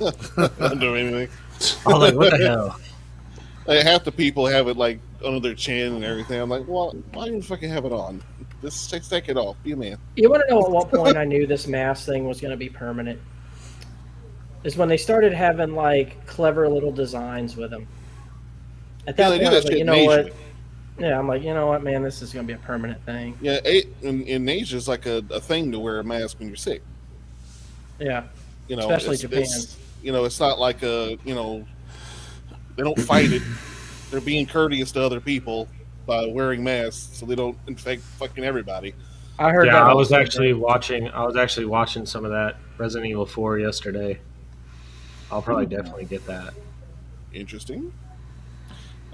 [SPEAKER 2] Don't do anything.
[SPEAKER 3] I was like, what the hell?
[SPEAKER 2] Like, half the people have it like under their chin and everything. I'm like, well, why do you fucking have it on? Just take it off. Be a man.
[SPEAKER 1] You want to know at what point I knew this mask thing was going to be permanent? Is when they started having like clever little designs with them. At
[SPEAKER 2] Yeah,
[SPEAKER 1] that
[SPEAKER 2] they do
[SPEAKER 1] point, I
[SPEAKER 2] that
[SPEAKER 1] was like,
[SPEAKER 2] shit
[SPEAKER 1] you
[SPEAKER 2] in
[SPEAKER 1] know
[SPEAKER 2] Asia.
[SPEAKER 1] what? Yeah, I'm like, you know what, man, this is going to be a permanent thing.
[SPEAKER 2] Yeah, in Asia, it's like a thing to wear a mask when you're sick.
[SPEAKER 1] Yeah,
[SPEAKER 2] You know,
[SPEAKER 1] Especially
[SPEAKER 2] it's,
[SPEAKER 1] Japan.
[SPEAKER 2] it's not like they don't fight it. They're being courteous to other people by wearing masks, so they don't infect fucking everybody.
[SPEAKER 1] I heard
[SPEAKER 3] Yeah,
[SPEAKER 1] that.
[SPEAKER 3] I was
[SPEAKER 1] also.
[SPEAKER 3] actually watching some of that Resident Evil 4 yesterday. I'll probably definitely get that.
[SPEAKER 2] Interesting.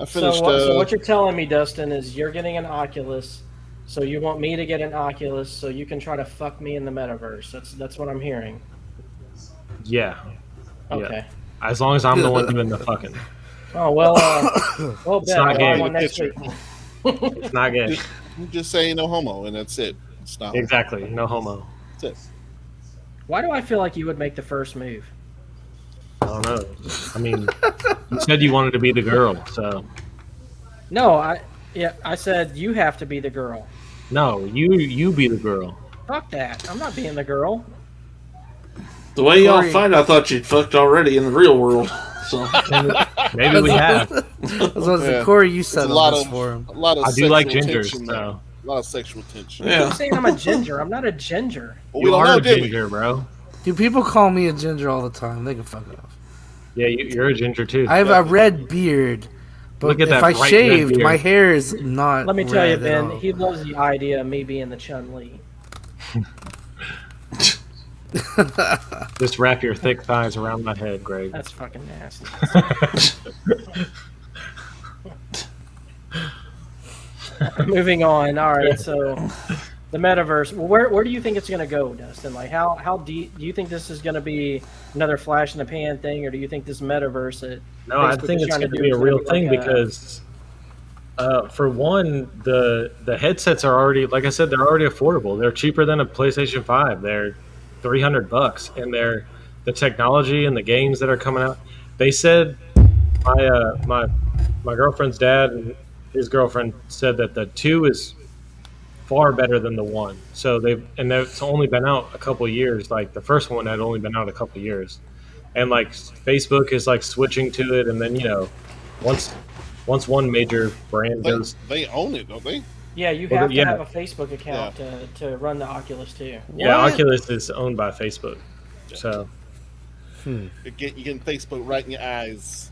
[SPEAKER 2] I
[SPEAKER 1] So,
[SPEAKER 2] finished.
[SPEAKER 1] so what you're telling me, Dustin, is you're getting an Oculus, so you want me to get an Oculus so you can try to fuck me in the metaverse. That's what I'm hearing.
[SPEAKER 3] Yeah.
[SPEAKER 1] Okay.
[SPEAKER 3] As long as I'm the one doing the fucking.
[SPEAKER 1] Oh well. Well, bet
[SPEAKER 3] not
[SPEAKER 1] I'll buy
[SPEAKER 3] gay.
[SPEAKER 1] one next
[SPEAKER 2] Picture.
[SPEAKER 1] week.
[SPEAKER 3] It's not gay.
[SPEAKER 2] you just say no homo, and that's it. Stop.
[SPEAKER 3] Exactly. No homo.
[SPEAKER 2] That's it.
[SPEAKER 1] Why do I feel like you would make the first move?
[SPEAKER 3] I don't know. I mean, you said you wanted to be the girl, so
[SPEAKER 1] No, I said you have to be the girl.
[SPEAKER 3] no, you be the girl.
[SPEAKER 1] Fuck that. I'm not being the girl.
[SPEAKER 4] The way y'all
[SPEAKER 5] Corey-
[SPEAKER 4] fight, I thought you'd fucked already in the real world. So
[SPEAKER 3] Maybe we have.
[SPEAKER 5] I was gonna say,
[SPEAKER 2] Yeah.
[SPEAKER 5] Corey, you
[SPEAKER 2] It's
[SPEAKER 5] said
[SPEAKER 2] a lot
[SPEAKER 5] this
[SPEAKER 2] of
[SPEAKER 5] for him.
[SPEAKER 2] a lot of
[SPEAKER 3] I do like
[SPEAKER 2] sexual
[SPEAKER 3] gingers,
[SPEAKER 2] tension there.
[SPEAKER 3] so
[SPEAKER 2] A lot of sexual tension.
[SPEAKER 1] I'm
[SPEAKER 4] yeah,
[SPEAKER 1] saying I'm a ginger. I'm not a ginger.
[SPEAKER 2] Well, we
[SPEAKER 3] you
[SPEAKER 2] don't
[SPEAKER 3] are
[SPEAKER 2] know,
[SPEAKER 3] a
[SPEAKER 2] did we?
[SPEAKER 3] ginger, bro.
[SPEAKER 5] Dude, people call me a ginger all the time. They can fuck off.
[SPEAKER 3] Yeah, you're a ginger too.
[SPEAKER 5] I have a red beard, but
[SPEAKER 3] Look at
[SPEAKER 5] if
[SPEAKER 3] that
[SPEAKER 5] I
[SPEAKER 3] bright red
[SPEAKER 5] shaved,
[SPEAKER 3] beard.
[SPEAKER 5] my hair is not.
[SPEAKER 1] Let me tell you,
[SPEAKER 5] red at
[SPEAKER 1] Ben,
[SPEAKER 5] all.
[SPEAKER 1] he loves the idea of me being the Chun-Li.
[SPEAKER 3] Just wrap your thick thighs around my head, Greg.
[SPEAKER 1] That's fucking nasty. Moving on. All right, so the metaverse. Well, where do you think it's going to go, Dustin? Like, how deep do you think this is going to be another flash in the pan thing, or do you think this metaverse that
[SPEAKER 3] No, I
[SPEAKER 1] Facebook
[SPEAKER 3] think
[SPEAKER 1] is
[SPEAKER 3] it's
[SPEAKER 1] trying to
[SPEAKER 3] going to
[SPEAKER 1] do
[SPEAKER 3] be a
[SPEAKER 1] is
[SPEAKER 3] real
[SPEAKER 1] gonna be
[SPEAKER 3] thing
[SPEAKER 1] like a-
[SPEAKER 3] because, for one, the headsets are already, like I said, they're already affordable. They're cheaper than a PlayStation 5. They're $300, and the technology and the games that are coming out. They said my girlfriend's dad and his girlfriend said that the 2 is far better than the 1. So it's only been out a couple of years. Like the first one had only been out a couple of years, and like Facebook is like switching to it, and then once one major brand goes,
[SPEAKER 2] They own it, don't they?
[SPEAKER 1] Yeah, you
[SPEAKER 3] Well,
[SPEAKER 1] have to
[SPEAKER 3] yeah.
[SPEAKER 1] have a Facebook account to run the Oculus too.
[SPEAKER 3] yeah,
[SPEAKER 5] What?
[SPEAKER 3] Oculus is owned by Facebook. So
[SPEAKER 2] You getting Facebook right in your eyes.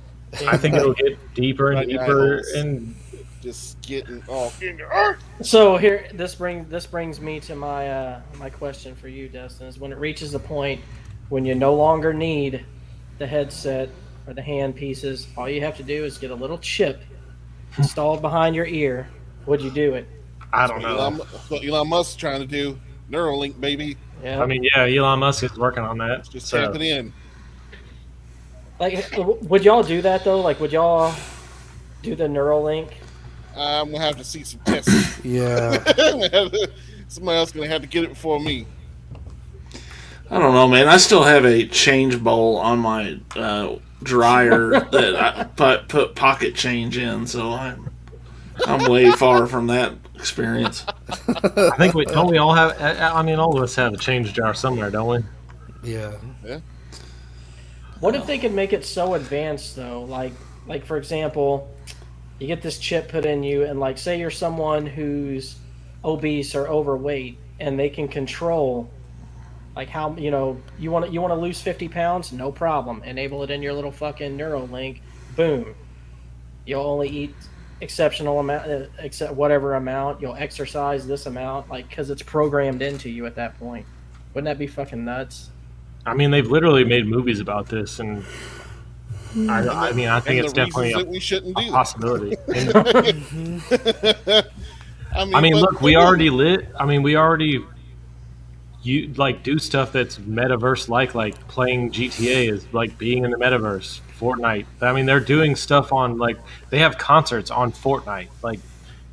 [SPEAKER 3] I think it'll get deeper and
[SPEAKER 2] Right in your
[SPEAKER 3] deeper,
[SPEAKER 2] eyeballs.
[SPEAKER 3] and
[SPEAKER 2] Just getting off in your earth.
[SPEAKER 1] So here, this brings me to my my question for you, Dustin. Is when it reaches the point when you no longer need the headset or the hand pieces, all you have to do is get a little chip installed behind your ear. Would you do it?
[SPEAKER 3] I don't know.
[SPEAKER 2] What Elon Musk's trying to do. Neuralink, baby.
[SPEAKER 1] Yeah.
[SPEAKER 3] I mean, yeah, Elon Musk is working on that.
[SPEAKER 2] Just
[SPEAKER 3] So,
[SPEAKER 2] tap it in.
[SPEAKER 1] Like, would y'all do that though? Like, would y'all do the Neuralink?
[SPEAKER 2] I'm gonna have to see some tests.
[SPEAKER 5] Yeah.
[SPEAKER 2] Somebody else gonna have to get it before me.
[SPEAKER 4] I don't know, man. I still have a change bowl on my dryer that I put pocket change in, so I'm way far from that experience.
[SPEAKER 3] I think don't we all have? I mean, all of us have a change jar somewhere, don't we?
[SPEAKER 5] Yeah.
[SPEAKER 1] What if they could make it so advanced though? Like for example, you get this chip put in you, and like say you're someone who's obese or overweight, and they can control like how you want to lose 50 pounds, no problem. Enable it in your little fucking Neuralink, boom. You'll only eat exceptional amount, except whatever amount. You'll exercise this amount, like because it's programmed into you at that point. Wouldn't that be fucking nuts?
[SPEAKER 3] I mean, they've literally made movies about this, and I mean, I think
[SPEAKER 2] And
[SPEAKER 3] it's
[SPEAKER 2] the
[SPEAKER 3] definitely
[SPEAKER 2] reasons that we shouldn't
[SPEAKER 3] a
[SPEAKER 2] do that.
[SPEAKER 3] possibility. And,
[SPEAKER 2] I
[SPEAKER 3] I mean,
[SPEAKER 2] but-
[SPEAKER 3] look, we already you like do stuff that's metaverse like playing GTA is like being in the metaverse. Fortnite. I mean, they're doing stuff on like they have concerts on Fortnite. Like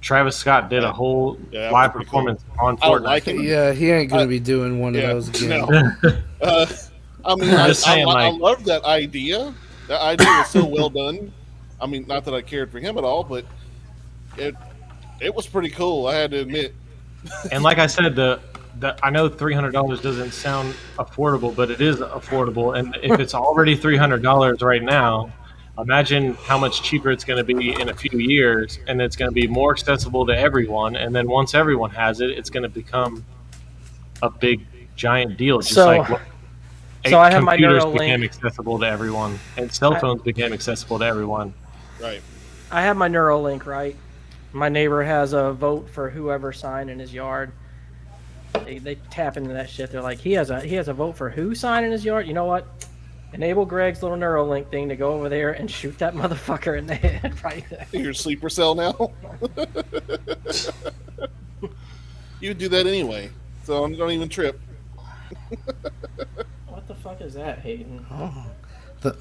[SPEAKER 3] Travis Scott did a whole
[SPEAKER 2] Yeah, that was
[SPEAKER 3] live
[SPEAKER 2] pretty cool.
[SPEAKER 3] performance on
[SPEAKER 2] I don't
[SPEAKER 3] Fortnite.
[SPEAKER 2] like it.
[SPEAKER 5] Yeah, he ain't gonna be doing one
[SPEAKER 2] Yeah,
[SPEAKER 5] of those again.
[SPEAKER 2] no. I mean,
[SPEAKER 3] I'm just saying,
[SPEAKER 2] I
[SPEAKER 3] like-
[SPEAKER 2] love that idea. That idea was so well done. I mean, not that I cared for him at all, but it was pretty cool. I had to admit.
[SPEAKER 3] And like I said, I know $300 doesn't sound affordable, but it is affordable. And if it's already $300 right now, imagine how much cheaper it's going to be in a few years, and it's going to be more accessible to everyone. And then once everyone has it, it's going to become a big, giant deal. Just
[SPEAKER 1] So-
[SPEAKER 3] like
[SPEAKER 1] so I have my
[SPEAKER 3] computers
[SPEAKER 1] Neuralink.
[SPEAKER 3] became accessible to everyone, and cell phones became accessible to everyone.
[SPEAKER 2] Right.
[SPEAKER 1] I have my Neuralink, right? My neighbor has a vote for whoever sign in his yard. They tap into that shit. They're like, he has a vote for who sign in his yard? You know what? Enable Greg's little Neuralink thing to go over there and shoot that motherfucker in the head right there.
[SPEAKER 2] Your sleeper cell now. You would do that anyway, so don't even trip.
[SPEAKER 1] What the fuck is that, Hayden?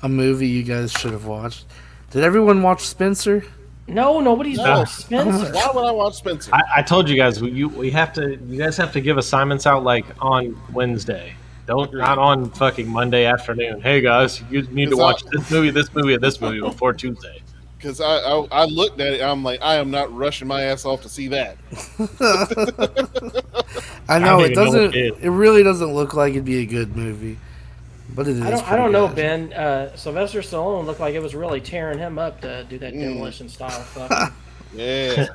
[SPEAKER 5] A movie you guys should have watched. Did everyone watch Spencer?
[SPEAKER 1] No, nobody's
[SPEAKER 2] No.
[SPEAKER 1] vote. Spencer.
[SPEAKER 2] Why would I watch Spencer?
[SPEAKER 3] I told you guys you guys have to give assignments out like on Wednesday. Not on fucking Monday afternoon. Hey guys, you need to watch this movie, and this movie before Tuesday.
[SPEAKER 2] Because I looked at it, I'm like, I am not rushing my ass off to see that.
[SPEAKER 5] I know
[SPEAKER 3] don't
[SPEAKER 5] it
[SPEAKER 3] even know
[SPEAKER 5] doesn't.
[SPEAKER 3] what it is.
[SPEAKER 5] It really doesn't look like it'd be a good movie, but it is.
[SPEAKER 1] I don't know,
[SPEAKER 5] pretty
[SPEAKER 1] Ben. Sylvester Stallone looked like it was really tearing him up to do that demolition style stuff.
[SPEAKER 2] Yeah.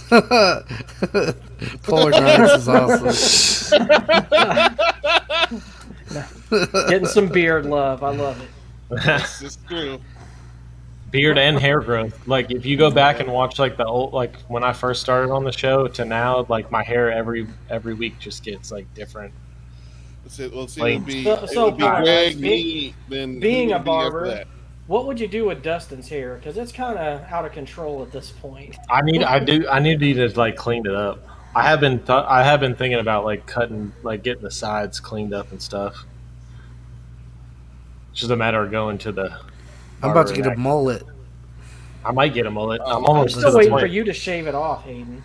[SPEAKER 5] good. Poltergeist is awesome.
[SPEAKER 1] Getting some beard love. I love it.
[SPEAKER 2] This is true.
[SPEAKER 3] Beard and hair growth. Like if you go back and watch like the old, like when I first started on the show to now, like my hair every week just gets like different.
[SPEAKER 2] Let's see,
[SPEAKER 3] Like-
[SPEAKER 2] it would be,
[SPEAKER 1] So,
[SPEAKER 2] it would be
[SPEAKER 1] Paul,
[SPEAKER 2] Greg,
[SPEAKER 1] being-
[SPEAKER 2] me, then
[SPEAKER 1] being
[SPEAKER 2] who
[SPEAKER 1] a
[SPEAKER 2] would be after
[SPEAKER 1] barber,
[SPEAKER 2] that?
[SPEAKER 1] What would you do with Dustin's hair? Because it's kind of out of control at this point.
[SPEAKER 3] I need to like clean it up. I have been thinking about like cutting, like getting the sides cleaned up and stuff. It's just a matter of going to the.
[SPEAKER 5] I'm about to
[SPEAKER 3] barber
[SPEAKER 5] get a
[SPEAKER 3] and
[SPEAKER 5] mullet.
[SPEAKER 3] I might get a mullet. I'm
[SPEAKER 1] I'm
[SPEAKER 3] almost to
[SPEAKER 1] still
[SPEAKER 3] the
[SPEAKER 1] waiting for
[SPEAKER 3] point.
[SPEAKER 1] you to shave it off, Hayden.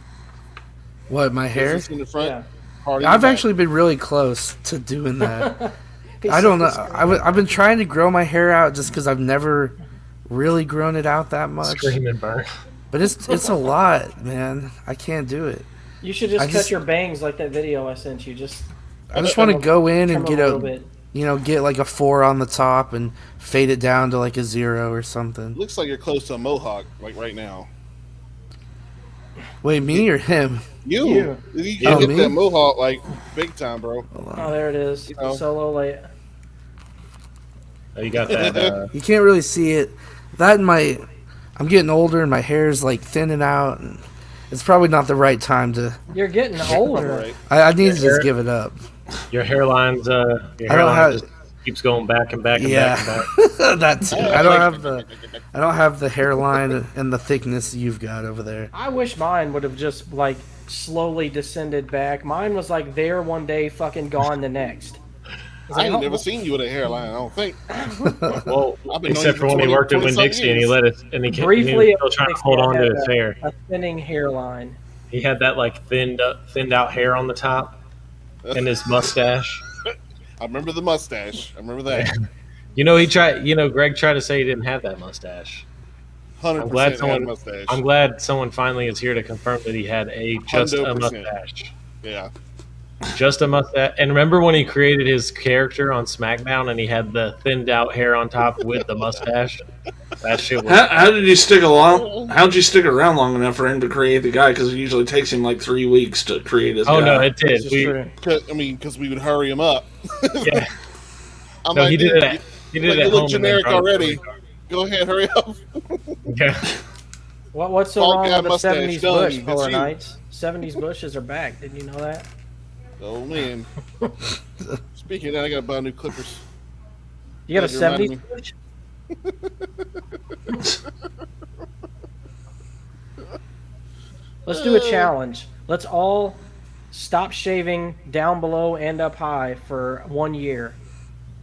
[SPEAKER 5] What, my hair?
[SPEAKER 2] Business in the front,
[SPEAKER 1] Yeah.
[SPEAKER 2] party in
[SPEAKER 5] I've
[SPEAKER 2] the back.
[SPEAKER 5] actually been really close to doing that.
[SPEAKER 1] He's
[SPEAKER 5] I don't know.
[SPEAKER 1] so
[SPEAKER 5] I've been trying to grow my hair out just because I've never really grown it out that much.
[SPEAKER 3] Scream and burn.
[SPEAKER 5] But it's a lot, man. I can't do it.
[SPEAKER 1] You should just
[SPEAKER 5] I
[SPEAKER 1] cut
[SPEAKER 5] just-
[SPEAKER 1] your bangs like that video I sent you. Just
[SPEAKER 5] I just want to go in
[SPEAKER 1] trim
[SPEAKER 5] and
[SPEAKER 1] them
[SPEAKER 5] get
[SPEAKER 1] a little bit.
[SPEAKER 5] get like a 4 on the top and fade it down to like a 0 or something.
[SPEAKER 2] Looks like you're close to a mohawk, like right now.
[SPEAKER 5] Wait, me or him?
[SPEAKER 2] You
[SPEAKER 1] You.
[SPEAKER 5] Oh,
[SPEAKER 2] hit
[SPEAKER 5] me?
[SPEAKER 2] that mohawk like big time, bro.
[SPEAKER 1] Oh, there it is.
[SPEAKER 2] know.
[SPEAKER 1] Solo late.
[SPEAKER 3] Oh, you got that.
[SPEAKER 5] You can't really see it. That and I'm getting older and my hair's like thinning out. And it's probably not the right time to.
[SPEAKER 1] You're getting older.
[SPEAKER 2] Right.
[SPEAKER 5] I need to
[SPEAKER 3] Your
[SPEAKER 5] just
[SPEAKER 3] hair-
[SPEAKER 5] give it up.
[SPEAKER 3] Your hairline's
[SPEAKER 5] I don't
[SPEAKER 3] hairline
[SPEAKER 5] have.
[SPEAKER 3] just keeps going back and back and
[SPEAKER 5] Yeah,
[SPEAKER 3] back and back.
[SPEAKER 5] that too. I don't have the hairline and the thickness you've got over there.
[SPEAKER 1] I wish mine would have just like slowly descended back. Mine was like there one day, fucking gone the next.
[SPEAKER 2] I ain't never seen you with a hairline. I don't think.
[SPEAKER 3] Well,
[SPEAKER 2] I've been knowing
[SPEAKER 3] except
[SPEAKER 2] you
[SPEAKER 3] for when he
[SPEAKER 2] 20
[SPEAKER 3] worked at
[SPEAKER 2] 20-some
[SPEAKER 3] Winn-Dixie and he
[SPEAKER 2] years.
[SPEAKER 3] let it, and he kept
[SPEAKER 1] Briefly,
[SPEAKER 3] he was still trying to hold on to his hair.
[SPEAKER 1] a thinning hairline.
[SPEAKER 3] He had that like thinned out hair on the top, and his mustache.
[SPEAKER 2] I remember the mustache. I remember that.
[SPEAKER 3] Greg tried to say he didn't have that mustache.
[SPEAKER 2] 100% mustache.
[SPEAKER 3] I'm glad someone finally is here to confirm that he had just a
[SPEAKER 2] 100%.
[SPEAKER 3] mustache.
[SPEAKER 2] Yeah.
[SPEAKER 3] Just a mustache. And remember when he created his character on SmackDown and he had the thinned out hair on top with the mustache? That shit was.
[SPEAKER 4] How did you stick along? How'd you stick around long enough for him to create the guy? Because it usually takes him like 3 weeks to create his
[SPEAKER 3] Oh
[SPEAKER 4] guy.
[SPEAKER 3] no, it did.
[SPEAKER 1] This is true.
[SPEAKER 2] Because we would hurry him up.
[SPEAKER 3] Yeah.
[SPEAKER 2] I'm
[SPEAKER 3] No,
[SPEAKER 2] like,
[SPEAKER 3] he did
[SPEAKER 2] dude,
[SPEAKER 3] it. He did
[SPEAKER 2] like,
[SPEAKER 3] it at
[SPEAKER 2] you look
[SPEAKER 3] home. and then
[SPEAKER 2] generic
[SPEAKER 3] brought it
[SPEAKER 2] already.
[SPEAKER 3] to
[SPEAKER 2] Go ahead, hurry up.
[SPEAKER 3] Yeah.
[SPEAKER 1] What's so
[SPEAKER 2] Bald
[SPEAKER 1] wrong
[SPEAKER 2] guy
[SPEAKER 1] with the
[SPEAKER 2] mustache,
[SPEAKER 1] 70s
[SPEAKER 2] done.
[SPEAKER 1] bush,
[SPEAKER 2] That's
[SPEAKER 1] Polar
[SPEAKER 2] you.
[SPEAKER 1] Knights? 70s bushes are back. Did you know that?
[SPEAKER 2] Oh man. Speaking of that, I gotta buy new clippers.
[SPEAKER 1] You got a
[SPEAKER 2] Yeah, you reminded
[SPEAKER 1] 70s bush? Let's do a challenge. Let's all stop shaving down below and up high for 1 year.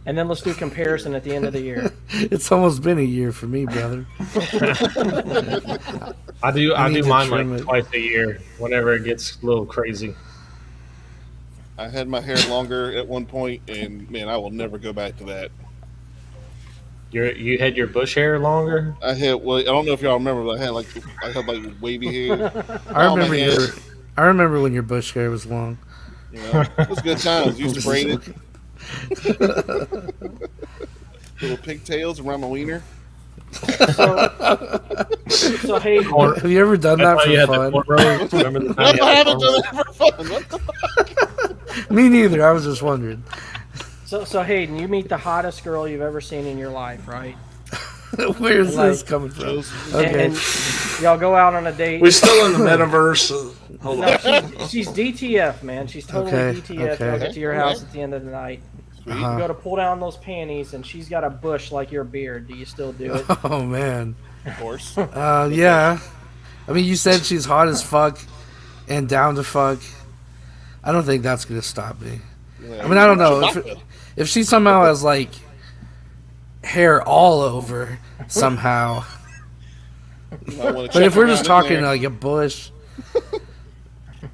[SPEAKER 1] And then let's do a comparison at the end of the year.
[SPEAKER 5] It's almost been a year for me, brother.
[SPEAKER 3] I do
[SPEAKER 5] need to
[SPEAKER 3] mine
[SPEAKER 5] trim
[SPEAKER 3] like
[SPEAKER 5] it.
[SPEAKER 3] twice a year whenever it gets a little crazy.
[SPEAKER 2] I had my hair longer at one point, and man, I will never go back to that.
[SPEAKER 3] You had your bush hair longer?
[SPEAKER 2] I had I don't know if y'all remember, but I had like wavy hair.
[SPEAKER 5] I
[SPEAKER 2] Oh, my
[SPEAKER 5] remember
[SPEAKER 2] head.
[SPEAKER 5] I remember when your bush hair was long.
[SPEAKER 2] You know, it was good times. Used to braid it. Little pigtails around my wiener.
[SPEAKER 1] So hey,
[SPEAKER 5] Have you ever done that
[SPEAKER 3] That's why you
[SPEAKER 5] for
[SPEAKER 3] had the
[SPEAKER 5] fun?
[SPEAKER 3] cornrows. Remember the time you
[SPEAKER 2] I
[SPEAKER 3] had the
[SPEAKER 2] haven't done
[SPEAKER 3] cornrows?
[SPEAKER 2] that for fun. What the
[SPEAKER 5] Me neither. I was just wondering.
[SPEAKER 1] so Hayden, you meet the hottest girl you've ever seen in your life, right?
[SPEAKER 5] Where's
[SPEAKER 1] Like-
[SPEAKER 5] this coming from?
[SPEAKER 2] Joe's-
[SPEAKER 5] Okay.
[SPEAKER 1] And y'all go out on a date.
[SPEAKER 4] We still in the metaverse. Hold
[SPEAKER 1] No,
[SPEAKER 4] on.
[SPEAKER 1] she's DTF, man. She's totally
[SPEAKER 5] Okay,
[SPEAKER 1] DTF.
[SPEAKER 5] okay.
[SPEAKER 1] Y'all get to your house at the end of the night. You
[SPEAKER 5] Uh-huh.
[SPEAKER 1] go to pull down those panties, and she's got a bush like your beard. Do you still do it?
[SPEAKER 5] Oh man.
[SPEAKER 2] Of course.
[SPEAKER 5] Yeah. I mean, you said she's hot as fuck and down to fuck. I don't think that's gonna stop me. I mean, I don't know if she somehow has like hair all over somehow.
[SPEAKER 2] You might wanna
[SPEAKER 5] But
[SPEAKER 2] check
[SPEAKER 5] if we're just
[SPEAKER 2] around in
[SPEAKER 5] talking
[SPEAKER 2] there.
[SPEAKER 5] like a bush,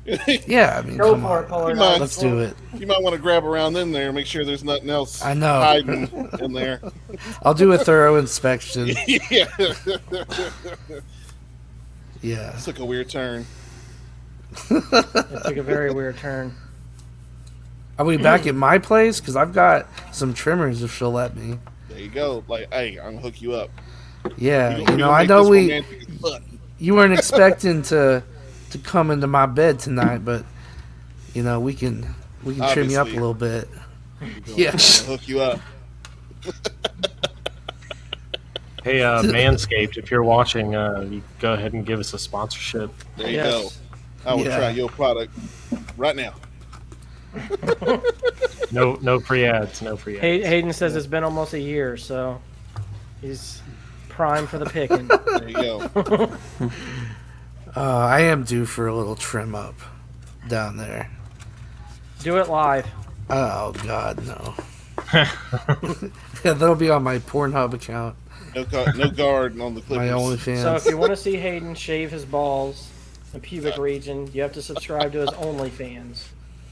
[SPEAKER 5] Yeah, I mean,
[SPEAKER 1] Go
[SPEAKER 5] come
[SPEAKER 1] for it,
[SPEAKER 5] on.
[SPEAKER 1] Polar
[SPEAKER 2] Come
[SPEAKER 1] Knight.
[SPEAKER 2] on.
[SPEAKER 5] Let's do it.
[SPEAKER 2] You might want to grab around in there and make sure there's nothing else
[SPEAKER 5] I know.
[SPEAKER 2] hiding in there.
[SPEAKER 5] I'll do a thorough inspection.
[SPEAKER 2] Yeah.
[SPEAKER 5] Yeah.
[SPEAKER 2] Took a weird turn.
[SPEAKER 1] It took a very weird turn.
[SPEAKER 5] Are we back at my place? Because I've got some trimmers if she'll let me.
[SPEAKER 2] There you go. Like, hey, I'm gonna hook you up.
[SPEAKER 5] Yeah,
[SPEAKER 2] We
[SPEAKER 5] you
[SPEAKER 2] gonna
[SPEAKER 5] know, I
[SPEAKER 2] make
[SPEAKER 5] know
[SPEAKER 2] this
[SPEAKER 5] we.
[SPEAKER 2] romantic as fuck.
[SPEAKER 5] You weren't expecting to come into my bed tonight, but you know we can trim you up a
[SPEAKER 2] Obviously.
[SPEAKER 5] little bit.
[SPEAKER 2] We're
[SPEAKER 5] Yeah.
[SPEAKER 2] gonna hook you up.
[SPEAKER 3] Hey, Manscaped, if you're watching, you go ahead and give us a sponsorship.
[SPEAKER 2] There you
[SPEAKER 1] Yes.
[SPEAKER 2] go. I will
[SPEAKER 5] Yeah.
[SPEAKER 2] try your product right now.
[SPEAKER 3] No free ads. No free ads.
[SPEAKER 1] Hayden says it's been almost a year, so he's prime for the picking.
[SPEAKER 2] There you go.
[SPEAKER 5] I am due for a little trim up down there.
[SPEAKER 1] Do it live.
[SPEAKER 5] Oh God, no. Yeah, that'll be on my Pornhub account,
[SPEAKER 2] No guard on the
[SPEAKER 5] my
[SPEAKER 2] Clippers.
[SPEAKER 5] OnlyFans.
[SPEAKER 1] So if you want to see Hayden shave his balls and pubic region, you have to subscribe to his OnlyFans.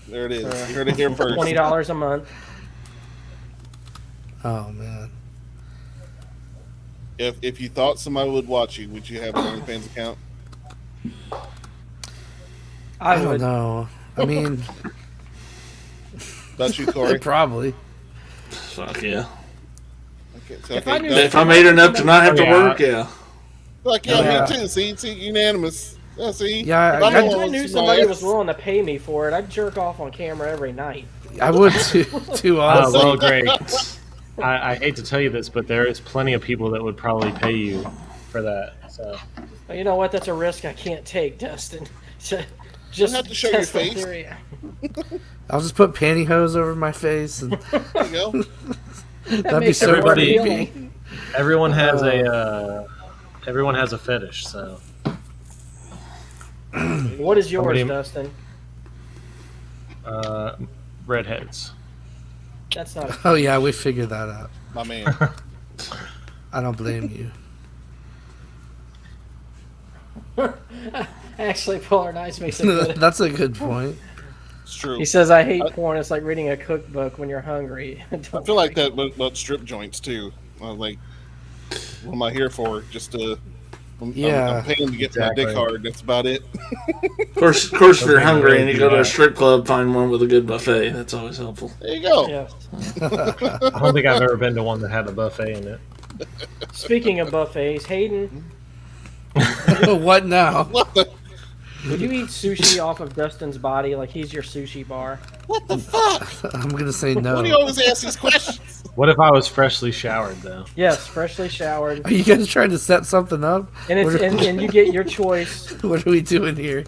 [SPEAKER 2] There it is. You heard it here first.
[SPEAKER 1] $20 a month.
[SPEAKER 5] Oh man.
[SPEAKER 2] If you thought somebody would watch you, would you have an OnlyFans account?
[SPEAKER 5] I don't
[SPEAKER 1] would.
[SPEAKER 5] know. I mean,
[SPEAKER 2] About you, Corey?
[SPEAKER 5] probably.
[SPEAKER 4] Fuck yeah.
[SPEAKER 2] Okay, so
[SPEAKER 1] If I knew-
[SPEAKER 4] If I made enough to not have to
[SPEAKER 3] Yeah.
[SPEAKER 4] work, yeah.
[SPEAKER 2] Like, yeah,
[SPEAKER 5] Yeah.
[SPEAKER 2] me too. See, unanimous. Yeah, see?
[SPEAKER 5] Yeah,
[SPEAKER 2] If I'm
[SPEAKER 5] I-
[SPEAKER 2] the
[SPEAKER 1] If
[SPEAKER 2] one
[SPEAKER 1] I knew
[SPEAKER 2] with
[SPEAKER 1] somebody
[SPEAKER 2] some
[SPEAKER 1] was
[SPEAKER 2] ass,
[SPEAKER 1] willing to pay me for it, I'd jerk off on camera every night.
[SPEAKER 5] I would too honestly.
[SPEAKER 3] Well, Greg, I hate to tell you this, but there is plenty of people that would probably pay you for that. So
[SPEAKER 1] But you know what? That's a risk I can't take, Dustin.
[SPEAKER 2] You have to show your
[SPEAKER 1] test that
[SPEAKER 2] face.
[SPEAKER 1] theory.
[SPEAKER 5] I'll just put pantyhose over my face, and
[SPEAKER 2] there you go.
[SPEAKER 5] that'd be
[SPEAKER 1] makes
[SPEAKER 5] so
[SPEAKER 1] it more
[SPEAKER 5] creepy.
[SPEAKER 1] appealing.
[SPEAKER 3] everyone has a fetish. So
[SPEAKER 1] What is yours,
[SPEAKER 3] Somebody-
[SPEAKER 1] Dustin?
[SPEAKER 3] redheads.
[SPEAKER 1] That's not.
[SPEAKER 5] Oh yeah, we figured that out.
[SPEAKER 2] My man.
[SPEAKER 5] I don't blame you.
[SPEAKER 1] Actually, Polar Nights makes it good.
[SPEAKER 5] That's a good point.
[SPEAKER 2] It's true.
[SPEAKER 1] He says, "I hate porn. It's like reading a cookbook when you're hungry."
[SPEAKER 2] I feel like that about strip joints, too. I was like, what am I here for? Just to...
[SPEAKER 5] Yeah.
[SPEAKER 2] I'm paying to get
[SPEAKER 3] Exactly.
[SPEAKER 2] my dick hard. That's about it.
[SPEAKER 4] Of course, if you're
[SPEAKER 3] Okay,
[SPEAKER 4] hungry
[SPEAKER 3] really
[SPEAKER 4] and you
[SPEAKER 3] do
[SPEAKER 4] go to a
[SPEAKER 3] that.
[SPEAKER 4] strip club, find one with a good buffet. That's always helpful.
[SPEAKER 2] There you go.
[SPEAKER 1] Yeah.
[SPEAKER 3] I don't think I've ever been to one that had a buffet in it.
[SPEAKER 1] Speaking of buffets, Hayden,
[SPEAKER 5] What now?
[SPEAKER 2] What the...
[SPEAKER 1] would you eat sushi off of Dustin's body like he's your sushi bar?
[SPEAKER 2] What the fuck?
[SPEAKER 5] I'm gonna say
[SPEAKER 2] Why do you
[SPEAKER 5] no.
[SPEAKER 2] always ask these questions?
[SPEAKER 3] What if I was freshly showered though?
[SPEAKER 1] Yes, freshly showered,
[SPEAKER 5] Are you guys trying to set something up?
[SPEAKER 1] and and you get your choice.
[SPEAKER 5] What are we doing here?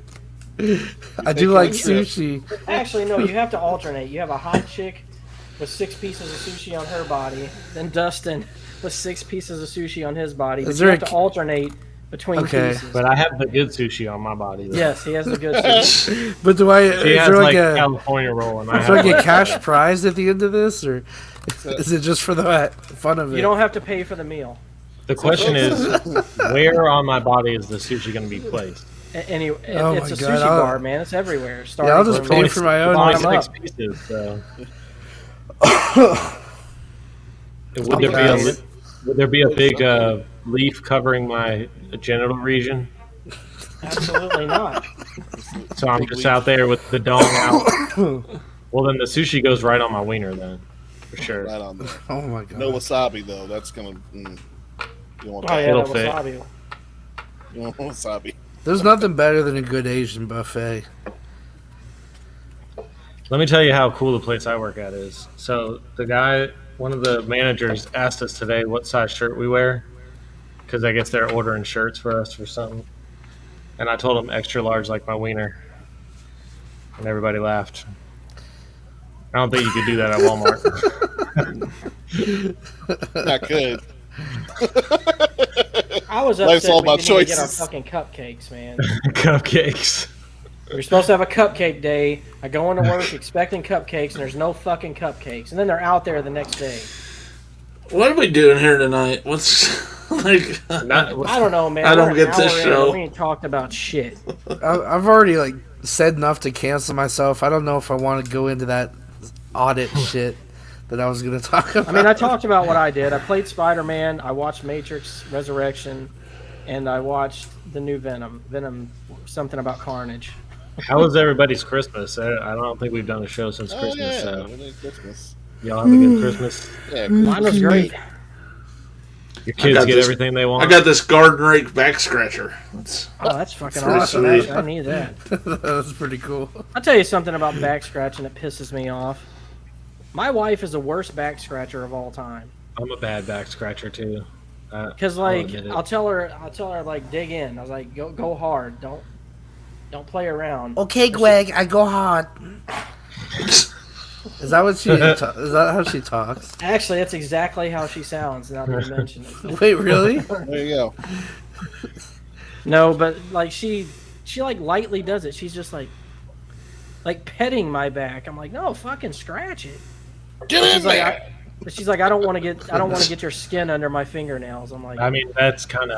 [SPEAKER 5] I do
[SPEAKER 2] Take
[SPEAKER 5] like
[SPEAKER 2] a trip.
[SPEAKER 5] sushi.
[SPEAKER 1] Actually, no, you have to alternate. You have a hot chick with 6 pieces of sushi on her body, then Dustin with 6 pieces of sushi on his body. But
[SPEAKER 5] Is
[SPEAKER 1] you
[SPEAKER 5] there
[SPEAKER 1] have
[SPEAKER 5] a
[SPEAKER 1] to alternate between
[SPEAKER 5] Okay.
[SPEAKER 1] pieces.
[SPEAKER 3] But I have the good sushi on my body. Though.
[SPEAKER 1] Yes, he has the good sushi.
[SPEAKER 5] But do I?
[SPEAKER 3] He
[SPEAKER 5] Is
[SPEAKER 3] has
[SPEAKER 5] there
[SPEAKER 3] like
[SPEAKER 5] like a?
[SPEAKER 3] California roll, and I
[SPEAKER 5] Do I
[SPEAKER 3] have.
[SPEAKER 5] get cash prize at the end of this, or is it just for the fun of it?
[SPEAKER 1] You don't have to pay for the meal.
[SPEAKER 3] The question is, where on my body is the sushi going to be placed?
[SPEAKER 1] Anyway,
[SPEAKER 5] Oh
[SPEAKER 1] it's
[SPEAKER 5] my
[SPEAKER 1] a
[SPEAKER 5] God,
[SPEAKER 1] sushi
[SPEAKER 5] I'll-
[SPEAKER 1] bar, man. It's everywhere.
[SPEAKER 5] Yeah, I'll just
[SPEAKER 1] Starting
[SPEAKER 5] pay
[SPEAKER 1] from
[SPEAKER 5] for my own.
[SPEAKER 3] Only
[SPEAKER 1] bottom up.
[SPEAKER 3] 6 pieces, so. Would there be a big leaf covering my genital region?
[SPEAKER 1] Absolutely not.
[SPEAKER 3] So I'm just out there with the dong out. Well, then the sushi goes right on my wiener, then, for sure.
[SPEAKER 2] Right on there.
[SPEAKER 5] Oh my god.
[SPEAKER 2] No wasabi, though. That's going to... you don't want
[SPEAKER 1] Oh
[SPEAKER 2] that.
[SPEAKER 1] yeah,
[SPEAKER 3] It'll
[SPEAKER 1] that
[SPEAKER 3] fit.
[SPEAKER 1] wasabi.
[SPEAKER 2] You don't want wasabi.
[SPEAKER 5] There's nothing better than a good Asian buffet.
[SPEAKER 3] Let me tell you how cool the place I work at is. So the guy, one of the managers, asked us today what size shirt we wear, because I guess they're ordering shirts for us for something. And I told him extra large, like my wiener, and everybody laughed. I don't think you could do that at Walmart.
[SPEAKER 2] Not good.
[SPEAKER 1] I was
[SPEAKER 2] Life's
[SPEAKER 1] upset
[SPEAKER 2] all
[SPEAKER 1] we
[SPEAKER 2] about
[SPEAKER 1] didn't even get our
[SPEAKER 2] choices.
[SPEAKER 1] fucking cupcakes, man.
[SPEAKER 3] Cupcakes.
[SPEAKER 1] We were supposed to have a cupcake day. I go into work expecting cupcakes, and there's no fucking cupcakes. And then they're out there the next day.
[SPEAKER 4] What are we doing here tonight? What's
[SPEAKER 3] Not,
[SPEAKER 1] I don't know, man.
[SPEAKER 4] I don't
[SPEAKER 1] We're an
[SPEAKER 4] get this
[SPEAKER 1] hour in,
[SPEAKER 4] show.
[SPEAKER 1] and we ain't talked about shit.
[SPEAKER 5] I've already like said enough to cancel myself. I don't know if I want to go into that audit shit that I was going to talk about.
[SPEAKER 1] I mean, I talked about what I did. I played Spider-Man. I watched Matrix Resurrection, and I watched the new Venom. Venom, something about Carnage.
[SPEAKER 3] How was everybody's Christmas? I don't think we've done a show since Christmas.
[SPEAKER 2] Yeah,
[SPEAKER 3] So
[SPEAKER 2] Christmas.
[SPEAKER 3] y'all have a good Christmas.
[SPEAKER 2] Yeah,
[SPEAKER 1] Mine was great.
[SPEAKER 3] Your kids get everything they want.
[SPEAKER 4] I got this garden rake back scratcher.
[SPEAKER 1] Oh, that's fucking
[SPEAKER 4] pretty
[SPEAKER 1] awesome.
[SPEAKER 4] sweet.
[SPEAKER 1] Actually, I need that.
[SPEAKER 5] That's pretty cool.
[SPEAKER 1] I'll tell you something about back scratching that pisses me off. My wife is the worst back scratcher of all time.
[SPEAKER 3] I'm a bad back scratcher too.
[SPEAKER 1] Cause like I'll tell her like dig in. I was like go hard. Don't play around.
[SPEAKER 5] Okay, Greg, I go hard. Is that what she? Is that how she talks?
[SPEAKER 1] Actually, that's exactly how she sounds. Now that you mention it.
[SPEAKER 5] Wait, really?
[SPEAKER 2] there you go.
[SPEAKER 1] No, but like she like lightly does it. She's just like petting my back. I'm like, no, fucking scratch it.
[SPEAKER 2] Get in there.
[SPEAKER 1] She's like, I don't want to get your skin under my fingernails. I'm like,
[SPEAKER 3] I mean, that's kind of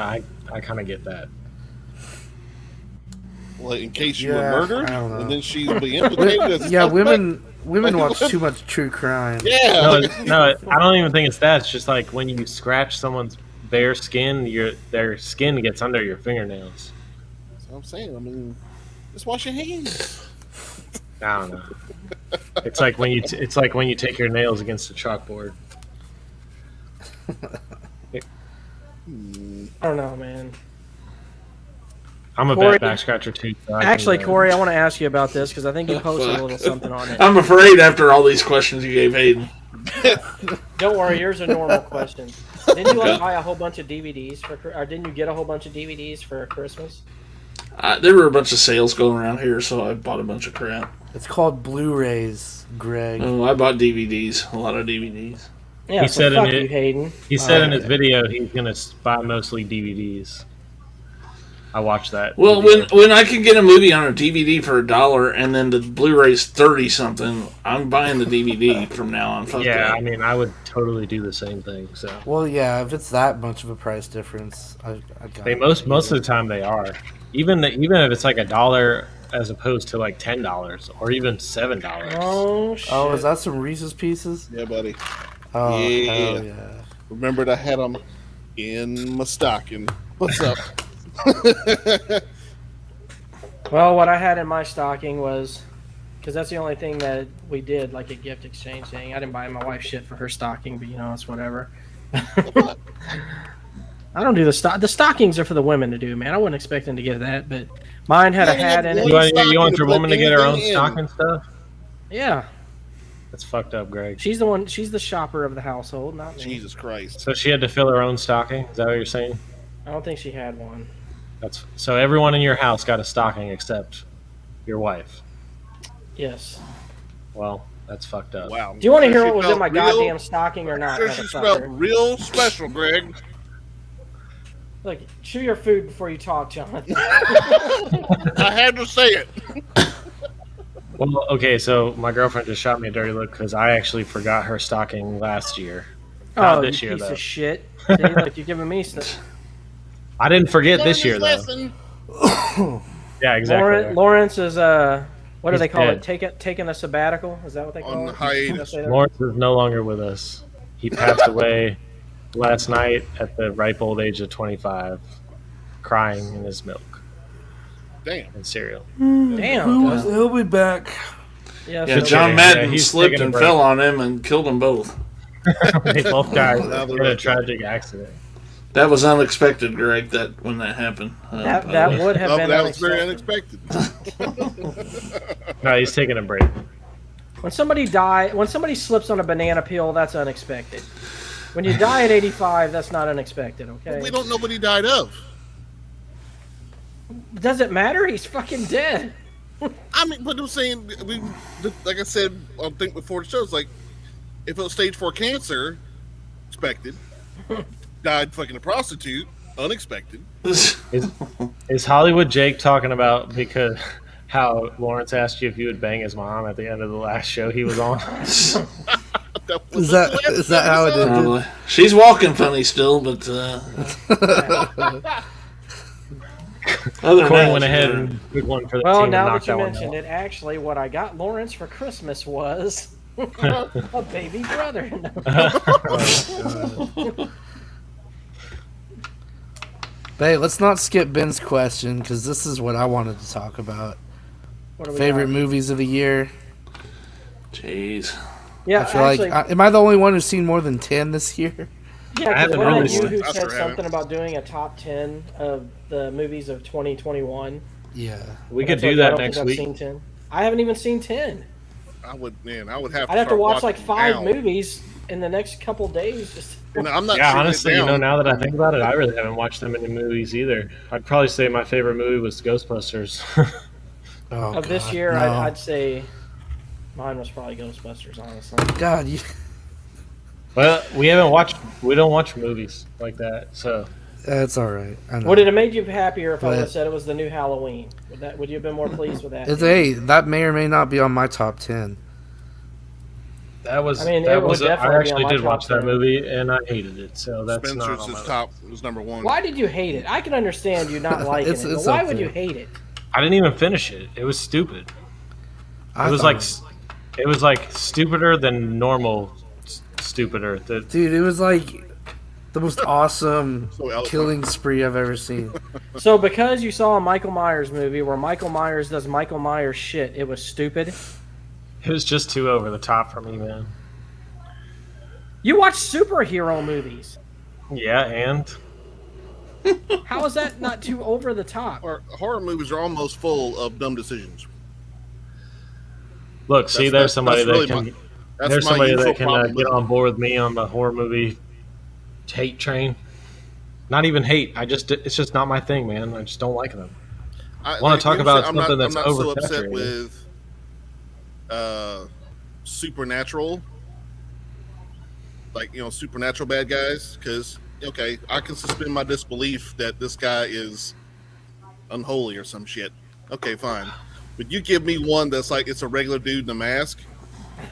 [SPEAKER 3] I kind of get that.
[SPEAKER 2] Well, in case you were murdered,
[SPEAKER 5] I don't know.
[SPEAKER 2] and then she's be implicated.
[SPEAKER 5] Yeah, women watch too much true crime.
[SPEAKER 2] Yeah.
[SPEAKER 3] No, I don't even think it's that. It's just like when you scratch someone's bare skin, their skin gets under your fingernails.
[SPEAKER 2] That's what I'm saying. I mean, just wash your hands.
[SPEAKER 3] I don't know. It's like when you take your nails against the chalkboard.
[SPEAKER 1] I don't know, man.
[SPEAKER 3] I'm a
[SPEAKER 1] Corey,
[SPEAKER 3] bad back scratcher too. So
[SPEAKER 1] actually, Corey, I want to ask you about this because I think you posted a little something on it.
[SPEAKER 4] I'm afraid after all these questions you gave Hayden.
[SPEAKER 1] Don't worry, yours are normal questions. Didn't you buy a whole bunch of DVDs or didn't you get a whole bunch of DVDs for Christmas?
[SPEAKER 4] There were a bunch of sales going around here, so I bought a bunch of crap.
[SPEAKER 5] It's called Blu-rays, Greg.
[SPEAKER 4] Oh, I bought DVDs, a lot of DVDs.
[SPEAKER 1] Yeah,
[SPEAKER 3] He
[SPEAKER 1] so
[SPEAKER 3] said
[SPEAKER 1] fuck
[SPEAKER 3] in
[SPEAKER 1] you,
[SPEAKER 3] it-
[SPEAKER 1] Hayden.
[SPEAKER 3] He said in his video he's gonna buy mostly DVDs. I watched that.
[SPEAKER 4] Well,
[SPEAKER 3] video.
[SPEAKER 4] when I can get a movie on a DVD for $1 and then the Blu-ray's 30 something, I'm buying the DVD from now on. Fuck
[SPEAKER 3] Yeah,
[SPEAKER 4] that.
[SPEAKER 3] I mean, I would totally do the same thing. So
[SPEAKER 5] Well, yeah, if it's that much of a price difference, I got
[SPEAKER 3] they most of the time they are. Even if it's like $1 as opposed to like $10 or even $7.
[SPEAKER 1] Oh shit!
[SPEAKER 5] Oh, is that some Reese's Pieces?
[SPEAKER 2] Yeah, buddy.
[SPEAKER 5] Oh,
[SPEAKER 2] Yeah.
[SPEAKER 5] hell yeah.
[SPEAKER 2] Remembered I had them in my stocking. What's up?
[SPEAKER 1] Well, what I had in my stocking was, because that's the only thing that we did, like a gift exchange thing. I didn't buy my wife shit for her stocking, but it's whatever. I don't do the stockings are for the women to do, man. I wasn't expecting to get that, but mine had a hat in it.
[SPEAKER 3] You want your woman to get her own
[SPEAKER 2] Anything in.
[SPEAKER 3] stocking stuff?
[SPEAKER 1] Yeah,
[SPEAKER 3] That's fucked up, Greg.
[SPEAKER 1] she's the one. She's the shopper of the household, not me.
[SPEAKER 2] Jesus Christ.
[SPEAKER 3] So she had to fill her own stocking. Is that what you're saying?
[SPEAKER 1] I don't think she had one.
[SPEAKER 3] So everyone in your house got a stocking except your wife.
[SPEAKER 1] Yes.
[SPEAKER 3] Well, that's fucked up.
[SPEAKER 2] Wow.
[SPEAKER 1] Do you want to hear
[SPEAKER 2] She
[SPEAKER 1] what was in
[SPEAKER 2] felt
[SPEAKER 1] my
[SPEAKER 2] real-
[SPEAKER 1] goddamn stocking or not?
[SPEAKER 2] Sure, she smelled
[SPEAKER 1] motherfucker?
[SPEAKER 2] real special, Greg.
[SPEAKER 1] Look, chew your food before you talk, Jonathan.
[SPEAKER 2] I had to say it.
[SPEAKER 3] Well, okay, so my girlfriend just shot me a dirty look because I actually forgot her stocking last year. Not
[SPEAKER 1] Oh,
[SPEAKER 3] this
[SPEAKER 1] you
[SPEAKER 3] year,
[SPEAKER 1] piece
[SPEAKER 3] though.
[SPEAKER 1] of shit. See, look, you're giving me stuff.
[SPEAKER 3] I didn't forget this year, though.
[SPEAKER 2] Lesson.
[SPEAKER 3] Yeah, exactly.
[SPEAKER 1] Lawrence is what do
[SPEAKER 3] He's
[SPEAKER 1] they call
[SPEAKER 3] dead.
[SPEAKER 1] it? Taking a sabbatical? Is that what they call
[SPEAKER 2] On
[SPEAKER 1] it?
[SPEAKER 2] hiatus.
[SPEAKER 1] Did I say that?
[SPEAKER 3] Lawrence is no longer with us. He passed away last night at the ripe old age of 25, crying in his milk
[SPEAKER 2] Damn.
[SPEAKER 3] and cereal.
[SPEAKER 1] Damn.
[SPEAKER 5] He'll be back.
[SPEAKER 1] Yeah,
[SPEAKER 4] Yeah,
[SPEAKER 1] so-
[SPEAKER 4] John
[SPEAKER 3] Yeah,
[SPEAKER 4] Madden
[SPEAKER 3] he's
[SPEAKER 4] slipped
[SPEAKER 3] taking a
[SPEAKER 4] and
[SPEAKER 3] break.
[SPEAKER 4] fell on him and killed them both.
[SPEAKER 3] They both died
[SPEAKER 2] Now they're
[SPEAKER 3] in a
[SPEAKER 2] right.
[SPEAKER 3] tragic accident.
[SPEAKER 4] That was unexpected, Greg, when that happened.
[SPEAKER 1] that would have
[SPEAKER 2] Oh,
[SPEAKER 1] been
[SPEAKER 2] that was very
[SPEAKER 1] unexpected.
[SPEAKER 2] unexpected.
[SPEAKER 3] No, he's taking a break.
[SPEAKER 1] When somebody slips on a banana peel, that's unexpected. When you die at 85, that's not unexpected, okay?
[SPEAKER 2] We don't know what he died of.
[SPEAKER 1] Does it matter? He's fucking dead.
[SPEAKER 2] I mean, but I'm saying, like I said, I think before the show, it's like, if it was stage 4 cancer, expected. Died fucking a prostitute, unexpected.
[SPEAKER 3] Is Hollywood Jake talking about because how Lawrence asked you if you would bang his mom at the end of the last show he was on?
[SPEAKER 5] Is that how it is?
[SPEAKER 4] Probably. She's walking funny still, but Other than
[SPEAKER 3] Corey
[SPEAKER 4] that,
[SPEAKER 3] went
[SPEAKER 4] it's
[SPEAKER 3] ahead
[SPEAKER 4] better.
[SPEAKER 3] and took one for the
[SPEAKER 1] Well,
[SPEAKER 3] team
[SPEAKER 1] now
[SPEAKER 3] and
[SPEAKER 1] that
[SPEAKER 3] knocked
[SPEAKER 1] you
[SPEAKER 3] that one
[SPEAKER 1] mentioned
[SPEAKER 3] out.
[SPEAKER 1] it, actually, what I got Lawrence for Christmas was a baby brother.
[SPEAKER 5] But hey, let's not skip Ben's question because this is what I wanted to talk about.
[SPEAKER 1] What do we
[SPEAKER 5] Favorite
[SPEAKER 1] got?
[SPEAKER 5] movies of the year.
[SPEAKER 4] Jeez.
[SPEAKER 1] Yeah,
[SPEAKER 5] I feel
[SPEAKER 1] actually,
[SPEAKER 5] am I the only one who's seen more than 10 this year?
[SPEAKER 1] yeah,
[SPEAKER 3] I haven't
[SPEAKER 1] wasn't it
[SPEAKER 3] noticed
[SPEAKER 1] you
[SPEAKER 3] it.
[SPEAKER 1] who
[SPEAKER 2] I
[SPEAKER 1] said
[SPEAKER 2] sure haven't.
[SPEAKER 1] something about doing a top 10 of the movies of 2021?
[SPEAKER 5] Yeah.
[SPEAKER 3] We
[SPEAKER 1] And
[SPEAKER 3] could
[SPEAKER 1] I told
[SPEAKER 3] do
[SPEAKER 1] you I
[SPEAKER 3] that
[SPEAKER 1] don't
[SPEAKER 3] next
[SPEAKER 1] think I've
[SPEAKER 3] week.
[SPEAKER 1] seen 10. I haven't even seen 10.
[SPEAKER 2] I would have
[SPEAKER 1] I'd have to
[SPEAKER 2] start
[SPEAKER 1] watch like
[SPEAKER 2] watching
[SPEAKER 1] 5
[SPEAKER 2] now.
[SPEAKER 1] movies in the next couple days. Just
[SPEAKER 2] And I'm not
[SPEAKER 3] Yeah,
[SPEAKER 2] shooting it
[SPEAKER 3] honestly,
[SPEAKER 2] down.
[SPEAKER 3] now that I think about it, I really haven't watched that many movies either. I'd probably say my favorite movie was Ghostbusters.
[SPEAKER 5] Oh,
[SPEAKER 1] of this
[SPEAKER 5] God,
[SPEAKER 1] year,
[SPEAKER 5] no.
[SPEAKER 1] I'd say mine was probably Ghostbusters, honestly.
[SPEAKER 5] God,
[SPEAKER 3] Well, we don't watch movies like that, so
[SPEAKER 5] that's all right. I know.
[SPEAKER 1] Would it have made you happier if I would have
[SPEAKER 5] But-
[SPEAKER 1] said it was the new Halloween? Would you have been more pleased with that?
[SPEAKER 5] Hey, that may or may not be on my top 10.
[SPEAKER 3] that was.
[SPEAKER 1] I mean,
[SPEAKER 3] that
[SPEAKER 1] it would
[SPEAKER 3] was.
[SPEAKER 1] definitely
[SPEAKER 3] I
[SPEAKER 1] be on
[SPEAKER 3] actually
[SPEAKER 1] my
[SPEAKER 3] did
[SPEAKER 1] top
[SPEAKER 3] watch that
[SPEAKER 1] 10.
[SPEAKER 3] movie, and I hated it. So that's not
[SPEAKER 2] Spencer's
[SPEAKER 3] on my
[SPEAKER 2] is
[SPEAKER 3] list.
[SPEAKER 2] top. Was number one.
[SPEAKER 1] Why did you hate it? I can understand you not liking
[SPEAKER 5] It's-
[SPEAKER 1] it, but
[SPEAKER 5] it's
[SPEAKER 1] why
[SPEAKER 5] up
[SPEAKER 1] would
[SPEAKER 5] there.
[SPEAKER 1] you hate it?
[SPEAKER 3] I didn't even finish it. It was stupid.
[SPEAKER 5] I
[SPEAKER 3] It was
[SPEAKER 5] thought-
[SPEAKER 3] like stupider than normal. Stupider.
[SPEAKER 5] Dude, it was like the most awesome
[SPEAKER 2] So eloquent.
[SPEAKER 5] killing spree I've ever seen.
[SPEAKER 1] So because you saw a Michael Myers movie where Michael Myers does Michael Myers shit, it was stupid?
[SPEAKER 3] It was just too over the top for me, man.
[SPEAKER 1] You watch superhero movies.
[SPEAKER 3] Yeah, and
[SPEAKER 1] How is that not too over the top?
[SPEAKER 2] Or horror movies are almost full of dumb decisions.
[SPEAKER 3] look, see,
[SPEAKER 2] That's-
[SPEAKER 3] there's somebody
[SPEAKER 2] that's really
[SPEAKER 3] that can.
[SPEAKER 2] my- That's
[SPEAKER 3] There's
[SPEAKER 2] my
[SPEAKER 3] somebody
[SPEAKER 2] usual
[SPEAKER 3] that can
[SPEAKER 2] problem
[SPEAKER 3] get
[SPEAKER 2] with
[SPEAKER 3] on board with me on the horror movie hate train. Not even hate. It's just not my thing, man. I just don't like them.
[SPEAKER 2] I
[SPEAKER 3] wanna talk about
[SPEAKER 2] I'm
[SPEAKER 3] something
[SPEAKER 2] not,
[SPEAKER 3] that's
[SPEAKER 2] I'm not so upset
[SPEAKER 3] oversaturated.
[SPEAKER 2] with supernatural, like supernatural bad guys. Because okay, I can suspend my disbelief that this guy is unholy or some shit. Okay, fine. But you give me one that's like it's a regular dude in a mask,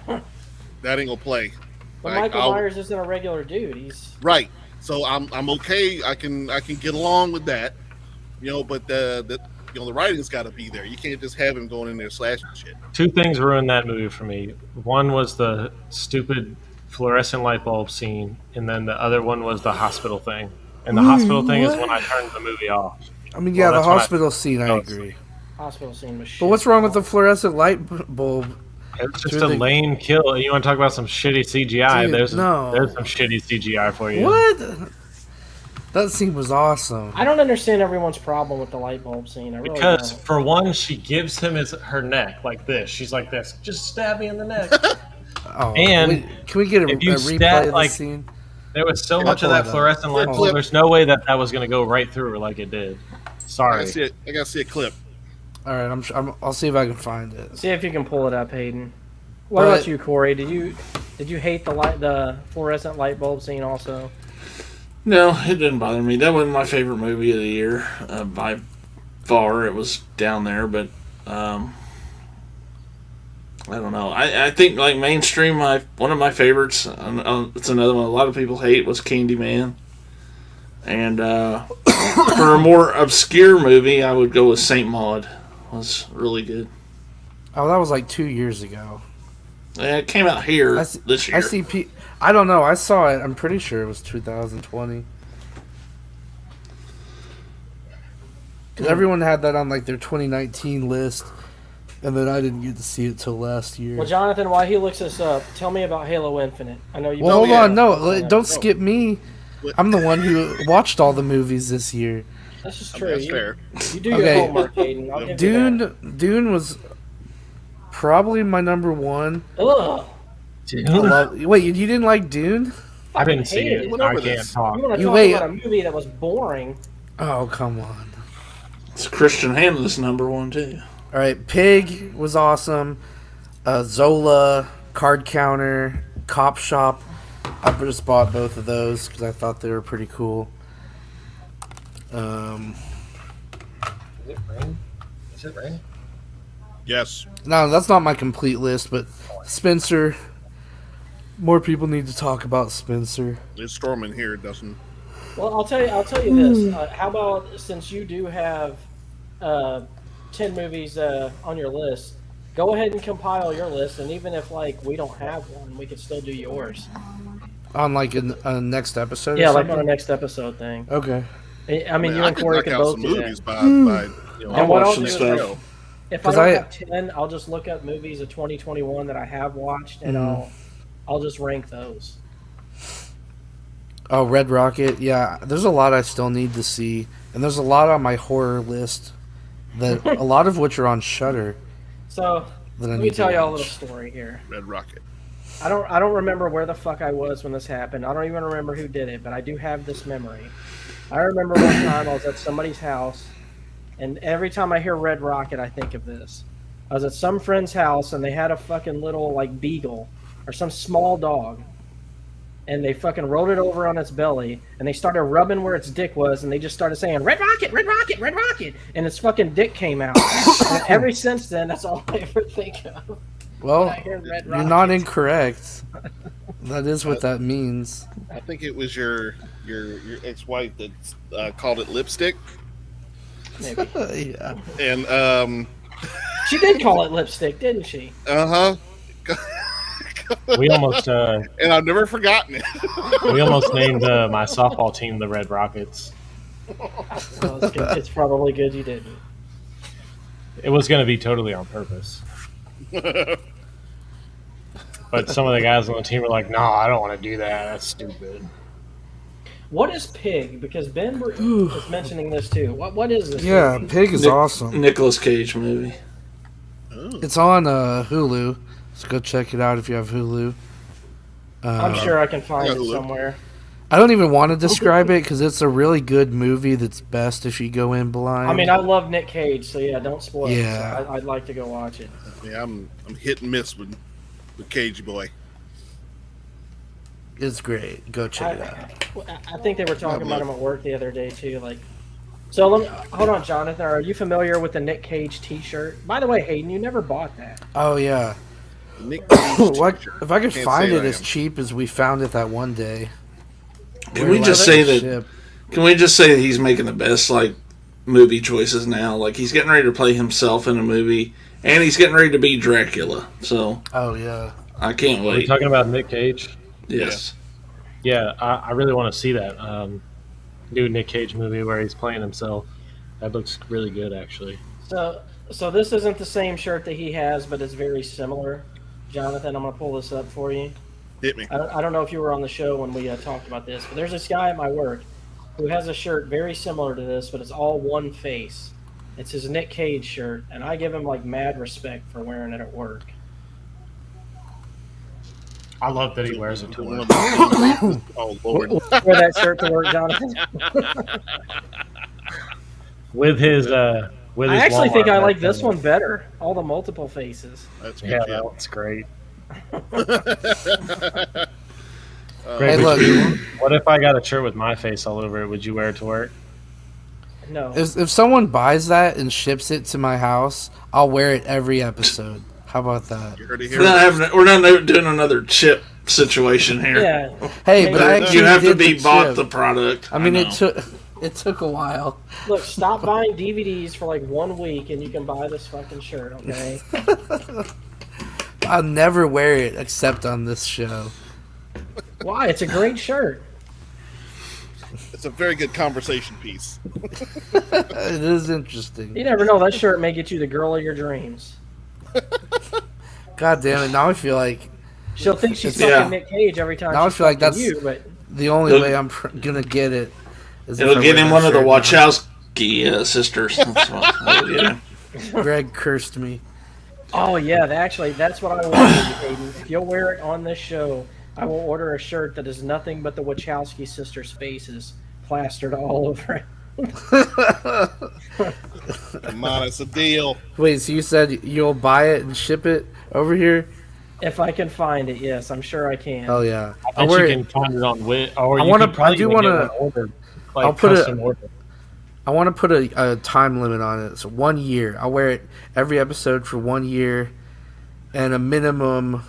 [SPEAKER 2] that ain't gonna play.
[SPEAKER 1] But
[SPEAKER 2] Like,
[SPEAKER 1] Michael
[SPEAKER 2] I'll-
[SPEAKER 1] Myers isn't a regular dude. He's
[SPEAKER 2] Right. So I'm okay. I can get along with that. But the writing's got to be there. You can't just have him going in there slashing shit.
[SPEAKER 3] Two things ruined that movie for me. One was the stupid fluorescent light bulb scene, and then the other one was the hospital thing. And the hospital thing is when I turned the movie off.
[SPEAKER 5] I mean, yeah,
[SPEAKER 3] Well,
[SPEAKER 5] the
[SPEAKER 3] that's what
[SPEAKER 5] hospital scene, I
[SPEAKER 3] Oh,
[SPEAKER 5] agree.
[SPEAKER 1] hospital scene was shit.
[SPEAKER 5] But what's wrong with the fluorescent light bulb?
[SPEAKER 3] It's just
[SPEAKER 5] Through
[SPEAKER 3] a
[SPEAKER 5] the-
[SPEAKER 3] lame kill. You want to talk about some shitty CGI?
[SPEAKER 5] Dude,
[SPEAKER 3] there's
[SPEAKER 5] no.
[SPEAKER 3] some shitty CGI for you.
[SPEAKER 5] What? That scene was awesome.
[SPEAKER 1] I don't understand everyone's problem with the light bulb scene. I really
[SPEAKER 3] Because
[SPEAKER 1] don't.
[SPEAKER 3] for one, she gives him her neck like this. She's like this. Just stab me in the neck.
[SPEAKER 5] Oh,
[SPEAKER 3] And
[SPEAKER 5] wait, can we get a
[SPEAKER 3] if you
[SPEAKER 5] replay
[SPEAKER 3] stat,
[SPEAKER 5] of the
[SPEAKER 3] like-
[SPEAKER 5] scene?
[SPEAKER 3] There was so
[SPEAKER 5] I'll
[SPEAKER 3] much of
[SPEAKER 5] pull
[SPEAKER 3] that
[SPEAKER 5] it up.
[SPEAKER 3] fluorescent light bulb. There's no way that was going to go right through her like it did. Sorry.
[SPEAKER 2] I gotta see a clip.
[SPEAKER 5] All right, I'll see if I can find it.
[SPEAKER 1] See if you can pull it up, Hayden. What
[SPEAKER 5] But-
[SPEAKER 1] about you, Corey? Did you hate the fluorescent light bulb scene also?
[SPEAKER 4] No, it didn't bother me. That wasn't my favorite movie of the year. By far, it was down there, but I don't know. I think like mainstream, one of my favorites. It's another one a lot of people hate was Candyman. And for a more obscure movie, I would go with Saint Maud. It was really good.
[SPEAKER 5] Oh, that was like 2 years ago.
[SPEAKER 4] Yeah, it came out here this year.
[SPEAKER 5] I see. I don't know. I saw it. I'm pretty sure it was 2020. Because everyone had that on like their 2019 list, and then I didn't get to see it till last year.
[SPEAKER 1] Well, Jonathan, while he looks this up, tell me about Halo Infinite. I know you.
[SPEAKER 5] Well, hold
[SPEAKER 2] yeah.
[SPEAKER 5] on. No, don't skip me. I'm the one who watched all the movies this year.
[SPEAKER 1] This is
[SPEAKER 2] I mean,
[SPEAKER 1] true.
[SPEAKER 2] that's fair.
[SPEAKER 1] You do your
[SPEAKER 5] Okay.
[SPEAKER 1] homework, Hayden. I'll give you that.
[SPEAKER 5] Dune was probably my number one.
[SPEAKER 1] Ugh.
[SPEAKER 5] Wait, you didn't like Dune?
[SPEAKER 3] I didn't see
[SPEAKER 1] hated
[SPEAKER 3] it.
[SPEAKER 1] it.
[SPEAKER 2] Went
[SPEAKER 3] I
[SPEAKER 2] over
[SPEAKER 3] can't
[SPEAKER 2] this.
[SPEAKER 3] talk.
[SPEAKER 1] You want to
[SPEAKER 5] You
[SPEAKER 1] talk
[SPEAKER 5] wait.
[SPEAKER 1] about a movie that was boring?
[SPEAKER 5] Oh, come on.
[SPEAKER 4] It's Christian Hanna's number one too.
[SPEAKER 5] All right, Pig was awesome. Zola, Card Counter, Cop Shop. I just bought both of those because I thought they were pretty cool.
[SPEAKER 3] Is it rain? Is it rain?
[SPEAKER 2] Yes.
[SPEAKER 5] No, that's not my complete list, but Spencer. More people need to talk about Spencer.
[SPEAKER 2] It's storming here, doesn't.
[SPEAKER 1] Well, I'll tell you this. How about since you do have 10 movies on your list, go ahead and compile your list, and even if like we don't have one, we could still do yours.
[SPEAKER 5] On like a next episode.
[SPEAKER 1] Yeah,
[SPEAKER 5] or
[SPEAKER 1] like on
[SPEAKER 5] something?
[SPEAKER 1] a next episode thing.
[SPEAKER 5] Okay.
[SPEAKER 1] I mean, you and Corey
[SPEAKER 2] knock
[SPEAKER 1] could
[SPEAKER 2] out
[SPEAKER 1] both
[SPEAKER 2] some
[SPEAKER 1] do
[SPEAKER 2] movies
[SPEAKER 1] that.
[SPEAKER 2] by
[SPEAKER 1] And what
[SPEAKER 4] watch
[SPEAKER 1] I'll
[SPEAKER 4] some
[SPEAKER 1] do is,
[SPEAKER 4] stuff.
[SPEAKER 1] like, if I
[SPEAKER 5] 'Cause
[SPEAKER 1] don't
[SPEAKER 5] I-
[SPEAKER 1] have 10, I'll just look up movies of 2021 that I have watched, and I'll just rank those.
[SPEAKER 5] Oh, Red Rocket. Yeah, there's a lot I still need to see, and there's a lot on my horror list that a lot of which are on Shudder.
[SPEAKER 1] So
[SPEAKER 5] That I
[SPEAKER 1] let
[SPEAKER 5] need
[SPEAKER 1] me
[SPEAKER 5] to
[SPEAKER 1] tell you all a
[SPEAKER 5] watch.
[SPEAKER 1] little story here.
[SPEAKER 2] Red Rocket.
[SPEAKER 1] I don't remember where the fuck I was when this happened. I don't even remember who did it, but I do have this memory. I remember one time I was at somebody's house, and every time I hear Red Rocket, I think of this. I was at some friend's house, and they had a fucking little like beagle or some small dog, and they fucking rolled it over on its belly, and they started rubbing where its dick was, and they just started saying Red Rocket, Red Rocket, Red Rocket, and its fucking dick came out. And ever since then, that's all I ever think of.
[SPEAKER 5] Well,
[SPEAKER 1] I hear Red
[SPEAKER 5] you're not
[SPEAKER 1] Rocket.
[SPEAKER 5] incorrect. That is what that means.
[SPEAKER 2] I think it was your ex-wife that called it lipstick,
[SPEAKER 1] Maybe.
[SPEAKER 5] Yeah.
[SPEAKER 2] and
[SPEAKER 1] She did call it lipstick, didn't she?
[SPEAKER 3] We almost
[SPEAKER 2] and I've never forgotten it.
[SPEAKER 3] we almost named my softball team the Red Rockets.
[SPEAKER 1] Well, it's probably good you didn't.
[SPEAKER 3] It was going to be totally on purpose. But some of the guys on the team were like, "No, I don't want to do that. That's stupid."
[SPEAKER 1] What is Pig? Because Ben was mentioning this too. What is this?
[SPEAKER 5] Yeah,
[SPEAKER 1] movie?
[SPEAKER 5] Pig is awesome.
[SPEAKER 4] Nicolas Cage movie.
[SPEAKER 5] It's on Hulu, so go check it out if you have Hulu.
[SPEAKER 1] I'm sure I can find
[SPEAKER 2] Yeah,
[SPEAKER 1] it
[SPEAKER 2] Hulu.
[SPEAKER 1] somewhere.
[SPEAKER 5] I don't even want to describe it because it's a really good movie that's best if you go in blind.
[SPEAKER 1] I mean, I love Nick Cage, so yeah, don't spoil it.
[SPEAKER 5] Yeah.
[SPEAKER 1] So I'd like to go watch it.
[SPEAKER 2] Yeah, I'm hit and miss with Cagey boy.
[SPEAKER 5] It's great. Go check it out.
[SPEAKER 1] I think they were talking about him at work the other day too. Like, so let me hold on, Jonathan. Are you familiar with the Nick Cage T-shirt? By the way, Hayden, you never bought that.
[SPEAKER 5] Oh, yeah.
[SPEAKER 2] Nick Cage
[SPEAKER 5] What,
[SPEAKER 2] t-shirt.
[SPEAKER 5] if I could
[SPEAKER 2] Can't
[SPEAKER 5] find
[SPEAKER 2] say
[SPEAKER 5] it
[SPEAKER 2] I
[SPEAKER 5] as
[SPEAKER 2] am.
[SPEAKER 5] cheap as we found it that one day.
[SPEAKER 4] Can we just say that?
[SPEAKER 5] Ship.
[SPEAKER 4] Can we just say that he's making the best like movie choices now? Like he's getting ready to play himself in a movie, and he's getting ready to be Dracula. So
[SPEAKER 5] Oh, yeah.
[SPEAKER 4] I can't
[SPEAKER 3] Are we
[SPEAKER 4] wait.
[SPEAKER 3] talking about Nick Cage?
[SPEAKER 4] Yes.
[SPEAKER 3] Yeah, I really want to see that new Nick Cage movie where he's playing himself. That looks really good, actually.
[SPEAKER 1] So this isn't the same shirt that he has, but it's very similar. Jonathan, I'm gonna pull this up for you.
[SPEAKER 2] Hit me.
[SPEAKER 1] I don't know if you were on the show when we talked about this, but there's this guy at my work who has a shirt very similar to this, but it's all one face. It's his Nick Cage shirt, and I give him like mad respect for wearing it at work.
[SPEAKER 3] I love that he wears it to work.
[SPEAKER 2] Oh Lord.
[SPEAKER 1] Wear that shirt to work, Jonathan.
[SPEAKER 3] With his
[SPEAKER 1] I actually think I
[SPEAKER 3] Walmart
[SPEAKER 1] like this
[SPEAKER 3] hat.
[SPEAKER 1] one better. All the multiple faces.
[SPEAKER 2] That's good.
[SPEAKER 3] Yeah,
[SPEAKER 2] shit.
[SPEAKER 3] that one's great.
[SPEAKER 5] Hey,
[SPEAKER 3] Greg,
[SPEAKER 5] look.
[SPEAKER 3] what if I got a shirt with my face all over it? Would you wear it to work?
[SPEAKER 1] No.
[SPEAKER 5] If someone buys that and ships it to my house, I'll wear it every episode. How about that?
[SPEAKER 2] You heard it here.
[SPEAKER 4] We're not doing another chip situation here.
[SPEAKER 1] Yeah.
[SPEAKER 5] Hey, but I
[SPEAKER 1] But
[SPEAKER 5] actually
[SPEAKER 4] You have to
[SPEAKER 5] did
[SPEAKER 4] be
[SPEAKER 5] the
[SPEAKER 4] bought
[SPEAKER 5] chip.
[SPEAKER 4] the product.
[SPEAKER 5] I mean,
[SPEAKER 4] know.
[SPEAKER 5] it took a while.
[SPEAKER 1] Look, stop buying DVDs for like 1 week, and you can buy this fucking shirt. Okay.
[SPEAKER 5] I'll never wear it except on this show.
[SPEAKER 1] Why? It's a great shirt.
[SPEAKER 2] It's a very good conversation piece.
[SPEAKER 5] It is interesting.
[SPEAKER 1] You never know. That shirt may get you the girl of your dreams.
[SPEAKER 5] God damn it! Now I feel like
[SPEAKER 1] She'll think she's
[SPEAKER 5] Yeah.
[SPEAKER 1] fucking Nick Cage every time.
[SPEAKER 5] Now I
[SPEAKER 1] she's
[SPEAKER 5] feel like
[SPEAKER 1] fucking
[SPEAKER 5] that's-
[SPEAKER 1] you, but
[SPEAKER 5] the only
[SPEAKER 4] It'll-
[SPEAKER 5] way I'm gonna get it is if
[SPEAKER 4] It'll
[SPEAKER 5] I
[SPEAKER 4] get
[SPEAKER 5] wear
[SPEAKER 4] him
[SPEAKER 5] that
[SPEAKER 4] one of the
[SPEAKER 5] shirt
[SPEAKER 4] Wachowski sisters. Yeah.
[SPEAKER 5] now. Greg cursed me.
[SPEAKER 1] oh yeah, that's what I want, Hayden. If you'll wear it on this show, I will order a shirt that is nothing but the Wachowski sisters' faces plastered all over it.
[SPEAKER 2] Come on, it's a deal.
[SPEAKER 5] Wait, so you said you'll buy it and ship it over here?
[SPEAKER 1] If I can find it, yes, I'm sure I can.
[SPEAKER 5] Oh yeah,
[SPEAKER 3] I bet you can find it on Wit. Or
[SPEAKER 5] I
[SPEAKER 3] you
[SPEAKER 5] wanna-
[SPEAKER 3] could probably
[SPEAKER 5] I do
[SPEAKER 3] even
[SPEAKER 5] wanna-
[SPEAKER 3] get one ordered, like
[SPEAKER 5] I'll put
[SPEAKER 3] custom order.
[SPEAKER 5] I want to put a time limit on it. So 1 year. I'll wear it every episode for 1 year, and a minimum.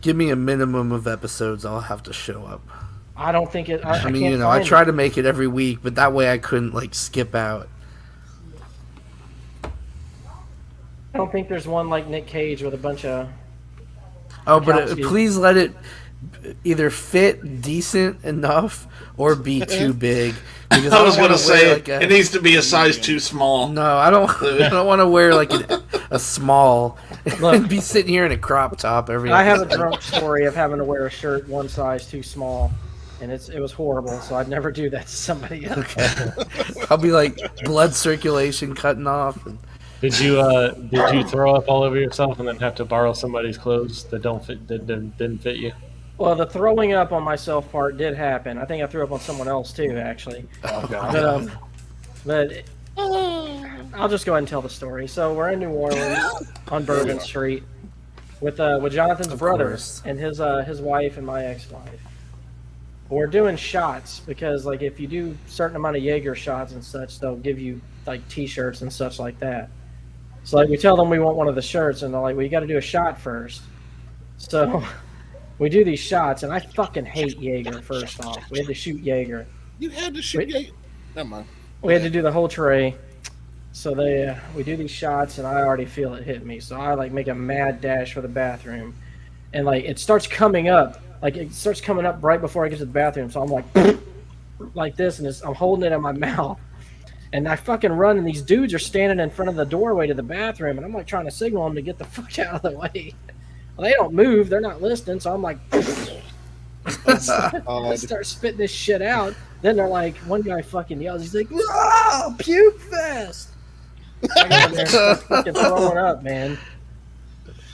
[SPEAKER 5] Give me a minimum of episodes I'll have to show up.
[SPEAKER 1] I don't think it. I
[SPEAKER 5] I, mean,
[SPEAKER 1] can't
[SPEAKER 5] you know, I
[SPEAKER 1] find
[SPEAKER 5] try
[SPEAKER 1] it.
[SPEAKER 5] to make it every week, but that way I couldn't like skip out.
[SPEAKER 1] I don't think there's one like Nick Cage with a bunch of.
[SPEAKER 5] Oh, but
[SPEAKER 1] Kowski.
[SPEAKER 5] please let it either fit decent enough or be too big. Because
[SPEAKER 4] I was
[SPEAKER 5] going to
[SPEAKER 4] say
[SPEAKER 5] like
[SPEAKER 4] it needs to be a size too small.
[SPEAKER 5] No, I don't. I don't want to wear like a small and be sitting here in a crop top every.
[SPEAKER 1] I have a
[SPEAKER 5] episode.
[SPEAKER 1] drunk story of having to wear a shirt one size too small, and it was horrible. So I'd never do that to somebody else.
[SPEAKER 5] Okay. I'll be like blood circulation cutting off. And...
[SPEAKER 3] Did you throw up all over yourself and then have to borrow somebody's clothes that didn't fit you?
[SPEAKER 1] Well, the throwing up on myself part did happen. I think I threw up on someone else too, actually.
[SPEAKER 3] Oh god.
[SPEAKER 1] But I'll just go ahead and tell the story. So we're in New Orleans on Bourbon Street with Jonathan's brother
[SPEAKER 5] course.
[SPEAKER 1] and his wife and my ex-wife. We're doing shots because like if you do a certain amount of Jaeger shots and such, they'll give you like T-shirts and such like that. So like we tell them we want one of the shirts, and they're like, "Well, you got to do a shot first." So we do these shots, and I fucking hate Jaeger. First off, we had to shoot Jaeger.
[SPEAKER 2] You had to shoot. Never mind.
[SPEAKER 1] We had to do the whole tray. So we do these shots, and I already feel it hit me. So I like make a mad dash for the bathroom, and like it starts coming up, right before I get to the bathroom. So I'm like this, and I'm holding it in my mouth. And I fucking run, and these dudes are standing in front of the doorway to the bathroom, and I'm like trying to signal them to get the fuck out of the way. Well, they don't move; they're not listening. So I'm like, I start spitting this shit out. Then they're like, one guy fucking yells, he's like, "Whoa, puke fest!" I go in there and start fucking throwing up, man.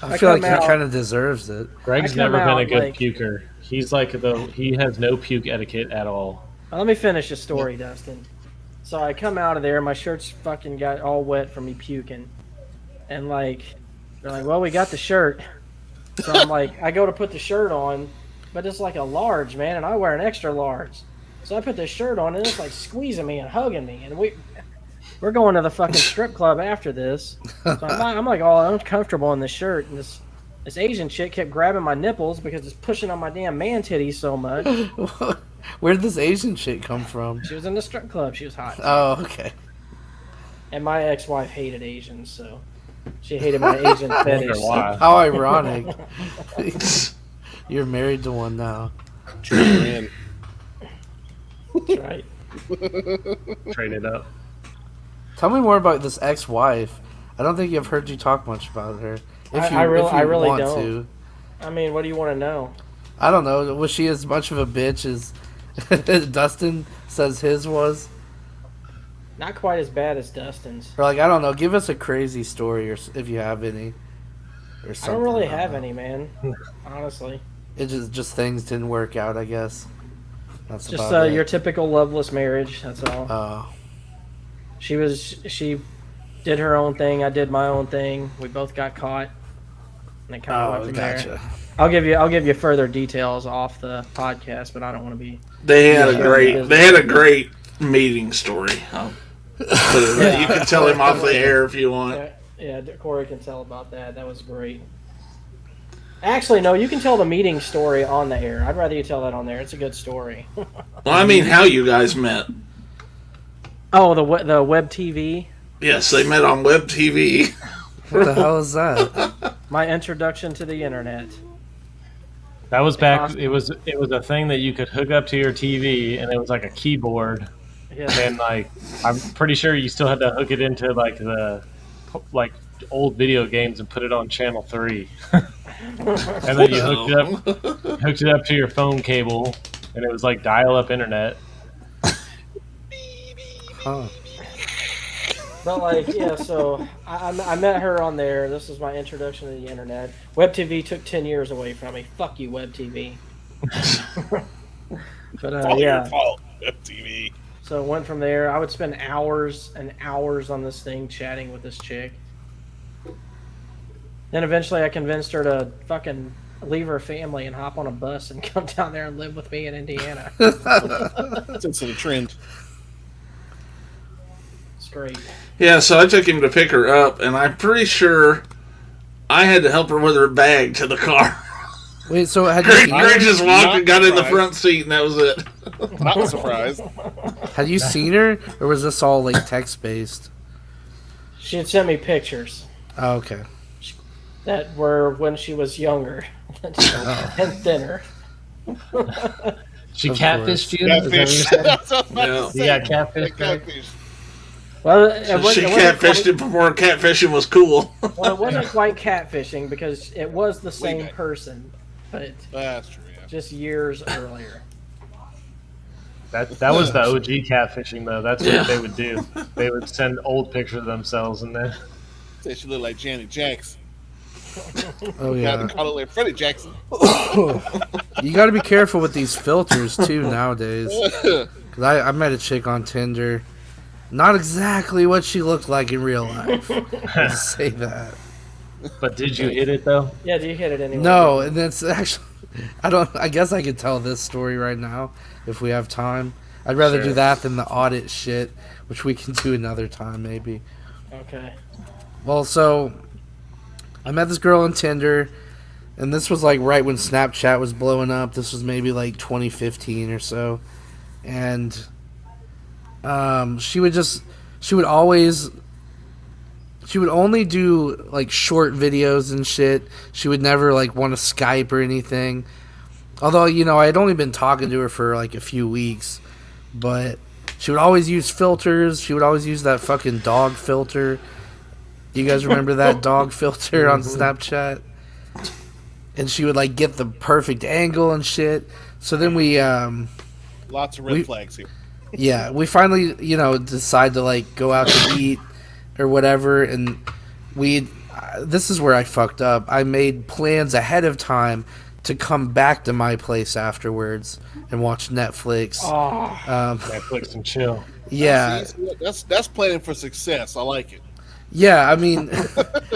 [SPEAKER 5] I feel like he kind of deserves it.
[SPEAKER 3] Greg's
[SPEAKER 1] I come
[SPEAKER 3] never been a
[SPEAKER 1] out,
[SPEAKER 3] good
[SPEAKER 1] like-
[SPEAKER 3] puker. He's like he has no puke etiquette at all.
[SPEAKER 1] Now, let me finish the story, Dustin. So I come out of there, my shirt's fucking got all wet from me puking. And like, they're like, "Well, we got the shirt." So I'm like, I go to put the shirt on, but it's like a large, man, and I wear an extra large. So I put this shirt on, and it's like squeezing me and hugging me. And we're going to the fucking strip club after this. So I'm like all uncomfortable in this shirt. And this Asian chick kept grabbing my nipples because it's pushing on my damn man titties so much.
[SPEAKER 5] Where did this Asian shit come from?
[SPEAKER 1] She was in the strip club. She was hot.
[SPEAKER 5] Oh, okay.
[SPEAKER 1] And my ex-wife hated Asians, so she hated my Asian fetish. So.
[SPEAKER 3] Why?
[SPEAKER 5] How ironic. You're married to one now.
[SPEAKER 2] Man.
[SPEAKER 1] That's right.
[SPEAKER 3] Trade it up.
[SPEAKER 5] Tell me more about this ex-wife. I don't think I've heard you talk much about her.
[SPEAKER 1] I really
[SPEAKER 5] want
[SPEAKER 1] don't.
[SPEAKER 5] to.
[SPEAKER 1] I mean, what do you want to know?
[SPEAKER 5] I don't know. Was she as much of a bitch as Dustin says his was?
[SPEAKER 1] Not quite as bad as Dustin's.
[SPEAKER 5] Or like, I don't know. Give us a crazy story, or if you have any. Or
[SPEAKER 1] I
[SPEAKER 5] something.
[SPEAKER 1] don't really have any, man. Honestly,
[SPEAKER 5] It just things didn't work out, I guess. That's
[SPEAKER 1] just
[SPEAKER 5] about it.
[SPEAKER 1] your typical loveless marriage. That's all.
[SPEAKER 5] Oh.
[SPEAKER 1] She did her own thing. I did my own thing. We both got caught, and it kind of went from
[SPEAKER 5] gotcha.
[SPEAKER 1] there. I'll give you further details off the podcast, but I don't want to be.
[SPEAKER 4] They had a great meeting story. You can tell him off the air if you want.
[SPEAKER 1] Yeah, Corey can tell about that. That was great. Actually, no, you can tell the meeting story on the air. I'd rather you tell that on there. It's a good story.
[SPEAKER 4] Well, I mean, how you guys met.
[SPEAKER 1] Oh, the web TV.
[SPEAKER 4] Yes, they met on web TV.
[SPEAKER 5] What the hell is that?
[SPEAKER 1] My introduction to the internet.
[SPEAKER 3] That was back. It was a thing that you could hook up to your TV, and it was like a keyboard.
[SPEAKER 1] Yeah.
[SPEAKER 3] And like, I'm pretty sure you still had to hook it into like the old video games and put it on channel 3. And then you hooked it up to your phone cable, and it was like dial-up internet.
[SPEAKER 5] Huh.
[SPEAKER 1] But like, yeah, so I met her on there. This was my introduction to the internet. Web TV took 10 years away from me. Fuck you, Web TV. But
[SPEAKER 2] All
[SPEAKER 1] yeah.
[SPEAKER 2] your fault, FTV.
[SPEAKER 1] So it went from there. I would spend hours and hours on this thing chatting with this chick. Then eventually I convinced her to fucking leave her family and hop on a bus and come down there and live with me in Indiana.
[SPEAKER 2] Since the trend.
[SPEAKER 1] It's great.
[SPEAKER 4] Yeah, so I took him to pick her up, and I'm pretty sure I had to help her with her bag to the car.
[SPEAKER 5] Wait, so had you seen
[SPEAKER 4] Greg
[SPEAKER 5] her?
[SPEAKER 4] just walked and got in the
[SPEAKER 2] surprised.
[SPEAKER 4] front seat, and that was it.
[SPEAKER 2] Not surprised.
[SPEAKER 5] Had you seen her, or was this all like text based?
[SPEAKER 1] She had sent me pictures.
[SPEAKER 5] Oh, okay.
[SPEAKER 1] that were when she was younger and thinner.
[SPEAKER 3] She
[SPEAKER 5] Of
[SPEAKER 3] catfished you?
[SPEAKER 2] Catfish.
[SPEAKER 3] Is that
[SPEAKER 2] That's what I was about
[SPEAKER 4] Yeah.
[SPEAKER 2] to say.
[SPEAKER 3] You got catfish, Greg?
[SPEAKER 2] Catfish.
[SPEAKER 1] Well,
[SPEAKER 4] She
[SPEAKER 1] wasn't
[SPEAKER 4] catfished
[SPEAKER 1] quite,
[SPEAKER 4] it before catfishing was cool.
[SPEAKER 1] well, it wasn't quite catfishing because it was the same
[SPEAKER 2] back.
[SPEAKER 1] person, but
[SPEAKER 2] That's true. Yeah.
[SPEAKER 1] just years earlier.
[SPEAKER 3] That was the OG catfishing, though. That's
[SPEAKER 4] Yeah.
[SPEAKER 3] what they would do. They would send old pictures of themselves and then.
[SPEAKER 2] Say she looked like Janet Jackson.
[SPEAKER 5] Oh
[SPEAKER 2] Got
[SPEAKER 5] yeah.
[SPEAKER 2] to call it like Freddie Jackson.
[SPEAKER 5] You got to be careful with these filters too nowadays. Cause I met a chick on Tinder, not exactly what she looked like in real life. Let's say that.
[SPEAKER 3] But did you hit it, though?
[SPEAKER 1] Yeah, do you hit it anyway?
[SPEAKER 5] No, and that's actually I guess I could tell this story right now if we have time. I'd rather do
[SPEAKER 3] Sure.
[SPEAKER 5] that than the audit shit, which we can do another time maybe.
[SPEAKER 1] Okay.
[SPEAKER 5] Well, so I met this girl on Tinder, and this was like right when Snapchat was blowing up. This was maybe like 2015 or so, and she would only do like short videos and shit. She would never like want to Skype or anything. Although, I had only been talking to her for like a few weeks, but she would always use filters. She would always use that fucking dog filter. You guys remember that dog filter on Snapchat? And she would like get the perfect angle and shit. So then we
[SPEAKER 2] Lots of red flags here.
[SPEAKER 5] yeah, we finally, decide to like go out to eat or whatever, and this is where I fucked up. I made plans ahead of time to come back to my place afterwards and watch Netflix.
[SPEAKER 3] Netflix and chill.
[SPEAKER 5] Yeah,
[SPEAKER 2] See, that's planning for success. I like it.
[SPEAKER 5] yeah. I mean,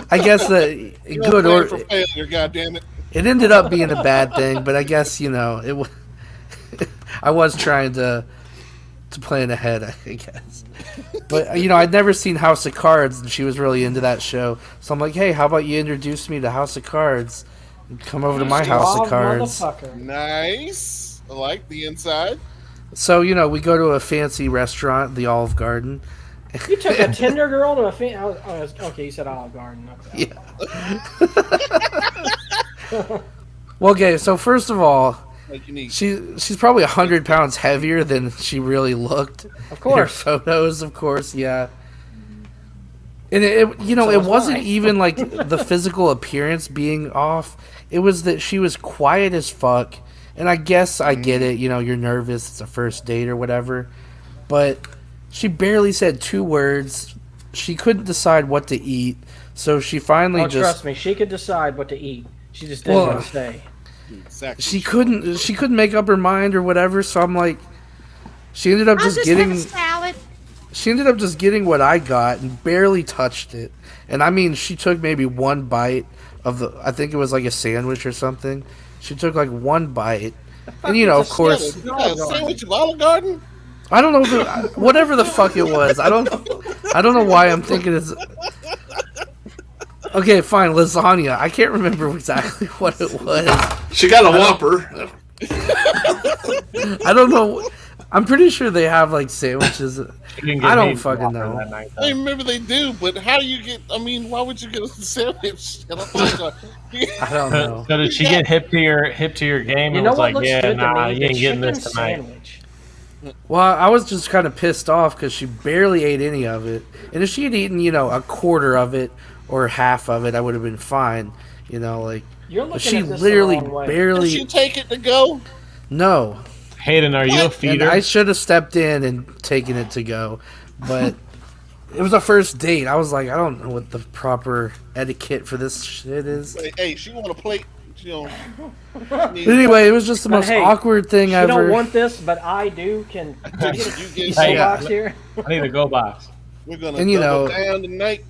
[SPEAKER 5] I guess that
[SPEAKER 2] You don't
[SPEAKER 5] good
[SPEAKER 2] plan
[SPEAKER 5] or
[SPEAKER 2] for failure. God damn it.
[SPEAKER 5] it ended up being a bad thing, but I guess it. I was trying to plan ahead, I guess. But I'd never seen House of Cards, and she was really into that show. So I'm like, hey, how about you introduce me to House of Cards? And come over to my House
[SPEAKER 1] Oh,
[SPEAKER 5] of Cards.
[SPEAKER 1] motherfucker.
[SPEAKER 2] Nice. I like the inside.
[SPEAKER 5] So we go to a fancy restaurant, the Olive Garden.
[SPEAKER 1] You took a Tinder girl to a okay, you said Olive Garden. Okay.
[SPEAKER 5] Yeah. Well, okay, so first of all,
[SPEAKER 2] Like you need.
[SPEAKER 5] she's probably 100 pounds heavier than she really looked.
[SPEAKER 1] Of course.
[SPEAKER 5] In her photos, of course, yeah. And it
[SPEAKER 1] was
[SPEAKER 5] wasn't
[SPEAKER 1] mine.
[SPEAKER 5] even like the physical appearance being off. It was that she was quiet as fuck. And I guess I get it, you're nervous, it's a first date or whatever. But she barely said 2 words. She couldn't decide what to eat. So she finally
[SPEAKER 1] Trust me, she could decide what to eat. She just didn't want to stay.
[SPEAKER 2] Exactly.
[SPEAKER 5] she couldn't make up her mind or whatever. So I'm like, she ended up just getting
[SPEAKER 8] salad.
[SPEAKER 5] She ended up just getting what I got and barely touched it. And I mean, she took maybe 1 bite of I think it was like a sandwich or something. She took like 1 bite. And of course,
[SPEAKER 2] You got a sandwich of Olive Garden?
[SPEAKER 5] I don't know whatever the fuck it was. I don't know why I'm thinking it's okay, fine, lasagna. I can't remember exactly what it was.
[SPEAKER 4] She got a Whopper.
[SPEAKER 5] I don't know. I'm pretty sure they have like sandwiches. I don't fucking know.
[SPEAKER 2] I remember they do, but how do you get? I mean, why would you get a sandwich?
[SPEAKER 5] I don't know.
[SPEAKER 3] So did she get hip to your game
[SPEAKER 1] You
[SPEAKER 3] and
[SPEAKER 1] know
[SPEAKER 3] was
[SPEAKER 1] what
[SPEAKER 3] like,
[SPEAKER 1] looks
[SPEAKER 3] yeah,
[SPEAKER 1] good to
[SPEAKER 3] nah,
[SPEAKER 1] me?
[SPEAKER 3] you
[SPEAKER 1] The
[SPEAKER 3] ain't getting this
[SPEAKER 1] chicken
[SPEAKER 3] tonight?
[SPEAKER 1] sandwich.
[SPEAKER 5] Well, I was just kind of pissed off because she barely ate any of it. And if she had eaten, a quarter of it or half of it, I would have been fine. Like,
[SPEAKER 1] You're looking
[SPEAKER 5] she
[SPEAKER 1] at this
[SPEAKER 5] literally
[SPEAKER 1] the wrong way.
[SPEAKER 2] Did
[SPEAKER 5] barely.
[SPEAKER 2] she take it to go?
[SPEAKER 5] No.
[SPEAKER 3] Hayden, are you a
[SPEAKER 5] And
[SPEAKER 3] feeder?
[SPEAKER 5] I should have stepped in and taken it to go. But it was a first date. I was like, I don't know what the proper etiquette for this shit is.
[SPEAKER 2] Hey, she want a plate.
[SPEAKER 5] But anyway, it was just the
[SPEAKER 1] But
[SPEAKER 5] most
[SPEAKER 1] hey,
[SPEAKER 5] awkward thing
[SPEAKER 1] You
[SPEAKER 5] ever.
[SPEAKER 1] don't want this, but I do. Can you get a
[SPEAKER 2] You
[SPEAKER 1] piece
[SPEAKER 2] get
[SPEAKER 1] of
[SPEAKER 5] Yeah.
[SPEAKER 1] box here?
[SPEAKER 3] I need a go box.
[SPEAKER 2] We're gonna
[SPEAKER 5] And,
[SPEAKER 2] double down tonight.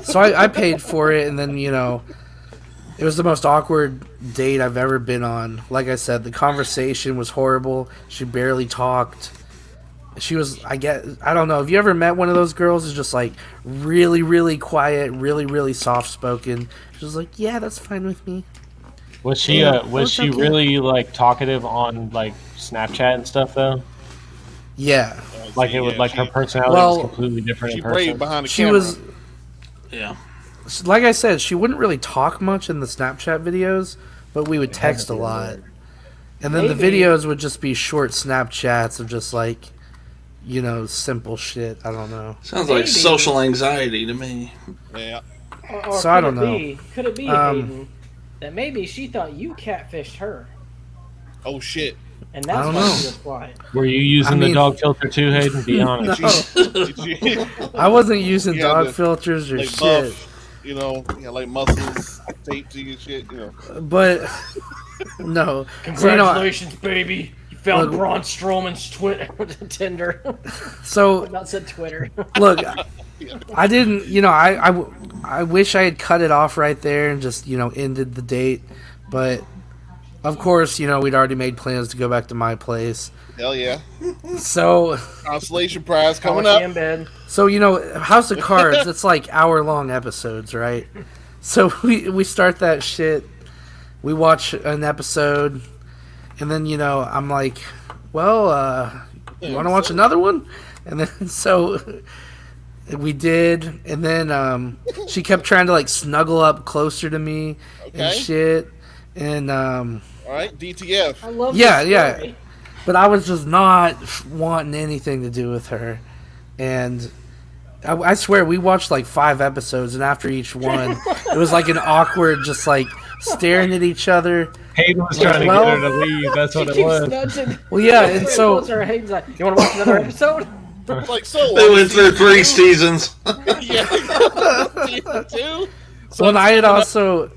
[SPEAKER 5] So I paid for it, and then it was the most awkward date I've ever been on. Like I said, the conversation was horrible. She barely talked. She was, I don't know. Have you ever met one of those girls who's just like really, really quiet, really, really soft spoken? She was like, yeah, that's fine with me.
[SPEAKER 3] Was she
[SPEAKER 5] Yeah,
[SPEAKER 3] was she
[SPEAKER 5] okay.
[SPEAKER 3] really like talkative on like Snapchat and stuff though?
[SPEAKER 5] Yeah,
[SPEAKER 3] Like it was like her personality
[SPEAKER 5] Well,
[SPEAKER 3] was completely different
[SPEAKER 2] She
[SPEAKER 3] in
[SPEAKER 2] brave
[SPEAKER 3] person.
[SPEAKER 2] behind the
[SPEAKER 5] she
[SPEAKER 2] camera.
[SPEAKER 5] was.
[SPEAKER 4] Yeah.
[SPEAKER 5] like I said, she wouldn't really talk much in the Snapchat videos, but we would text a lot. And then the videos would just be short Snapchats of just like, simple shit. I don't know.
[SPEAKER 4] Sounds like social anxiety to me.
[SPEAKER 2] Yeah.
[SPEAKER 1] Or
[SPEAKER 5] So I don't know.
[SPEAKER 1] Could it be, Hayden, that maybe she thought you catfished her,
[SPEAKER 2] Oh shit.
[SPEAKER 1] and that's
[SPEAKER 5] I don't
[SPEAKER 1] why
[SPEAKER 5] know.
[SPEAKER 1] she was quiet?
[SPEAKER 3] Were you using the dog filter too, Hayden? Be honest.
[SPEAKER 2] Did you,
[SPEAKER 5] I wasn't using
[SPEAKER 2] Yeah,
[SPEAKER 5] dog
[SPEAKER 2] the-
[SPEAKER 5] filters or
[SPEAKER 2] like
[SPEAKER 5] shit.
[SPEAKER 2] buff, like muscles taped to your shit,
[SPEAKER 5] But no.
[SPEAKER 1] Congratulations, baby! You found
[SPEAKER 5] Look-
[SPEAKER 1] Braun Strowman's Tinder.
[SPEAKER 5] So
[SPEAKER 1] Not said Twitter.
[SPEAKER 5] look, I didn't. I wish I had cut it off right there and just ended the date, but of course we'd already made plans to go back to my place.
[SPEAKER 2] Hell yeah.
[SPEAKER 5] So
[SPEAKER 2] Consolation prize coming
[SPEAKER 1] Policy
[SPEAKER 2] up.
[SPEAKER 1] in bed.
[SPEAKER 5] So House of Cards, it's like hour-long episodes, right? So we start that shit. We watch an episode, and then I'm like, well, you want to watch another one? And then so we did, and then she kept trying to like snuggle up closer to me and
[SPEAKER 2] Okay.
[SPEAKER 5] shit, and
[SPEAKER 2] All right, DTF.
[SPEAKER 1] I love
[SPEAKER 5] Yeah,
[SPEAKER 1] this
[SPEAKER 5] yeah.
[SPEAKER 1] story.
[SPEAKER 5] but I was just not wanting anything to do with her, and I swear we watched like 5 episodes, and after each one, it was like an awkward, just like staring at each other.
[SPEAKER 3] Hayden was trying to
[SPEAKER 5] Well-
[SPEAKER 3] get her to leave. That's
[SPEAKER 1] She
[SPEAKER 3] what it
[SPEAKER 1] keeps
[SPEAKER 3] was.
[SPEAKER 1] nudging.
[SPEAKER 5] Well, yeah, and so
[SPEAKER 1] Hayden's like, "You want to watch another episode?"
[SPEAKER 2] Like so.
[SPEAKER 4] They went through 3 seasons.
[SPEAKER 2] Yeah. Season 2.
[SPEAKER 5] when I had also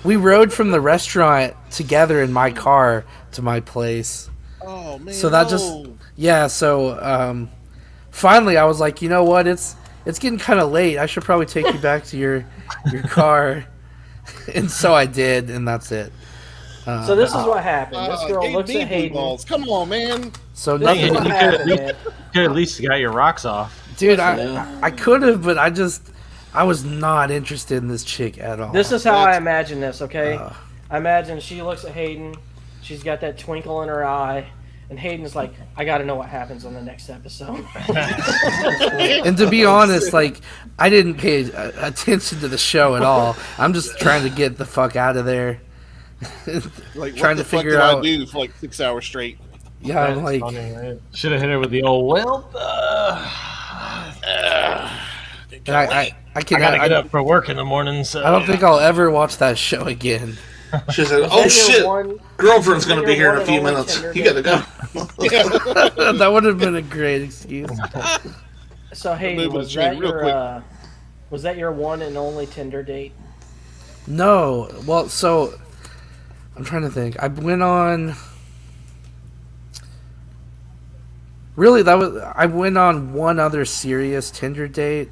[SPEAKER 5] we rode from the restaurant together in my car to my place.
[SPEAKER 2] Oh man.
[SPEAKER 5] So that just so finally I was like, you know what, it's getting kind of late. I should probably take you back to your car. And so I did, and that's it.
[SPEAKER 1] So this is what happened. This girl looks at Hayden.
[SPEAKER 2] Balls. Come on, man.
[SPEAKER 5] So
[SPEAKER 3] Dang it,
[SPEAKER 5] nothing,
[SPEAKER 3] you
[SPEAKER 1] What happened, man?
[SPEAKER 3] could at least got your rocks off.
[SPEAKER 5] dude.
[SPEAKER 4] Yeah.
[SPEAKER 5] I could have, but I was not interested in this chick at all.
[SPEAKER 1] This is how I imagine this, okay?
[SPEAKER 5] Uh.
[SPEAKER 1] I imagine she looks at Hayden. She's got that twinkle in her eye. And Hayden's like, I got to know what happens on the next episode.
[SPEAKER 5] And to be honest, like, I didn't pay attention to the show at all. I'm just trying to get the fuck out of there.
[SPEAKER 2] Like,
[SPEAKER 5] Trying
[SPEAKER 2] what the
[SPEAKER 5] to
[SPEAKER 2] fuck
[SPEAKER 5] figure
[SPEAKER 2] did
[SPEAKER 5] out-
[SPEAKER 2] I do for like 6 hours straight?
[SPEAKER 5] Yeah, I'm like,
[SPEAKER 3] Should have hit her with the old well.
[SPEAKER 5] and I
[SPEAKER 3] I gotta get up for work in the morning. So
[SPEAKER 5] I don't think I'll ever watch that show again.
[SPEAKER 4] She said,
[SPEAKER 1] Was
[SPEAKER 4] "Oh
[SPEAKER 1] that your
[SPEAKER 4] shit,
[SPEAKER 1] one-
[SPEAKER 4] girlfriend's gonna
[SPEAKER 1] your
[SPEAKER 4] be here in
[SPEAKER 1] one
[SPEAKER 4] a few
[SPEAKER 1] and only
[SPEAKER 4] minutes.
[SPEAKER 1] Tinder
[SPEAKER 4] You gotta go."
[SPEAKER 5] That would have been a great excuse.
[SPEAKER 1] So Hayden,
[SPEAKER 2] moving
[SPEAKER 1] was
[SPEAKER 2] the chain
[SPEAKER 1] that
[SPEAKER 2] real
[SPEAKER 1] your
[SPEAKER 2] quick.
[SPEAKER 1] was that your one and only Tinder date?
[SPEAKER 5] No, well, so I'm trying to think. I went on. Really, I went on one other serious Tinder date,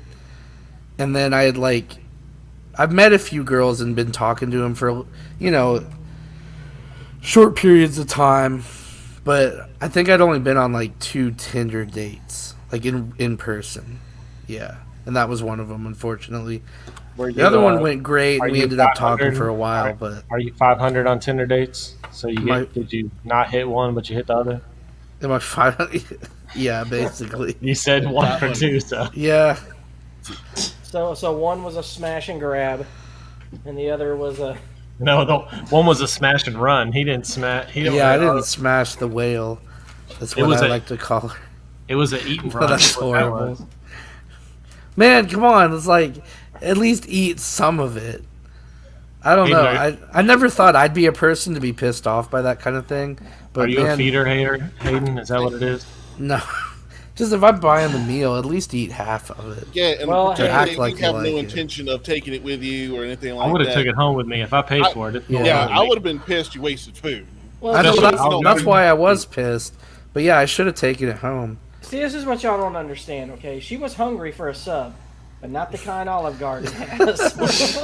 [SPEAKER 5] and then I've met a few girls and been talking to them for short periods of time, but I think I'd only been on like 2 Tinder dates, like in person. Yeah, and that was one of them, unfortunately. The other one went great.
[SPEAKER 3] are
[SPEAKER 5] We
[SPEAKER 3] you
[SPEAKER 5] ended up talking
[SPEAKER 3] 500?
[SPEAKER 5] for a while, but
[SPEAKER 3] Are you 500 on Tinder dates? So
[SPEAKER 5] My-
[SPEAKER 3] did you not hit one, but you hit the other?
[SPEAKER 5] am I 500? Yeah, basically.
[SPEAKER 3] You said 1 for 2, so
[SPEAKER 5] Yeah,
[SPEAKER 1] So one was a smash and grab, and the other was a
[SPEAKER 3] no. The one was a smash and run. He didn't smash.
[SPEAKER 5] yeah. I didn't smash the whale. That's
[SPEAKER 3] It
[SPEAKER 5] what
[SPEAKER 3] was
[SPEAKER 5] I
[SPEAKER 3] a-
[SPEAKER 5] like to call her.
[SPEAKER 3] It was an eat and run.
[SPEAKER 5] That's
[SPEAKER 3] is what that
[SPEAKER 5] horrible.
[SPEAKER 3] was.
[SPEAKER 5] Man, come on. It's like at least eat some of it. I don't
[SPEAKER 3] Hey,
[SPEAKER 5] know.
[SPEAKER 3] Mike.
[SPEAKER 5] I never thought I'd be a person to be pissed off by that kind of thing. But
[SPEAKER 3] Are you
[SPEAKER 5] man,
[SPEAKER 3] a feeder hater, Hayden? Is that what it is?
[SPEAKER 5] no. Just if I'm buying the meal, at least eat half of it.
[SPEAKER 2] Yeah, and
[SPEAKER 1] Well,
[SPEAKER 2] particularly
[SPEAKER 5] act
[SPEAKER 2] if
[SPEAKER 5] like
[SPEAKER 2] you have
[SPEAKER 5] you
[SPEAKER 2] no
[SPEAKER 5] like it.
[SPEAKER 2] intention of taking it with you or anything like
[SPEAKER 3] I would have
[SPEAKER 2] that.
[SPEAKER 3] took it home with me if I paid for it. It's no
[SPEAKER 5] Yeah,
[SPEAKER 3] problem
[SPEAKER 2] I
[SPEAKER 3] to
[SPEAKER 2] would have been pissed you wasted food.
[SPEAKER 1] well.
[SPEAKER 5] I know
[SPEAKER 3] Especially- I'll
[SPEAKER 5] that's
[SPEAKER 3] give you-
[SPEAKER 5] why I was pissed. But yeah, I should have taken it home.
[SPEAKER 1] See, this is what y'all don't understand. Okay, she was hungry for a sub, but not the kind Olive Garden has.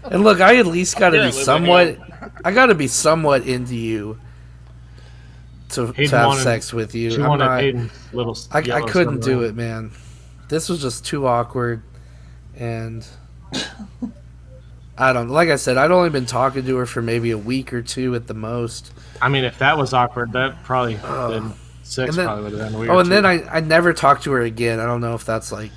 [SPEAKER 5] And look, I at least got to be
[SPEAKER 2] Apparently,
[SPEAKER 5] somewhat. I got to be somewhat into you to
[SPEAKER 3] Hayden
[SPEAKER 5] have
[SPEAKER 3] wanted-
[SPEAKER 5] sex with you.
[SPEAKER 3] She
[SPEAKER 5] I'm
[SPEAKER 3] wanted
[SPEAKER 5] not-
[SPEAKER 3] Hayden's little.
[SPEAKER 5] I
[SPEAKER 3] yellow
[SPEAKER 5] couldn't do
[SPEAKER 3] submarine.
[SPEAKER 5] it, man. This was just too awkward, and I don't. Like I said, I'd only been talking to her for maybe a week or 2 at the most.
[SPEAKER 3] I mean, if that was awkward, that probably then sex
[SPEAKER 5] And then-
[SPEAKER 3] probably would have been weird.
[SPEAKER 5] Oh, and
[SPEAKER 3] too.
[SPEAKER 5] then I never talked to her again. I don't know if that's like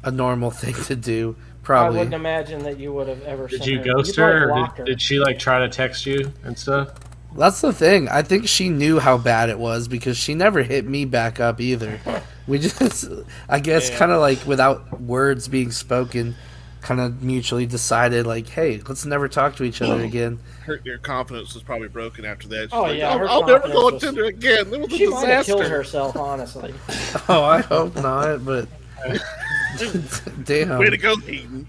[SPEAKER 5] a normal thing to do, Probably.
[SPEAKER 1] I wouldn't imagine that you would have ever.
[SPEAKER 3] Did
[SPEAKER 1] sent
[SPEAKER 3] you
[SPEAKER 1] her.
[SPEAKER 3] ghost
[SPEAKER 1] You'd probably
[SPEAKER 3] her, or
[SPEAKER 1] block
[SPEAKER 3] did she like try to text you and stuff?
[SPEAKER 5] That's the thing. I think she knew how bad it was because she never hit me back up either. We just, I guess, kind of like without words being spoken, kind of mutually decided like, hey, let's never talk to each other again.
[SPEAKER 2] Your confidence was probably broken after that. She's
[SPEAKER 1] Oh,
[SPEAKER 2] like,
[SPEAKER 1] yeah, her
[SPEAKER 2] I'll never go on
[SPEAKER 1] confidence was-
[SPEAKER 2] Tinder again. It was a
[SPEAKER 1] She might have killed
[SPEAKER 2] disaster.
[SPEAKER 1] herself, honestly.
[SPEAKER 5] Oh, I hope not, but damn.
[SPEAKER 2] Way to go, Hayden.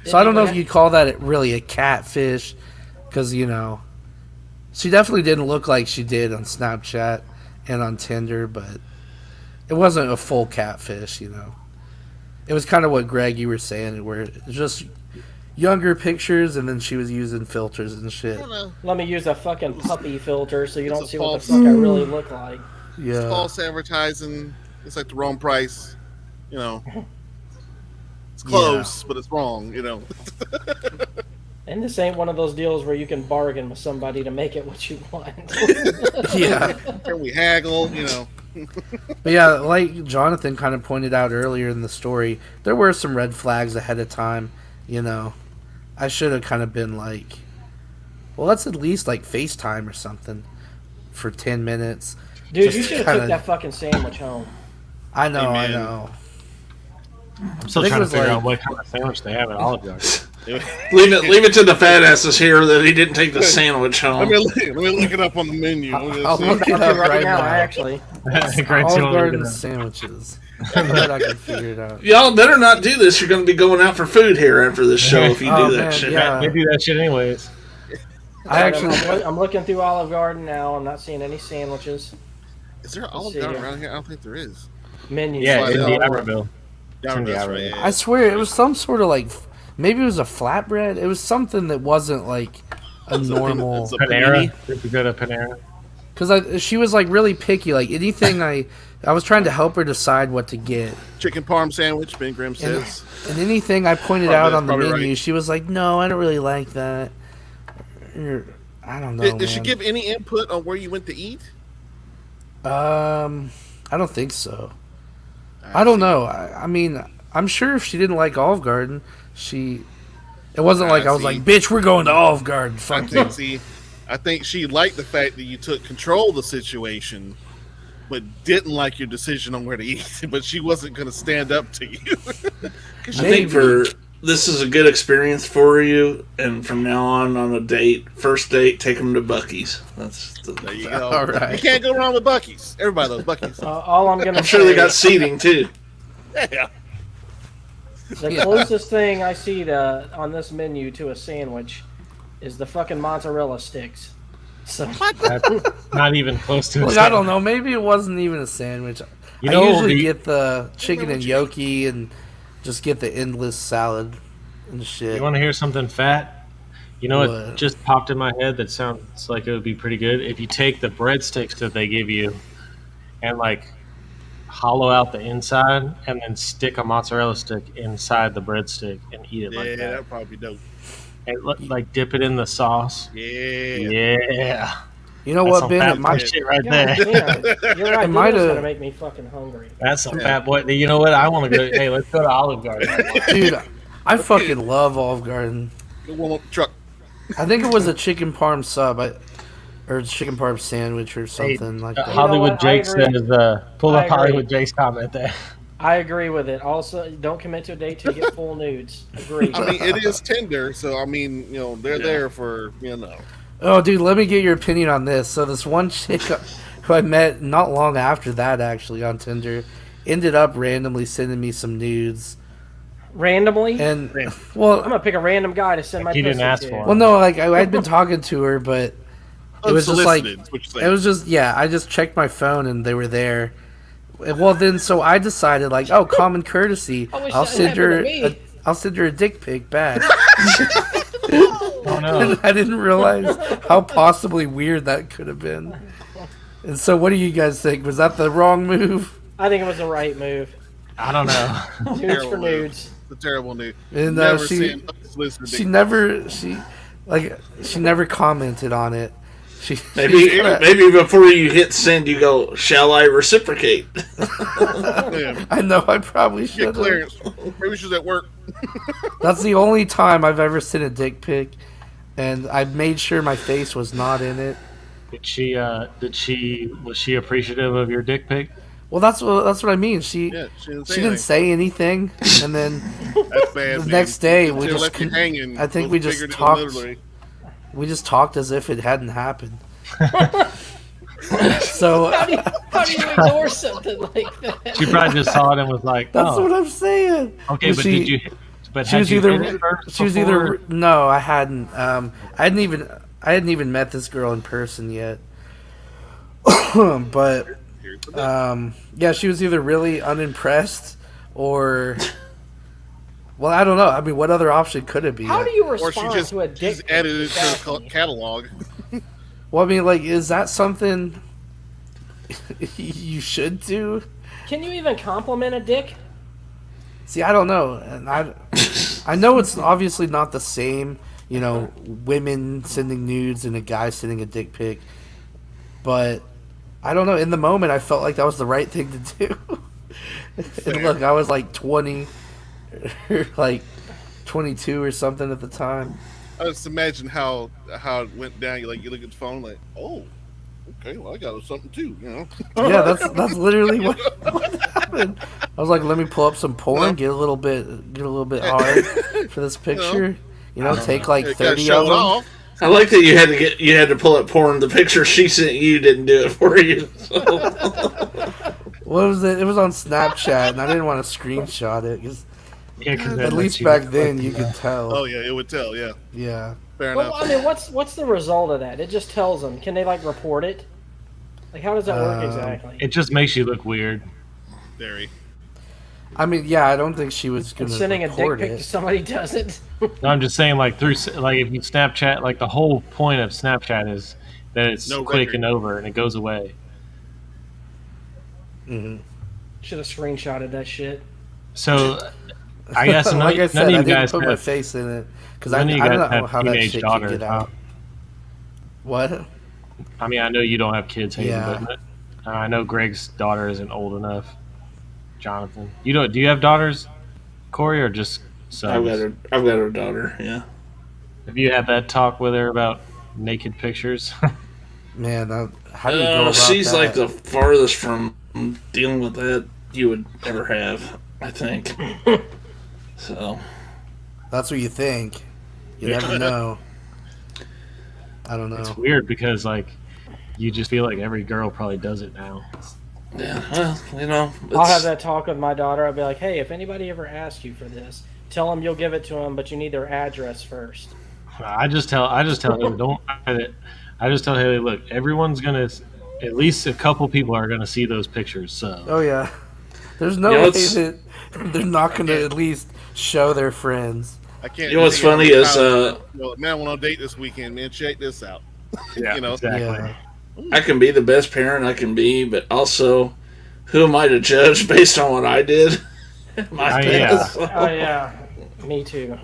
[SPEAKER 5] So I don't know if you'd call that really a catfish, because, you know, she definitely didn't look like she did on Snapchat and on Tinder, but it wasn't a full catfish, you know. It was kind of what, Greg, you were saying, where it's just younger pictures, and then she was using filters and shit.
[SPEAKER 2] I don't know.
[SPEAKER 1] Let me use a fucking puppy filter so you
[SPEAKER 2] It's
[SPEAKER 1] don't
[SPEAKER 2] a
[SPEAKER 1] see what the
[SPEAKER 2] false-
[SPEAKER 1] fuck I really look like.
[SPEAKER 5] Yeah.
[SPEAKER 2] False advertising. It's like the wrong price. You know. It's close, but it's wrong, you know.
[SPEAKER 1] And this ain't one of those deals where you can bargain with somebody to make it what you want.
[SPEAKER 5] Yeah.
[SPEAKER 2] Can we haggle, you know.
[SPEAKER 5] But yeah, like Jonathan kind of pointed out earlier in the story, there were some red flags ahead of time, you know. I should have kind of been like, well, let's at least like FaceTime or something for 10 minutes.
[SPEAKER 1] Dude,
[SPEAKER 5] Just
[SPEAKER 1] you should have
[SPEAKER 5] kinda-
[SPEAKER 1] took that fucking sandwich home.
[SPEAKER 5] I know, I
[SPEAKER 2] Amen.
[SPEAKER 5] know.
[SPEAKER 3] I'm still
[SPEAKER 5] I think
[SPEAKER 3] trying
[SPEAKER 5] it
[SPEAKER 3] to
[SPEAKER 5] was
[SPEAKER 3] figure
[SPEAKER 5] like-
[SPEAKER 3] out what kind of sandwich they have at Olive Garden.
[SPEAKER 4] Leave it to the fat asses here that he didn't take the sandwich
[SPEAKER 2] Let
[SPEAKER 4] home.
[SPEAKER 2] me look it up on the menu.
[SPEAKER 5] I'll
[SPEAKER 2] See.
[SPEAKER 5] look it
[SPEAKER 1] I'll
[SPEAKER 5] up
[SPEAKER 1] do it
[SPEAKER 5] right now.
[SPEAKER 1] actually.
[SPEAKER 3] Great
[SPEAKER 5] Olive
[SPEAKER 3] deal.
[SPEAKER 5] Garden sandwiches. I bet I can figure it out.
[SPEAKER 4] Y'all better not do this. You're going to be going out for food here after this show if you
[SPEAKER 5] Oh,
[SPEAKER 4] do that
[SPEAKER 5] man,
[SPEAKER 4] shit.
[SPEAKER 5] yeah.
[SPEAKER 3] They do that shit anyways.
[SPEAKER 5] I actually,
[SPEAKER 1] I'm looking through Olive Garden now. I'm not seeing any sandwiches.
[SPEAKER 2] Is there an Olive
[SPEAKER 1] see
[SPEAKER 2] Garden
[SPEAKER 1] here.
[SPEAKER 2] around here? I don't think there is.
[SPEAKER 1] Menus.
[SPEAKER 3] Yeah,
[SPEAKER 2] Slide
[SPEAKER 3] in
[SPEAKER 2] it
[SPEAKER 3] the
[SPEAKER 2] over.
[SPEAKER 3] Iberville.
[SPEAKER 2] Down
[SPEAKER 3] the
[SPEAKER 2] that's
[SPEAKER 3] Iberville.
[SPEAKER 2] right, yeah.
[SPEAKER 5] I swear it was some sort of like, maybe it was a flatbread. It was something that wasn't like a
[SPEAKER 2] It's a-
[SPEAKER 5] normal.
[SPEAKER 2] it's a
[SPEAKER 3] Panera.
[SPEAKER 2] panini.
[SPEAKER 3] Did you go to Panera?
[SPEAKER 5] Because she was like really picky. Like anything I was trying to help her decide what to get.
[SPEAKER 2] Chicken parm sandwich, Ben Grimm
[SPEAKER 5] And,
[SPEAKER 2] says.
[SPEAKER 5] and anything I pointed
[SPEAKER 2] Probably-
[SPEAKER 5] out on the
[SPEAKER 2] probably
[SPEAKER 5] menu,
[SPEAKER 2] right.
[SPEAKER 5] she was like, "No, I don't really like that." I don't know.
[SPEAKER 2] Did she
[SPEAKER 5] man.
[SPEAKER 2] give any input on where you went to eat?
[SPEAKER 5] I don't think so. I don't know. I mean, I'm sure if she didn't like Olive Garden, it wasn't like I was
[SPEAKER 2] see.
[SPEAKER 5] like, "Bitch, we're going to Olive Garden."
[SPEAKER 2] I
[SPEAKER 5] Fuck you.
[SPEAKER 2] think, I think she liked the fact that you took control of the situation, but didn't like your decision on where to eat. But she wasn't going to stand up to you.
[SPEAKER 4] I think this is a good experience for you, and from now on a first date, take them to Buc-ee's.
[SPEAKER 2] There you go.
[SPEAKER 5] All right.
[SPEAKER 2] You can't go wrong with Buc-ee's. Everybody loves Buc-ee's.
[SPEAKER 1] All I'm gonna
[SPEAKER 4] I'm sure they
[SPEAKER 1] say-
[SPEAKER 4] got seating too.
[SPEAKER 2] Yeah.
[SPEAKER 1] The closest thing I see on this menu to a sandwich is the fucking mozzarella sticks. So
[SPEAKER 3] That's not even close to
[SPEAKER 5] Look,
[SPEAKER 3] it.
[SPEAKER 5] I don't know. Maybe it wasn't even a sandwich.
[SPEAKER 3] You know
[SPEAKER 5] I
[SPEAKER 3] what
[SPEAKER 5] usually
[SPEAKER 3] would be-
[SPEAKER 5] get the chicken and gnocchi and just get the endless salad and shit.
[SPEAKER 3] You want to hear something fat? You know
[SPEAKER 5] What?
[SPEAKER 3] what just popped in my head that sounds like it would be pretty good? If you take the breadsticks that they give you and like hollow out the inside and then stick a mozzarella stick inside the breadstick and eat it
[SPEAKER 2] Yeah,
[SPEAKER 3] like that.
[SPEAKER 2] that'd probably be dope.
[SPEAKER 3] And like dip it in the sauce.
[SPEAKER 2] Yeah.
[SPEAKER 3] Yeah.
[SPEAKER 5] You know
[SPEAKER 3] That's
[SPEAKER 5] what,
[SPEAKER 3] some
[SPEAKER 5] Ben?
[SPEAKER 3] fat
[SPEAKER 5] It might,
[SPEAKER 3] boy shit right
[SPEAKER 1] God
[SPEAKER 3] there.
[SPEAKER 1] damn, you're right.
[SPEAKER 5] might
[SPEAKER 1] This is
[SPEAKER 5] have-
[SPEAKER 1] gonna make me fucking hungry.
[SPEAKER 3] That's some fat boy. You know what? I want to go. Hey, let's go to Olive Garden.
[SPEAKER 5] dude, I fucking love Olive Garden.
[SPEAKER 2] Go warm up the truck.
[SPEAKER 5] I think it was a chicken parm sub, or a chicken parm sandwich or something like that.
[SPEAKER 3] Hollywood
[SPEAKER 1] what? I
[SPEAKER 3] Jake
[SPEAKER 1] agree.
[SPEAKER 3] says, pull
[SPEAKER 1] I
[SPEAKER 3] up
[SPEAKER 1] agree.
[SPEAKER 3] Hollywood Jake's comment there.
[SPEAKER 1] I agree with it. Also, don't commit to a date till you get full nudes. Agree.
[SPEAKER 2] I mean, it is Tinder, so I mean, they're there for
[SPEAKER 5] Oh, dude, let me get your opinion on this. So this one chick who I met not long after that, actually, on Tinder, ended up randomly sending me some nudes.
[SPEAKER 1] Randomly,
[SPEAKER 5] And,
[SPEAKER 1] I'm
[SPEAKER 5] well,
[SPEAKER 1] gonna pick a random guy to send my
[SPEAKER 3] You didn't
[SPEAKER 1] pussy
[SPEAKER 3] ask
[SPEAKER 1] to.
[SPEAKER 3] for it.
[SPEAKER 5] well, no, like, I'd been talking to her, but it was just like,
[SPEAKER 2] unsolicited, is what you're
[SPEAKER 5] it
[SPEAKER 2] saying.
[SPEAKER 5] was just, yeah, I just checked my phone and they were there. Well, then, so I decided, like, oh, common courtesy,
[SPEAKER 1] I wish
[SPEAKER 5] I'll
[SPEAKER 1] that
[SPEAKER 5] send her,
[SPEAKER 1] happened to me.
[SPEAKER 5] I'll send her a dick pic back.
[SPEAKER 3] Oh no.
[SPEAKER 5] And I didn't realize how possibly weird that could have been. And so, what do you guys think? Was that the wrong move?
[SPEAKER 1] I think it was the right move.
[SPEAKER 3] I don't know.
[SPEAKER 1] Nudes
[SPEAKER 2] Terrible
[SPEAKER 1] for
[SPEAKER 2] move.
[SPEAKER 1] nudes.
[SPEAKER 2] It's a terrible news.
[SPEAKER 5] And
[SPEAKER 2] Never
[SPEAKER 5] she
[SPEAKER 2] seen unsolicited
[SPEAKER 5] she
[SPEAKER 2] dick.
[SPEAKER 5] never she never commented on it.
[SPEAKER 4] Maybe before you hit send, you go, "Shall I reciprocate?"
[SPEAKER 2] Yeah.
[SPEAKER 5] I know I probably
[SPEAKER 2] Get
[SPEAKER 5] should.
[SPEAKER 2] clearance. Maybe she's at work.
[SPEAKER 5] That's the only time I've ever sent a dick pic, and I made sure my face was not in it.
[SPEAKER 3] Was she appreciative of your dick pic?
[SPEAKER 5] Well, that's what I mean. She
[SPEAKER 2] She
[SPEAKER 5] didn't say anything, and then
[SPEAKER 2] That's bad.
[SPEAKER 5] the
[SPEAKER 2] man.
[SPEAKER 5] next day we
[SPEAKER 2] Should've
[SPEAKER 5] just
[SPEAKER 2] left you hanging.
[SPEAKER 5] I think we just
[SPEAKER 2] Figured it
[SPEAKER 5] talked.
[SPEAKER 2] literally.
[SPEAKER 5] We just talked as if it hadn't happened. So
[SPEAKER 1] How do you ignore something like that?
[SPEAKER 3] She probably just saw it and was like,
[SPEAKER 5] that's
[SPEAKER 3] "Oh,
[SPEAKER 5] what I'm saying.
[SPEAKER 3] okay."
[SPEAKER 5] You
[SPEAKER 3] But
[SPEAKER 5] see,
[SPEAKER 3] did you? But
[SPEAKER 5] She
[SPEAKER 3] had
[SPEAKER 5] was
[SPEAKER 3] you
[SPEAKER 5] either
[SPEAKER 3] hit it first
[SPEAKER 5] she was
[SPEAKER 3] before?
[SPEAKER 5] either no, I hadn't. I hadn't even met this girl in person yet. But yeah, she was either really unimpressed or. Well, I don't know. I mean, what other option could it be?
[SPEAKER 1] How do you
[SPEAKER 2] Or she
[SPEAKER 1] respond
[SPEAKER 2] just
[SPEAKER 1] to a dick
[SPEAKER 2] she's
[SPEAKER 1] pic?
[SPEAKER 2] added it to
[SPEAKER 1] Exactly.
[SPEAKER 2] the catalog.
[SPEAKER 5] Well, I mean, like, is that something you should do?
[SPEAKER 1] Can you even compliment a dick?
[SPEAKER 5] See, I don't know, and I know it's obviously not the same. You know, women sending nudes and a guy sending a dick pic, but I don't know. In the moment, I felt like that was the right thing to do. And look, I was like 20, or like 22 or something at the time.
[SPEAKER 2] I just imagine how it went down. You look at the phone, like, oh, okay, well, I got something too, you know.
[SPEAKER 5] Yeah, that's literally what happened. I was like, let me pull up some porn, get a little bit hard for this picture. You know, take like
[SPEAKER 2] You gotta
[SPEAKER 5] 30
[SPEAKER 2] show
[SPEAKER 5] of
[SPEAKER 2] it
[SPEAKER 5] them.
[SPEAKER 2] off.
[SPEAKER 4] I like that you had to pull up porn. The picture she sent you didn't do it for you. So.
[SPEAKER 5] What was it? It was on Snapchat, and I didn't want to screenshot it because
[SPEAKER 3] Yeah, 'cause
[SPEAKER 5] at least back then you could tell.
[SPEAKER 2] Oh yeah, it would tell. Yeah,
[SPEAKER 5] Yeah.
[SPEAKER 2] fair
[SPEAKER 1] Well,
[SPEAKER 2] enough.
[SPEAKER 1] I mean, what's the result of that? It just tells them. Can they like report it? Like, how does that work exactly?
[SPEAKER 3] It just makes you look weird.
[SPEAKER 2] Very.
[SPEAKER 5] I mean, yeah, I don't think she was
[SPEAKER 1] And
[SPEAKER 5] going to
[SPEAKER 1] sending a dick
[SPEAKER 5] report
[SPEAKER 1] pic to
[SPEAKER 5] it.
[SPEAKER 1] somebody doesn't.
[SPEAKER 3] No, I'm just saying, like if you Snapchat, like the whole point of Snapchat is that it's
[SPEAKER 2] No
[SPEAKER 3] quick
[SPEAKER 2] record.
[SPEAKER 3] and over and it goes away.
[SPEAKER 5] Hmm.
[SPEAKER 1] Should have screenshotted that shit.
[SPEAKER 3] So I guess none,
[SPEAKER 5] Like I
[SPEAKER 3] none
[SPEAKER 5] said,
[SPEAKER 3] of
[SPEAKER 5] I
[SPEAKER 3] you
[SPEAKER 5] didn't
[SPEAKER 3] guys
[SPEAKER 5] put my
[SPEAKER 3] have,
[SPEAKER 5] face in it because I
[SPEAKER 3] none of you
[SPEAKER 5] don't
[SPEAKER 3] guys
[SPEAKER 5] know
[SPEAKER 3] have
[SPEAKER 5] how that
[SPEAKER 3] teenage
[SPEAKER 5] shit can
[SPEAKER 3] daughters.
[SPEAKER 5] get
[SPEAKER 3] Huh?
[SPEAKER 5] out. What?
[SPEAKER 3] I mean, I know you don't have kids, Hayden,
[SPEAKER 5] Yeah.
[SPEAKER 3] but I know Greg's daughter isn't old enough. Jonathan, you don't? Do you have daughters, Corey, or just sons?
[SPEAKER 4] I've got her daughter. Yeah.
[SPEAKER 3] Have you had that talk with her about naked pictures?
[SPEAKER 5] Man, how do you go about
[SPEAKER 4] She's
[SPEAKER 5] that?
[SPEAKER 4] like the farthest from dealing with that you would ever have, I think. So.
[SPEAKER 5] That's what you think. You never know. I don't know.
[SPEAKER 3] It's weird because like you just feel like every girl probably does it now.
[SPEAKER 4] Yeah, well, you know.
[SPEAKER 1] I'll have that talk with my daughter. I'll be like, hey, if anybody ever asks you for this, tell them you'll give it to them, but you need their address first.
[SPEAKER 3] I just tell Haley, don't hide it. I just tell Haley, look, everyone's gonna, at least a couple people are gonna see those pictures. So
[SPEAKER 5] Oh yeah. There's no
[SPEAKER 4] Yeah,
[SPEAKER 5] way
[SPEAKER 4] it's-
[SPEAKER 5] that they're not going to at least show their friends.
[SPEAKER 2] I can't.
[SPEAKER 4] You know what's
[SPEAKER 2] think of
[SPEAKER 4] funny
[SPEAKER 2] how-
[SPEAKER 4] is
[SPEAKER 2] well, man, I went on a date this weekend. Man, check this out.
[SPEAKER 3] yeah,
[SPEAKER 2] You know,
[SPEAKER 3] exactly.
[SPEAKER 5] Yeah.
[SPEAKER 4] I can be the best parent I can be, but also, who am I to judge based on what I did? My
[SPEAKER 3] Yeah.
[SPEAKER 4] past?
[SPEAKER 1] Oh, yeah. Me too.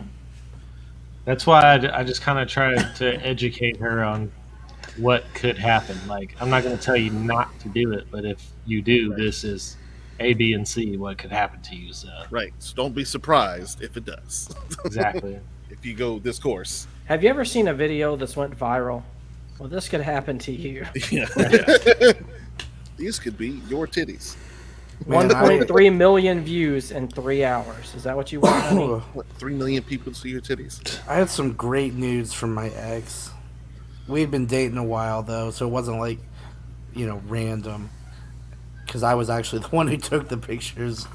[SPEAKER 3] That's why I just kind of try to educate her on what could happen. Like I'm not gonna tell you not to do it, but if you do, this is A, B, and C. What could happen to you? So
[SPEAKER 2] right. So don't be surprised if it does.
[SPEAKER 3] exactly.
[SPEAKER 2] If you go this course.
[SPEAKER 1] Have you ever seen a video that's went viral? Well, this could happen to you.
[SPEAKER 2] Yeah. These could be your titties.
[SPEAKER 5] Man,
[SPEAKER 1] 1.3 million views in 3 hours. Is that what you want? honey?
[SPEAKER 2] What? 3 million people see your titties.
[SPEAKER 5] I had some great news from my ex. We'd been dating a while though, so it wasn't like, random. Because I was actually the one who took the pictures.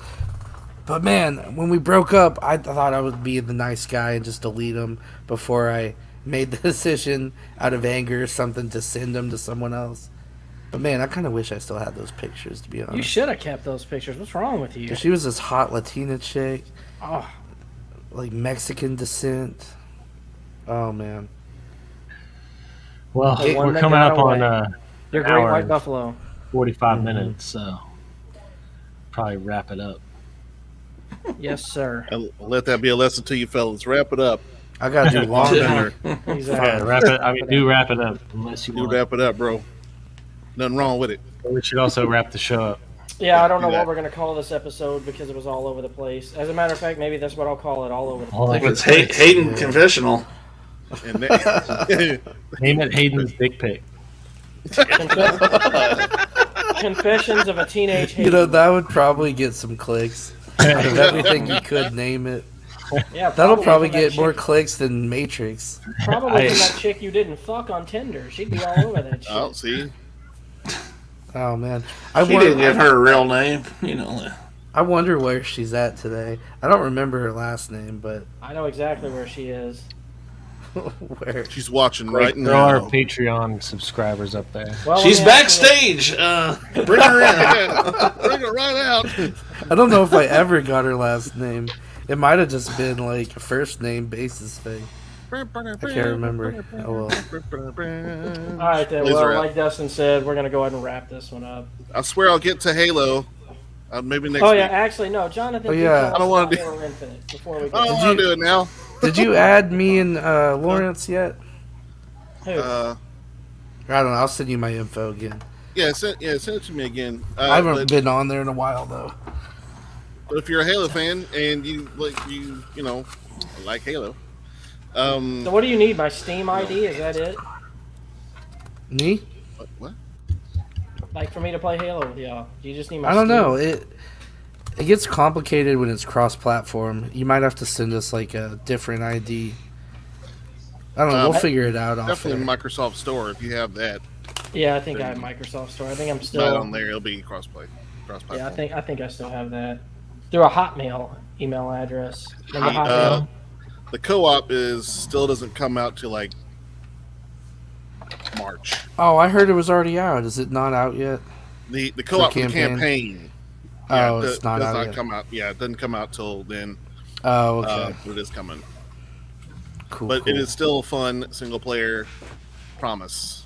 [SPEAKER 5] But man, when we broke up, I thought I would be the nice guy and just delete them before I made the decision out of anger or something to send them to someone else. But man, I kind of wish I still had those pictures, to be honest.
[SPEAKER 1] You should have kept those pictures. What's wrong with you?
[SPEAKER 5] She was this hot Latina chick,
[SPEAKER 1] Oh,
[SPEAKER 5] like Mexican descent. Oh man.
[SPEAKER 3] Well,
[SPEAKER 1] The one
[SPEAKER 3] we're
[SPEAKER 1] that
[SPEAKER 3] coming
[SPEAKER 1] got
[SPEAKER 3] up on
[SPEAKER 1] away. Your
[SPEAKER 3] an
[SPEAKER 1] great
[SPEAKER 3] hour
[SPEAKER 1] white
[SPEAKER 3] and
[SPEAKER 1] buffalo.
[SPEAKER 3] 45 minutes, so probably wrap it up.
[SPEAKER 1] Yes, sir.
[SPEAKER 2] I'll let that be a lesson to you fellas. Wrap it up.
[SPEAKER 5] I gotta do laundry.
[SPEAKER 1] Exactly.
[SPEAKER 3] Wrap it. I mean, do wrap it up unless you
[SPEAKER 2] You
[SPEAKER 3] want.
[SPEAKER 2] wrap it up, bro. Nothing wrong with it.
[SPEAKER 3] We should also wrap the show up.
[SPEAKER 1] Yeah, I don't know
[SPEAKER 2] Do that.
[SPEAKER 1] what we're gonna call this episode because it was all over the place. As a matter of fact, maybe that's what I'll call it, all over the place.
[SPEAKER 3] All over
[SPEAKER 4] It's
[SPEAKER 3] the place.
[SPEAKER 4] Hayden confessional.
[SPEAKER 2] And that,
[SPEAKER 3] Name it Hayden's dick pic.
[SPEAKER 1] Confessions of a teenage
[SPEAKER 5] You know,
[SPEAKER 1] Hayden.
[SPEAKER 5] that would probably get some clicks. Out of everything you could name it.
[SPEAKER 1] Yeah,
[SPEAKER 5] That'll probably
[SPEAKER 1] from that
[SPEAKER 5] get more
[SPEAKER 1] chick-
[SPEAKER 5] clicks than Matrix.
[SPEAKER 1] Probably from that chick you didn't fuck on Tinder. She'd be all over that shit.
[SPEAKER 2] oh, see,
[SPEAKER 5] Oh man,
[SPEAKER 4] She didn't give her a real name. You know.
[SPEAKER 5] I wonder where she's at today. I don't remember her last name, but
[SPEAKER 1] I know exactly where she is.
[SPEAKER 5] where?
[SPEAKER 2] she's watching right
[SPEAKER 3] Throw our
[SPEAKER 2] now.
[SPEAKER 3] Patreon subscribers up there.
[SPEAKER 1] Well, let
[SPEAKER 4] She's
[SPEAKER 1] me ask you
[SPEAKER 4] backstage. Bring her in.
[SPEAKER 2] Bring her right out.
[SPEAKER 5] I don't know if I ever got her last name. It might have just been like a first name basis thing. I can't remember. Oh well.
[SPEAKER 1] this. All right, then.
[SPEAKER 2] Laser
[SPEAKER 1] Well,
[SPEAKER 2] out.
[SPEAKER 1] like Dustin said, we're gonna go ahead and wrap this one up.
[SPEAKER 2] I swear I'll get to Halo. Maybe next
[SPEAKER 1] Oh yeah,
[SPEAKER 2] week.
[SPEAKER 1] actually no, Jonathan.
[SPEAKER 5] Oh,
[SPEAKER 1] do
[SPEAKER 5] yeah.
[SPEAKER 1] tell us
[SPEAKER 2] I don't wanna
[SPEAKER 1] about
[SPEAKER 2] do-
[SPEAKER 1] Halo Infinite before we
[SPEAKER 2] I
[SPEAKER 1] go.
[SPEAKER 2] don't want to do it now.
[SPEAKER 5] Did you add me and Lawrence yet?
[SPEAKER 1] Who?
[SPEAKER 5] I don't know. I'll send you my info again.
[SPEAKER 2] Send it to me again.
[SPEAKER 5] I haven't
[SPEAKER 2] But,
[SPEAKER 5] been on there in a while though.
[SPEAKER 2] but if you're a Halo fan and you like Halo,
[SPEAKER 1] So what do you need? My Steam ID? Is that it?
[SPEAKER 5] Me?
[SPEAKER 2] what?
[SPEAKER 1] Like for me to play Halo with y'all? Do you just need my?
[SPEAKER 5] I don't
[SPEAKER 1] Steam?
[SPEAKER 5] know. It gets complicated when it's cross-platform. You might have to send us like a different ID. I don't know. We'll figure it out. Off
[SPEAKER 2] Definitely
[SPEAKER 5] there.
[SPEAKER 2] Microsoft Store. If you have that
[SPEAKER 1] Yeah, I think I have Microsoft Store. I think I'm
[SPEAKER 2] not
[SPEAKER 1] still.
[SPEAKER 2] on there, it'll be cross-platform.
[SPEAKER 1] Yeah, I think I still have that through a Hotmail email address. Remember Hotmail?
[SPEAKER 2] The co-op still doesn't come out till like March.
[SPEAKER 5] Oh, I heard it was already out. Is it not out yet?
[SPEAKER 2] The co-op for the
[SPEAKER 5] campaign?
[SPEAKER 2] campaign.
[SPEAKER 5] Oh, it's not
[SPEAKER 2] does
[SPEAKER 5] out
[SPEAKER 2] not
[SPEAKER 5] yet.
[SPEAKER 2] come out. Yeah, it doesn't come out till then.
[SPEAKER 5] Oh, okay.
[SPEAKER 2] But it is coming.
[SPEAKER 5] Cool.
[SPEAKER 2] But
[SPEAKER 5] cool.
[SPEAKER 2] it is still a fun single player. Promise.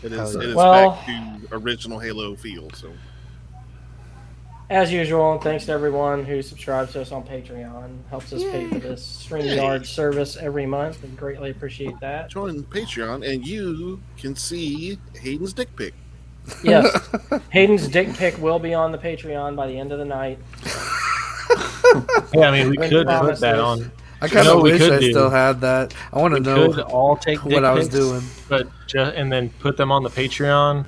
[SPEAKER 2] It is.
[SPEAKER 5] Hell yeah.
[SPEAKER 2] It is
[SPEAKER 1] Well-
[SPEAKER 2] back to original Halo feel. So
[SPEAKER 1] As usual, thanks to everyone who subscribes to us on Patreon. Helps us pay for this StreamYard service every month. We greatly appreciate that.
[SPEAKER 2] join Patreon and you can see Hayden's dick pic.
[SPEAKER 1] Yes, Hayden's dick pic will be on the Patreon by the end of the night.
[SPEAKER 3] Yeah, I mean, we
[SPEAKER 1] When
[SPEAKER 3] could
[SPEAKER 1] promise
[SPEAKER 3] put that
[SPEAKER 1] is-
[SPEAKER 3] on.
[SPEAKER 5] I kind
[SPEAKER 3] You know
[SPEAKER 5] of
[SPEAKER 3] what we
[SPEAKER 5] wish
[SPEAKER 3] could
[SPEAKER 5] I
[SPEAKER 3] do?
[SPEAKER 5] still had that. I want to
[SPEAKER 3] We
[SPEAKER 5] know
[SPEAKER 3] could all take dick
[SPEAKER 5] what I was
[SPEAKER 3] pics,
[SPEAKER 5] doing.
[SPEAKER 3] but and then put them on the Patreon.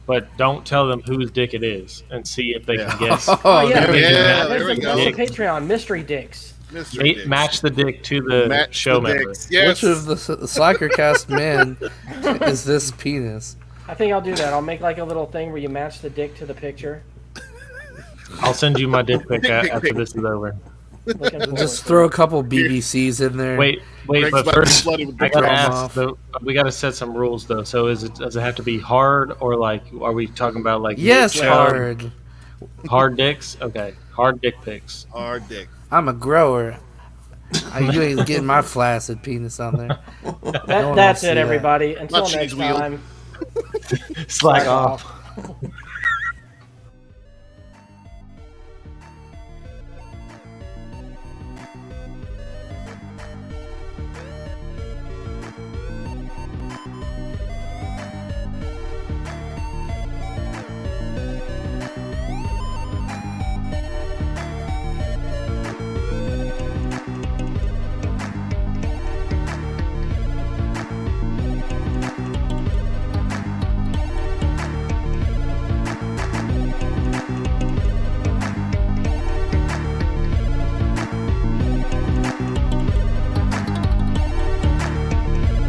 [SPEAKER 3] But don't tell them whose dick it is, and see if they can guess.
[SPEAKER 5] Oh,
[SPEAKER 1] yeah,
[SPEAKER 5] there we
[SPEAKER 2] yeah.
[SPEAKER 5] go.
[SPEAKER 1] That's
[SPEAKER 2] there we
[SPEAKER 1] the-
[SPEAKER 2] go.
[SPEAKER 1] that's the Patreon mystery dicks.
[SPEAKER 2] Mr.
[SPEAKER 3] Ma-
[SPEAKER 2] Dicks.
[SPEAKER 3] match the dick to the
[SPEAKER 2] Match
[SPEAKER 3] show
[SPEAKER 2] the
[SPEAKER 3] member.
[SPEAKER 2] dicks. Yes.
[SPEAKER 5] Which of the Slackercast men is this penis?
[SPEAKER 1] I think I'll do that. I'll make like a little thing where you match the dick to the picture.
[SPEAKER 3] I'll send you my dick pic
[SPEAKER 2] Dick pic
[SPEAKER 3] after
[SPEAKER 2] pic.
[SPEAKER 3] this is over.
[SPEAKER 1] Looking forward
[SPEAKER 5] Just
[SPEAKER 1] to
[SPEAKER 5] throw a couple BBCs in there.
[SPEAKER 3] Wait,
[SPEAKER 2] Greg's
[SPEAKER 3] but
[SPEAKER 2] about to be
[SPEAKER 3] first
[SPEAKER 2] flooded with
[SPEAKER 3] I
[SPEAKER 2] dick
[SPEAKER 3] gotta
[SPEAKER 5] pics.
[SPEAKER 3] ask. Though, we gotta set some rules though. So does it have to be hard or like? Are we talking about like?
[SPEAKER 5] Yes,
[SPEAKER 3] hard
[SPEAKER 5] hard.
[SPEAKER 3] hard dicks? Okay, hard dick pics.
[SPEAKER 2] Hard dick.
[SPEAKER 5] I'm a grower. You ain't getting my flaccid penis on there.
[SPEAKER 1] That,
[SPEAKER 5] one
[SPEAKER 1] that's
[SPEAKER 5] wants to see
[SPEAKER 1] it,
[SPEAKER 5] that.
[SPEAKER 1] everybody. Until
[SPEAKER 2] Not
[SPEAKER 1] next
[SPEAKER 2] cheese wheel.
[SPEAKER 1] time.
[SPEAKER 3] Slack off.